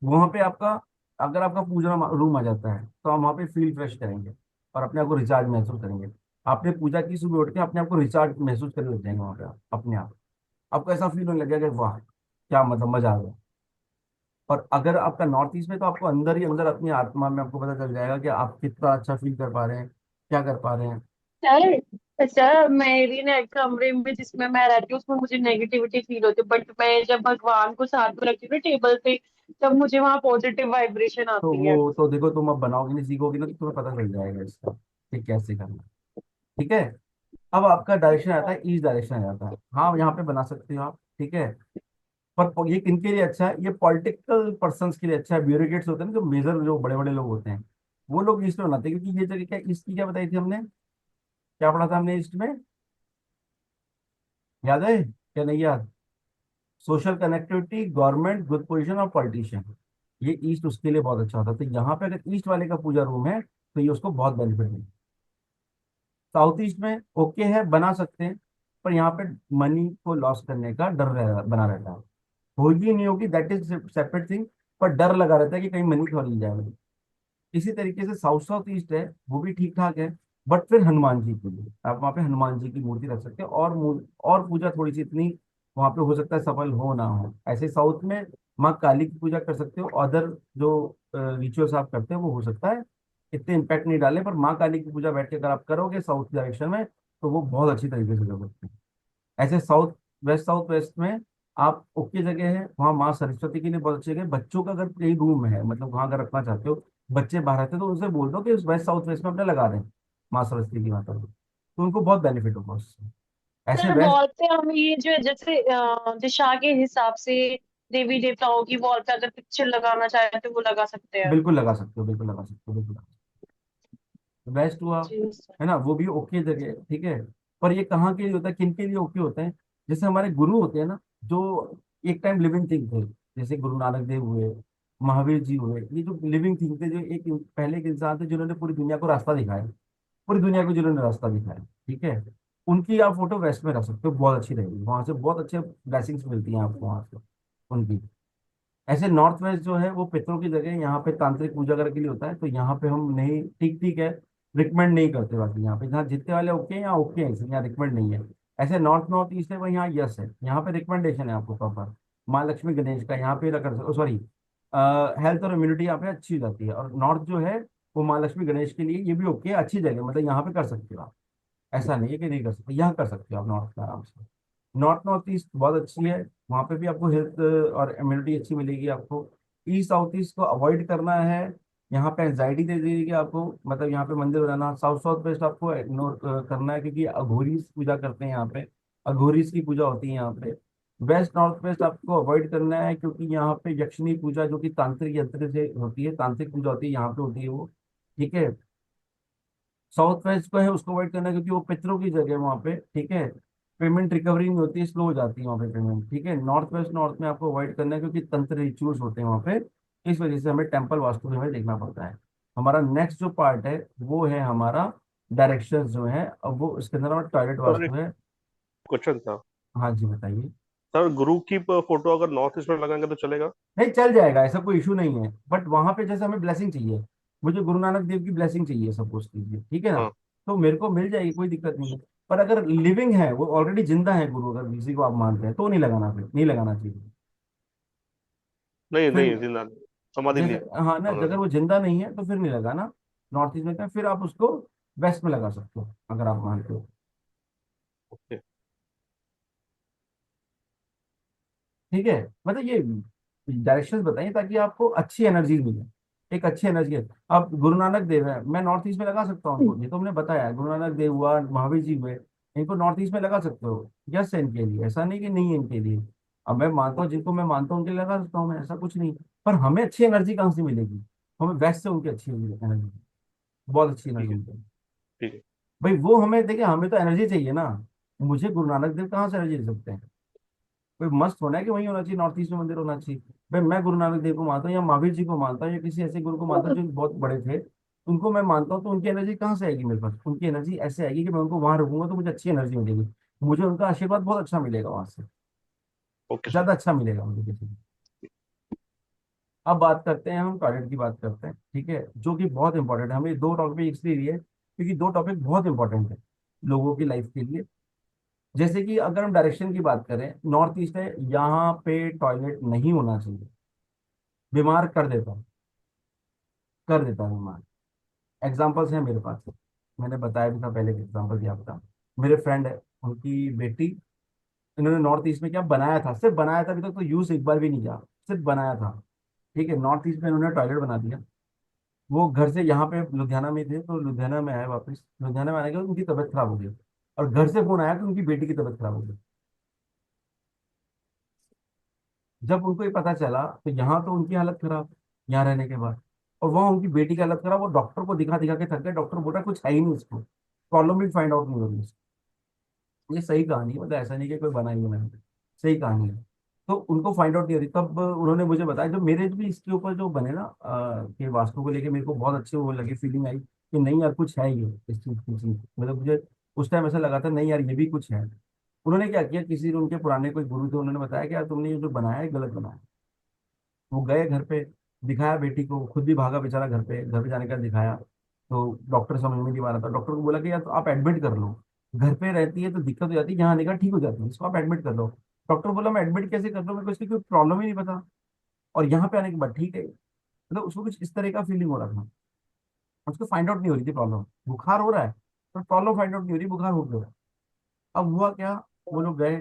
Speaker 1: वहां पे आपका, अगर आपका पूजा रूम आ जाता है तो हम वहाँ पे फील फ्रेश करेंगे और अपने आप को रिचार्ज महसूस करेंगे। आपने पूजा की, सुबह उठ के अपने आप को रिचार्ज महसूस करने लग जाएंगे वहाँ पे आप अपने आप। आपको ऐसा फील होने लगेगा कि वाह क्या मतलब मजा आ गया। और अगर आपका नॉर्थ ईस्ट में, तो आपको अंदर ही अंदर अपनी आत्मा में आपको पता चल जाएगा कि आप कितना अच्छा फील कर पा रहे हैं, क्या कर पा रहे हैं।
Speaker 2: सर सर मेरी ना एक कमरे में जिसमें मैं रहती हूँ उसमें मुझे नेगेटिविटी फील होती है, बट मैं जब भगवान को साथ में रखती हूँ ना टेबल पे, तब मुझे वहां पॉजिटिव वाइब्रेशन
Speaker 1: तो
Speaker 2: आती है।
Speaker 1: वो तो देखो, तुम अब बनाओगे नहीं, सीखोगे ना, तो तुम्हें पता चल जाएगा इसका कि कैसे करना है। ठीक है, अब आपका डायरेक्शन आता है, ईस्ट डायरेक्शन आ जाता है। हाँ यहाँ पे बना सकते हो आप। ठीक है, पर ये किनके लिए अच्छा है, ये पॉलिटिकल पर्संस के लिए अच्छा है। ब्यूरोक्रेट्स होते हैं ना, जो मेजर, जो बड़े बड़े लोग होते हैं, वो लोग ईस्ट में बनाते हैं, क्योंकि ये जगह क्या, ईस्ट की क्या बताई थी हमने, क्या पढ़ा था हमने ईस्ट में, याद है क्या नहीं याद? Social connectivity, government, good position और पॉलिटिशियन। ये ईस्ट उसके लिए बहुत अच्छा होता है। तो यहाँ पे अगर ईस्ट वाले का पूजा रूम है तो ये उसको बहुत बेनिफिट है। साउथ ईस्ट में ओके है, बना सकते हैं, पर यहाँ पे मनी को लॉस करने का डर बना रहता है। होगी नहीं होगी दैट इज सेपरेट थिंग, पर डर लगा रहता है कि कहीं मनी थोड़ी नहीं जाएगी। इसी तरीके से साउथ साउथ ईस्ट है, वो भी ठीक ठाक है, बट फिर हनुमान जी के लिए आप वहाँ पे हनुमान जी की मूर्ति रख सकते हैं, और और पूजा थोड़ी सी इतनी वहाँ पे हो सकता है सफल हो ना हो। ऐसे साउथ में माँ काली की पूजा कर सकते हो, अदर जो रिचुअल्स आप करते हो वो हो सकता है इतने इम्पैक्ट नहीं डाले, पर माँ काली की पूजा बैठ के अगर आप करोगे साउथ डायरेक्शन में तो वो बहुत अच्छी तरीके से कर सकते हैं। ऐसे साउथ वेस्ट में आप ओके जगह है, वहाँ माँ सरस्वती के लिए बहुत अच्छी जगह है। बच्चों का अगर कहीं रूम है, मतलब वहाँ अगर रखना चाहते हो, बच्चे बाहर रहते हैं, तो उनसे बोल दो कि वेस्ट साउथ वेस्ट में अपने लगा दें माँ सरस्वती की माता को, तो उनको बहुत बेनिफिट होगा उससे। ऐसे
Speaker 2: सर
Speaker 1: वेस्ट,
Speaker 2: वॉल पे हम ये जो जैसे दिशा के हिसाब से देवी देवताओं की वॉल पे अगर पिक्चर लगाना चाहे तो वो लगा सकते हैं।
Speaker 1: बिल्कुल लगा सकते हो, बिल्कुल लगा सकते हो, बिल्कुल लगा सकते हो। वेस्ट हुआ,
Speaker 2: जी सर।
Speaker 1: है ना, वो भी ओके जगह है। ठीक है, पर ये कहाँ के लिए होता है, किन के लिए ओके होता है? जैसे हमारे गुरु होते हैं ना, जो एक टाइम लिविंग थिंग थे, जैसे गुरु नानक देव हुए, महावीर जी हुए, ये जो लिविंग थिंग थे, जो एक पहले के इंसान थे जिन्होंने पूरी दुनिया को रास्ता दिखाया, पूरी दुनिया को जिन्होंने रास्ता दिखाया। ठीक है, उनकी आप फोटो वेस्ट में रख सकते हो, बहुत अच्छी रहेगी, वहां से बहुत अच्छे ब्लेसिंग्स मिलती हैं आपको वहां से उनकी। ऐसे नॉर्थ वेस्ट जो है वो पितरों की जगह है, यहाँ पे तांत्रिक पूजा करने के लिए होता है, तो यहाँ पे हम नहीं, ठीक ठीक है, रिकमेंड नहीं करते। बाकी यहाँ पे जहाँ जीतने वाले ओके हैं, यहाँ ओके है, इसलिए यहाँ रिकमेंड नहीं है। ऐसे नॉर्थ नॉर्थ ईस्ट है, वही यहाँ यस है, यहाँ पे रिकमेंडेशन है आपको प्रॉपर। माँ लक्ष्मी गणेश का यहाँ पे कर, सॉरी, हेल्थ और इम्यूनिटी यहाँ पे अच्छी हो जाती है, और नॉर्थ जो है वो माँ लक्ष्मी गणेश के लिए ये भी ओके है, अच्छी जगह, मतलब यहाँ पे कर सकते हो आप। ऐसा नहीं है कि नहीं कर सकते, यहाँ कर सकते हो आप नॉर्थ में आराम से, नॉर्थ नॉर्थ ईस्ट बहुत अच्छी है, वहाँ पे भी आपको हेल्थ और इम्यूनिटी अच्छी मिलेगी आपको। ईस्ट साउथ ईस्ट को अवॉइड करना है, यहाँ पे एंजाइटी दे देगी आपको, मतलब यहाँ पे मंदिर बनाना। साउथ साउथ वेस्ट आपको इग्नोर करना है, क्योंकि अघोरीज पूजा करते हैं यहाँ पे, अघोरीज की पूजा होती है यहाँ पे। वेस्ट नॉर्थ वेस्ट आपको अवॉइड करना है, क्योंकि यहाँ पे यक्षिणी पूजा जो कि तांत्रिक यंत्र से होती है, तांत्रिक पूजा होती है यहाँ पे होती है वो, ठीक है। साउथ वेस्ट को है उसको अवॉइड करना है, क्योंकि वो पितरों की जगह है वहाँ पे, ठीक है। पेमेंट रिकवरी नहीं होती है, स्लो हो जाती है वहाँ पे पेमेंट, ठीक है। नॉर्थ वेस्ट नॉर्थ में आपको अवॉइड करना है, क्योंकि तंत्र रिचुअल्स होते हैं वहाँ पे, इस वजह से हमें टेम्पल वास्तु में हमें देखना पड़ता है। हमारा नेक्स्ट जो पार्ट है वो है हमारा डायरेक्शन जो है, अब वो इसके अंदर हमारा टॉयलेट
Speaker 4: सर एक
Speaker 1: वास्तु है।
Speaker 4: क्वेश्चन था
Speaker 1: हाँ जी बताइए।
Speaker 4: सर, गुरु की फोटो अगर नॉर्थ ईस्ट में लगाएंगे तो चलेगा?
Speaker 1: नहीं चल जाएगा, ऐसा कोई इशू नहीं है, बट वहां पे जैसे हमें ब्लेसिंग चाहिए, मुझे गुरु नानक देव की ब्लेसिंग चाहिए सपोज कीजिए, ठीक है ना,
Speaker 4: हाँ।
Speaker 1: तो मेरे को मिल जाएगी, कोई दिक्कत नहीं है। पर अगर लिविंग है, वो ऑलरेडी जिंदा है गुरु, अगर किसी को आप मानते हैं तो नहीं लगाना, फिर नहीं लगाना चाहिए।
Speaker 4: नहीं
Speaker 1: फिर
Speaker 4: नहीं, जिंदा नहीं, समाधि
Speaker 1: जैसे,
Speaker 4: नहीं
Speaker 1: हाँ ना,
Speaker 4: लगाना।
Speaker 1: अगर वो जिंदा नहीं है तो फिर नहीं लगाना। नॉर्थ ईस्ट में क्या, फिर आप उसको वेस्ट में लगा सकते हो अगर आप मानते हो,
Speaker 4: ओके।
Speaker 1: ठीक है। मतलब ये डायरेक्शंस बताइए ताकि आपको अच्छी एनर्जी मिले, एक अच्छी एनर्जी है। अब गुरु नानक देव है, मैं नॉर्थ ईस्ट में लगा सकता हूँ उनको, ये तो हमने बताया, गुरु नानक देव हुआ, महावीर जी हुए, इनको नॉर्थ ईस्ट में लगा सकते हो, यस है इनके लिए, ऐसा नहीं कि नहीं है इनके लिए। अब मैं मानता हूँ, जिनको मैं मानता हूँ उनके लिए लगा सकता हूँ मैं, ऐसा कुछ नहीं। पर हमें अच्छी एनर्जी कहाँ से मिलेगी? हमें वेस्ट से उनकी अच्छी एनर्जी, बहुत अच्छी
Speaker 4: ठीक
Speaker 1: एनर्जी
Speaker 4: है।
Speaker 1: मिलेगी।
Speaker 4: ठीक है।
Speaker 1: भाई वो हमें देखिए, हमें तो एनर्जी चाहिए ना, मुझे गुरु नानक देव कहाँ से एनर्जी दे सकते हैं? कोई मस्त होना है कि वही होना चाहिए, नॉर्थ ईस्ट में मंदिर होना चाहिए। भाई मैं गुरु नानक देव को मानता हूँ, या महावीर जी को मानता हूँ, या किसी ऐसे गुरु को मानता हूँ जो बहुत बड़े थे, उनको मैं मानता हूँ, तो उनकी एनर्जी कहाँ से आएगी मेरे पास? उनकी एनर्जी ऐसे आएगी कि मैं उनको वहां रुकूंगा तो मुझे अच्छी एनर्जी मिलेगी, मुझे उनका आशीर्वाद बहुत अच्छा मिलेगा वहां से,
Speaker 4: ओके सर।
Speaker 1: ज्यादा अच्छा मिलेगा मुझे किसी से। अब बात करते हैं, हम टॉयलेट की बात करते हैं, ठीक है, जो कि बहुत इंपॉर्टेंट है। हमें दो टॉपिक इसलिए लिए क्योंकि दो टॉपिक बहुत इंपॉर्टेंट है लोगों की लाइफ के लिए। जैसे कि अगर हम डायरेक्शन की बात करें, नॉर्थ ईस्ट है, यहाँ पे टॉयलेट नहीं होना चाहिए, बीमार कर देता है बीमार। एग्जाम्पल्स हैं मेरे पास, मैंने बताया भी था पहले, एग्जाम्पल दिया था। मेरे फ्रेंड है, उनकी बेटी, इन्होंने नॉर्थ ईस्ट में क्या बनाया था, सिर्फ बनाया था, अभी तक तो यूज एक बार भी नहीं किया, सिर्फ बनाया था, ठीक है। नॉर्थ ईस्ट में इन्होंने टॉयलेट बना दिया। वो घर से यहाँ पे लुधियाना में थे, तो लुधियाना में आए वापस, लुधियाना में आने के बाद उनकी तबीयत खराब हो गई, और घर से फोन आया कि उनकी बेटी की तबीयत खराब हो गई। जब उनको ये पता चला, तो यहाँ तो उनकी हालत खराब, यहाँ रहने के बाद, और वहाँ उनकी बेटी की हालत खराब, वो डॉक्टर को दिखा दिखा के थक गए, डॉक्टर बोल रहा कुछ है ही नहीं इसको, प्रॉब्लम भी फाइंड आउट नहीं हो रही इसको। ये सही कहानी है, मतलब ऐसा नहीं कि कोई बनाई है मैंने, सही कहानी है। तो उनको फाइंड आउट नहीं हो रही, तब उन्होंने मुझे बताया, जो मेरे भी इसके ऊपर जो बने ना कि वास्तु को लेके मेरे को बहुत अच्छी वो लगी, फीलिंग आई कि नहीं यार कुछ है ये इस चीज की चीज, मतलब मुझे उस टाइम ऐसा लगा था नहीं यार ये भी कुछ है। उन्होंने क्या किया, किसी उनके पुराने कोई गुरु थे, उन्होंने बताया कि यार तुमने ये जो बनाया है गलत बनाया है। वो गए घर पे, दिखाया बेटी को, खुद भी भागा बेचारा घर पे जाने का दिखाया, तो डॉक्टर समझ में नहीं आ रहा था, डॉक्टर को बोला कि यार तो आप एडमिट कर लो, घर पे रहती है तो दिक्कत हो जाती है, यहाँ आने का ठीक हो जाती है, इसको आप एडमिट कर लो। डॉक्टर बोला मैं एडमिट कैसे कर लूँ, मेरे को इसकी कोई प्रॉब्लम ही नहीं पता, और यहाँ पे आने के बाद ठीक है। मतलब उसको कुछ इस तरह का फीलिंग हो रहा था, उसको फाइंड आउट नहीं हो रही थी प्रॉब्लम, बुखार हो रहा है पर प्रॉब्लम फाइंड आउट नहीं हो रही, बुखार हो गया। अब हुआ क्या, वो लोग गए,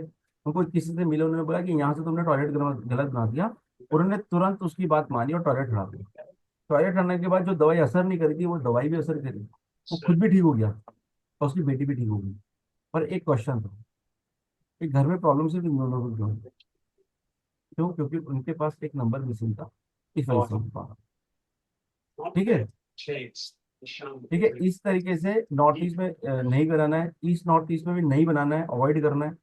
Speaker 1: उनको किसी से मिले, उन्होंने बोला कि यहाँ से तुमने टॉयलेट गलत बना दिया, उन्होंने तुरंत उसकी बात मानी और टॉयलेट हटा दिया। टॉयलेट हटाने के बाद जो दवाई असर नहीं करी थी, वो दवाई भी असर करी, वो खुद भी ठीक हो गया और उसकी बेटी भी ठीक हो गई। पर एक क्वेश्चन था कि घर में प्रॉब्लम सिर्फ इन दोनों को क्यों है? क्यों? क्योंकि उनके पास एक नंबर मिसिंग था, इस वजह से उनका, ठीक है, ठीक है। इस तरीके से नॉर्थ ईस्ट में नहीं कराना है, ईस्ट नॉर्थ ईस्ट में भी नहीं बनाना है, अवॉइड करना है।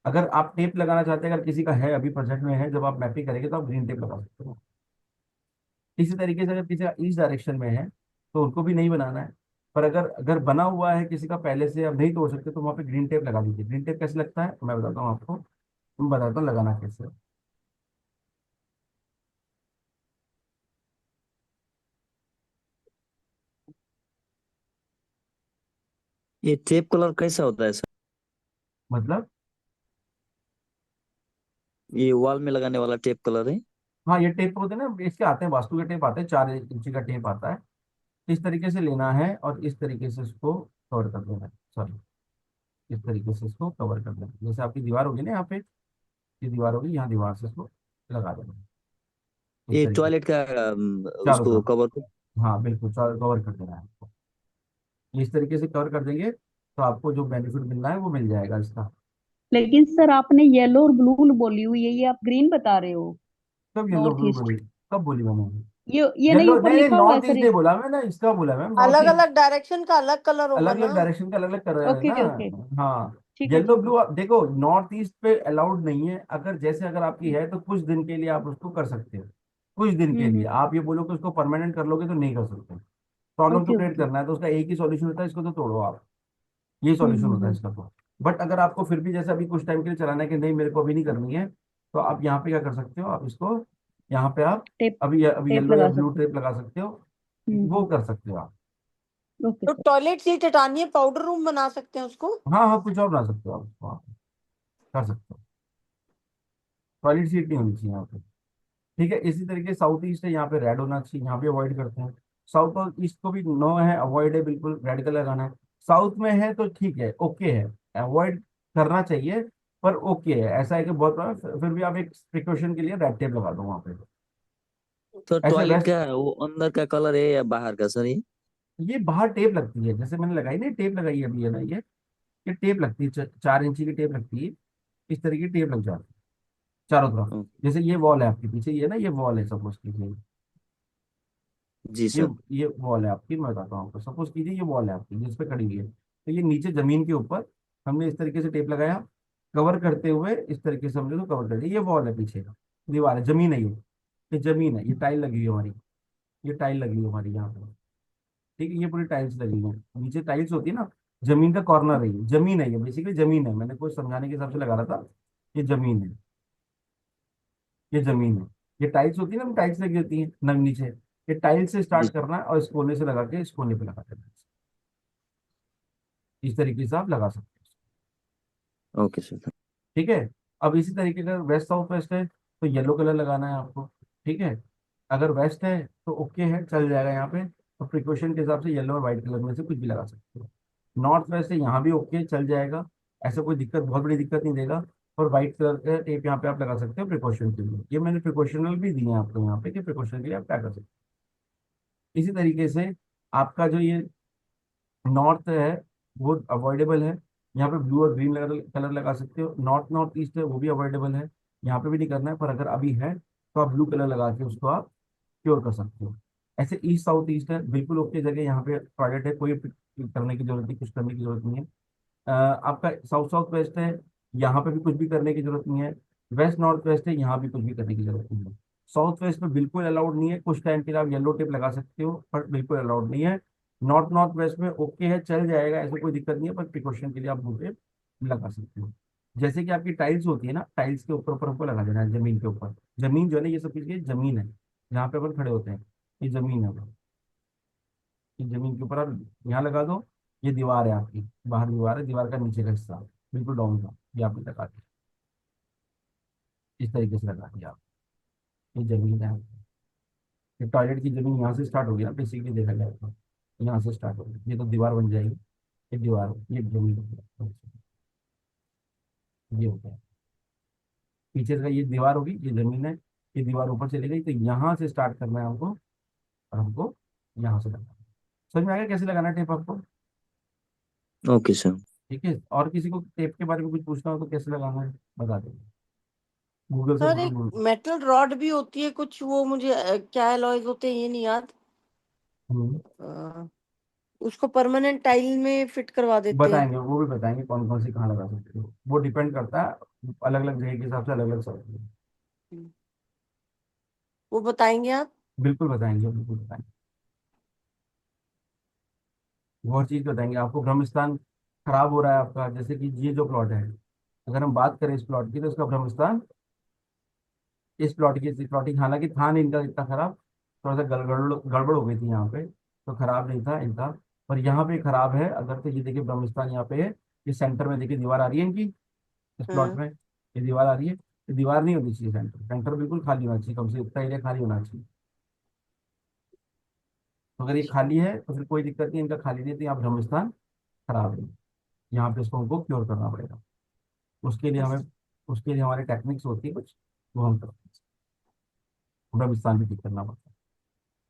Speaker 1: अगर आप टेप लगाना चाहते हैं, अगर किसी का है अभी प्रोजेक्ट में है, जब आप मैपिंग करेंगे तो आप ग्रीन टेप लगा सकते हो। इसी तरीके से अगर किसी का ईस्ट डायरेक्शन में है तो उनको भी नहीं बनाना है। पर अगर अगर बना हुआ है किसी का पहले से, अब नहीं तोड़ सकते, तो वहाँ पे ग्रीन टेप लगा दीजिए। ग्रीन टेप कैसे लगता है मैं बताता हूँ आपको, मैं बताता हूँ लगाना कैसे है।
Speaker 8: ये टेप कलर कैसा होता है सर?
Speaker 1: मतलब,
Speaker 8: ये वॉल में लगाने वाला टेप कलर है?
Speaker 1: हाँ ये टेप होते हैं ना, इसके आते हैं, वास्तु के टेप आते हैं, 4 इंची का टेप आता है। इस तरीके से लेना है और इस तरीके से इसको कवर कर देना है, सॉरी, इस तरीके से इसको कवर कर देना। जैसे आपकी दीवार होगी ना यहाँ पे, ये दीवार होगी, यहाँ दीवार से इसको लगा देना इस
Speaker 8: ये
Speaker 1: तरीके से
Speaker 8: टॉयलेट का
Speaker 1: चारों
Speaker 8: उसको
Speaker 1: तरफ।
Speaker 8: कवर को।
Speaker 1: हाँ बिल्कुल, कवर कर देना है आपको। इस तरीके से कवर कर देंगे तो आपको जो बेनिफिट मिलना है वो मिल जाएगा इसका।
Speaker 9: लेकिन सर आपने येलो और ब्लू बोली हुई है, ये आप ग्रीन बता रहे हो?
Speaker 1: कब येलो
Speaker 9: नॉर्थ
Speaker 1: ब्लू
Speaker 9: ईस्ट,
Speaker 1: बोली? कब बोली मैंने?
Speaker 9: ये नहीं
Speaker 1: येलो
Speaker 9: ऊपर
Speaker 1: नहीं नहीं,
Speaker 9: लिखा हुआ है
Speaker 1: नॉर्थ
Speaker 9: सर।
Speaker 1: ईस्ट नहीं बोला मैंने, इसका बोला मैम, नॉर्थ
Speaker 3: अलग
Speaker 1: ईस्ट।
Speaker 3: अलग डायरेक्शन का अलग कलर होगा
Speaker 1: अलग
Speaker 3: ना।
Speaker 1: अलग डायरेक्शन का अलग अलग कर रहे हैं
Speaker 9: ओके ओके,
Speaker 1: ना। हाँ,
Speaker 9: ठीक है
Speaker 1: येलो
Speaker 9: ठीक है।
Speaker 1: ब्लू देखो नॉर्थ ईस्ट पे अलाउड नहीं है। अगर जैसे अगर आपकी है तो कुछ दिन के लिए आप उसको कर सकते हो, कुछ दिन के लिए।
Speaker 9: हम्म।
Speaker 1: आप ये बोलो कि उसको परमानेंट कर लोगे तो नहीं कर सकते। प्रॉब्लम तो
Speaker 9: ओके
Speaker 1: क्रिएट
Speaker 9: ओके।
Speaker 1: करना है तो उसका एक ही सॉल्यूशन होता है, इसको तो तोड़ो आप। यही सॉल्यूशन होता है
Speaker 9: हम्म।
Speaker 1: इसका तो। बट अगर आपको फिर भी जैसे अभी कुछ टाइम के लिए चलाना है कि नहीं मेरे को अभी नहीं करनी है, तो आप यहाँ पे क्या कर सकते हो, आप इसको यहाँ पे आप
Speaker 9: टेप,
Speaker 1: अभी
Speaker 9: टेप
Speaker 1: येलो या
Speaker 9: लगा
Speaker 1: ब्लू
Speaker 9: सकते
Speaker 1: टेप लगा सकते हो,
Speaker 9: हैं।
Speaker 1: वो कर सकते हो आप।
Speaker 9: ओके
Speaker 3: तो
Speaker 9: सर।
Speaker 3: टॉयलेट सीट हटानी है, पाउडर रूम बना सकते हैं उसको।
Speaker 1: हाँ हाँ, कुछ और बना सकते हो आप उसको, आप कर सकते हो। टॉयलेट सीट नहीं होनी चाहिए यहाँ पे। ठीक है, इसी तरीके साउथ ईस्ट है, यहाँ पे रेड होना चाहिए, यहाँ पे अवॉइड करते हैं। साउथ और ईस्ट को भी नो है, अवॉइड है, बिल्कुल रेड कलर लगाना है। साउथ में है तो ठीक है, ओके है, अवॉइड करना चाहिए, पर ओके है। ऐसा है कि बहुत बार फिर भी आप एक प्रिकॉशन के लिए रेड टेप लगा दो वहाँ पे।
Speaker 8: तो
Speaker 1: ऐसे
Speaker 8: टॉयलेट
Speaker 1: वेस्ट,
Speaker 8: का वो अंदर का कलर है या बाहर का सर ये?
Speaker 1: ये बाहर टेप लगती है, जैसे मैंने लगाई ना टेप लगाई है अभी है ना, ये टेप लगती है, 4 इंची की टेप लगती है। इस तरीके की टेप लग जाती है चारों तरफ।
Speaker 8: ओके।
Speaker 1: जैसे ये वॉल है आपके पीछे, ये ना ये वॉल है, सपोज कीजिए
Speaker 8: जी
Speaker 1: ये
Speaker 8: सर।
Speaker 1: ये वॉल है आपकी, मैं बताता हूँ आपको। सपोज कीजिए ये वॉल है आपकी जिस पे खड़ी हुई है, तो ये नीचे जमीन के ऊपर हमने इस तरीके से टेप लगाया, कवर करते हुए इस तरीके से हमने तो कवर कर दिया। ये वॉल है, पीछे का दीवार है, जमीन है ये जमीन है, ये टाइल लगी हुई है हमारी, ये टाइल लगी हुई है हमारी यहाँ पे। ठीक है, ये पूरी टाइल्स लगी हुई है, नीचे टाइल्स होती है ना, जमीन का कॉर्नर है, ये जमीन है, ये बेसिकली जमीन है। मैंने कुछ समझाने के हिसाब से लगा रहा था, ये जमीन है, ये जमीन है। ये टाइल्स होती है ना, टाइल्स लगी होती है न नीचे, ये टाइल्स से
Speaker 8: जी।
Speaker 1: स्टार्ट करना है और इस कोने से लगा के इस कोने पे लगा देना है। इस तरीके से आप लगा सकते
Speaker 8: ओके सर।
Speaker 1: हो। ठीक है, अब इसी तरीके का वेस्ट साउथ वेस्ट है तो येलो कलर लगाना है आपको। ठीक है, अगर वेस्ट है तो ओके है, चल जाएगा यहाँ पे। तो प्रिकॉशन के हिसाब से येलो और व्हाइट कलर में से कुछ भी लगा सकते हो। नॉर्थ वेस्ट है, यहाँ भी ओके चल जाएगा, ऐसा कोई दिक्कत, बहुत बड़ी दिक्कत नहीं देगा। और व्हाइट कलर का टेप यहाँ पे आप लगा सकते हो प्रिकॉशन के लिए। ये मैंने प्रिकॉशनल भी दिए हैं आपको यहाँ पे कि प्रिकॉशन के लिए आप क्या कर सकते हो। इसी तरीके से आपका जो ये नॉर्थ है वो अवॉइडेबल है, यहाँ पे ब्लू और ग्रीन कलर लगा सकते हो। नॉर्थ नॉर्थ ईस्ट है वो भी अवॉइडेबल है, यहाँ पे भी नहीं करना है, पर अगर अभी है तो आप ब्लू कलर लगा के उसको आप क्योर कर सकते हो। ऐसे ईस्ट साउथ ईस्ट है बिल्कुल ओके जगह, यहाँ पे टॉयलेट है, कोई करने की जरूरत नहीं, कुछ करने की जरूरत नहीं है। आपका साउथ साउथ वेस्ट है, यहाँ पे भी कुछ भी करने की जरूरत नहीं है। वेस्ट नॉर्थ वेस्ट है, यहाँ भी कुछ भी करने की जरूरत नहीं है। साउथ वेस्ट में बिल्कुल अलाउड नहीं है, कुछ टाइम के लिए आप येलो टेप लगा सकते हो, पर बिल्कुल अलाउड नहीं है। नॉर्थ नॉर्थ वेस्ट में ओके है, चल जाएगा, ऐसे कोई दिक्कत नहीं है, पर प्रिकॉशन के लिए आप ब्लू टेप लगा सकते हो। जैसे कि आपकी टाइल्स होती है ना, टाइल्स के ऊपर ऊपर हमको लगा देना है, जमीन के ऊपर। जमीन जो है ना, ये सब चीज़ जमीन है, जहाँ पे अपन खड़े होते हैं, ये जमीन है। कि जमीन के ऊपर आप यहाँ लगा दो। ये दीवार है आपकी, बाहर दीवार है, दीवार का नीचे का हिस्सा बिल्कुल डाउन का, ये आपने लगा दिया, इस तरीके से लगा दिया आप। ये जमीन है, ये टॉयलेट की जमीन यहाँ से स्टार्ट होगी ना, बेसिकली देखा जाए तो यहाँ से स्टार्ट होगी, ये तो दीवार बन जाएगी। ये दीवार, ये जमीन हो गया, ये हो गया। पीछे का ये दीवार होगी, ये जमीन है, ये दीवार ऊपर चली गई, तो यहाँ से स्टार्ट करना है हमको, और हमको यहाँ से लगाना है। समझ में आ गया कैसे लगाना है टेप आपको?
Speaker 8: Okay sir.
Speaker 1: ठीक है, और किसी को टेप के बारे में कुछ पूछना हो तो कैसे लगाना है बता देंगे, गूगल से
Speaker 3: सर
Speaker 1: पूछो
Speaker 3: एक
Speaker 1: गूगल।
Speaker 3: मेटल रॉड भी होती है कुछ, वो मुझे क्या एलॉयज होते हैं ये नहीं याद।
Speaker 1: हम्म,
Speaker 3: अ, उसको परमानेंट टाइल में फिट करवा देते हैं।
Speaker 1: बताएंगे, वो भी बताएंगे कौन कौन सी कहाँ लगा सकते हो, वो डिपेंड करता है अलग अलग जगह के हिसाब से, अलग अलग सब।
Speaker 3: वो बताएंगे आप।
Speaker 1: बिल्कुल बताएंगे, बिल्कुल बताएंगे। वो और चीज़ बताएंगे आपको। ब्रह्म स्थान खराब हो रहा है आपका, जैसे कि ये जो प्लॉट है, अगर हम बात करें इस प्लॉट की, तो इसका ब्रह्म स्थान, इस प्लॉट की, इस प्लॉटिंग हालांकि था नहीं इनका इतना खराब, थोड़ा सा गड़बड़ गड़बड़ हो गई थी यहाँ पे, तो खराब नहीं था इनका। पर यहाँ पे खराब है अगर, तो ये देखिए ब्रह्म स्थान यहाँ पे है, ये सेंटर में देखिए दीवार आ रही है इनकी, इस प्लॉट
Speaker 3: हाँ।
Speaker 1: में ये दीवार आ रही है। ये दीवार नहीं होनी चाहिए, सेंटर सेंटर बिल्कुल खाली होना चाहिए, कम से कम इतना एरिया खाली होना चाहिए। तो अगर ये खाली है तो फिर कोई दिक्कत नहीं, इनका खाली नहीं है, तो यहाँ ब्रह्म स्थान खराब है। यहाँ पे इसको हमको क्योर करना पड़ेगा। उसके लिए हमारी टेक्निक्स होती है कुछ, वो हम करते हैं। थोड़ा विस्तार भी ठीक करना पड़ता है।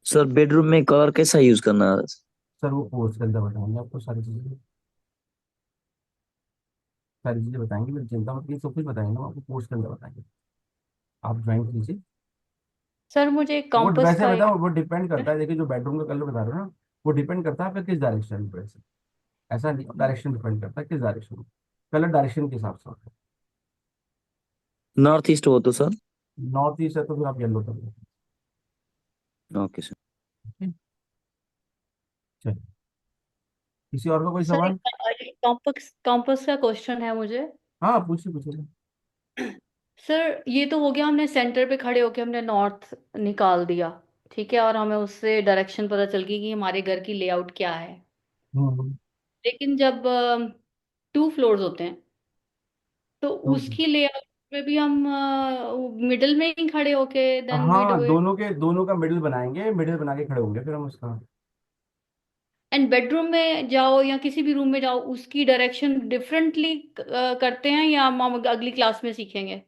Speaker 8: सर बेडरूम में कलर कैसा यूज करना है?
Speaker 1: सर वो कोर्स के अंदर बताएंगे आपको सारी चीजें बताएंगे, मेरी चिंता मत कीजिए, सब कुछ बताएंगे, हम आपको कोर्स के अंदर बताएंगे। आप ज्वाइन कीजिए।
Speaker 6: सर मुझे एक
Speaker 1: वो
Speaker 6: कॉम्पस
Speaker 1: वैसे
Speaker 6: का एक
Speaker 1: बताओ, वो डिपेंड करता है, देखिए जो बेडरूम का कलर बता रहे हो ना, वो डिपेंड करता है आपका किस डायरेक्शन में वैसे। ऐसा नहीं, डायरेक्शन डिपेंड करता है किस डायरेक्शन में, कलर डायरेक्शन के हिसाब से होता है।
Speaker 8: नॉर्थ ईस्ट हो तो सर?
Speaker 1: नॉर्थ ईस्ट है तो फिर आप येलो कर लो।
Speaker 8: Okay sir.
Speaker 1: ठीक, चलिए, किसी और का कोई
Speaker 6: सर
Speaker 1: सवाल?
Speaker 6: एक कॉम्पस कॉम्पस का क्वेश्चन है मुझे।
Speaker 1: हाँ पूछिए पूछिए।
Speaker 6: सर ये तो हो गया, हमने सेंटर पे खड़े होके हमने नॉर्थ निकाल दिया, ठीक है, और हमें उससे डायरेक्शन पता चल गई कि हमारे घर की लेआउट क्या है।
Speaker 1: हम्म
Speaker 6: लेकिन जब 2 फ्लोर्स होते हैं तो
Speaker 1: हम्म।
Speaker 6: उसकी लेआउट में भी हम मिडिल में ही खड़े होके देन वी
Speaker 1: हाँ
Speaker 6: डू इट।
Speaker 1: दोनों का मिडिल बनाएंगे, मिडिल बना के खड़े होंगे फिर हम उसका।
Speaker 6: एंड बेडरूम में जाओ या किसी भी रूम में जाओ, उसकी डायरेक्शन डिफरेंटली करते हैं या हम अगली क्लास में सीखेंगे?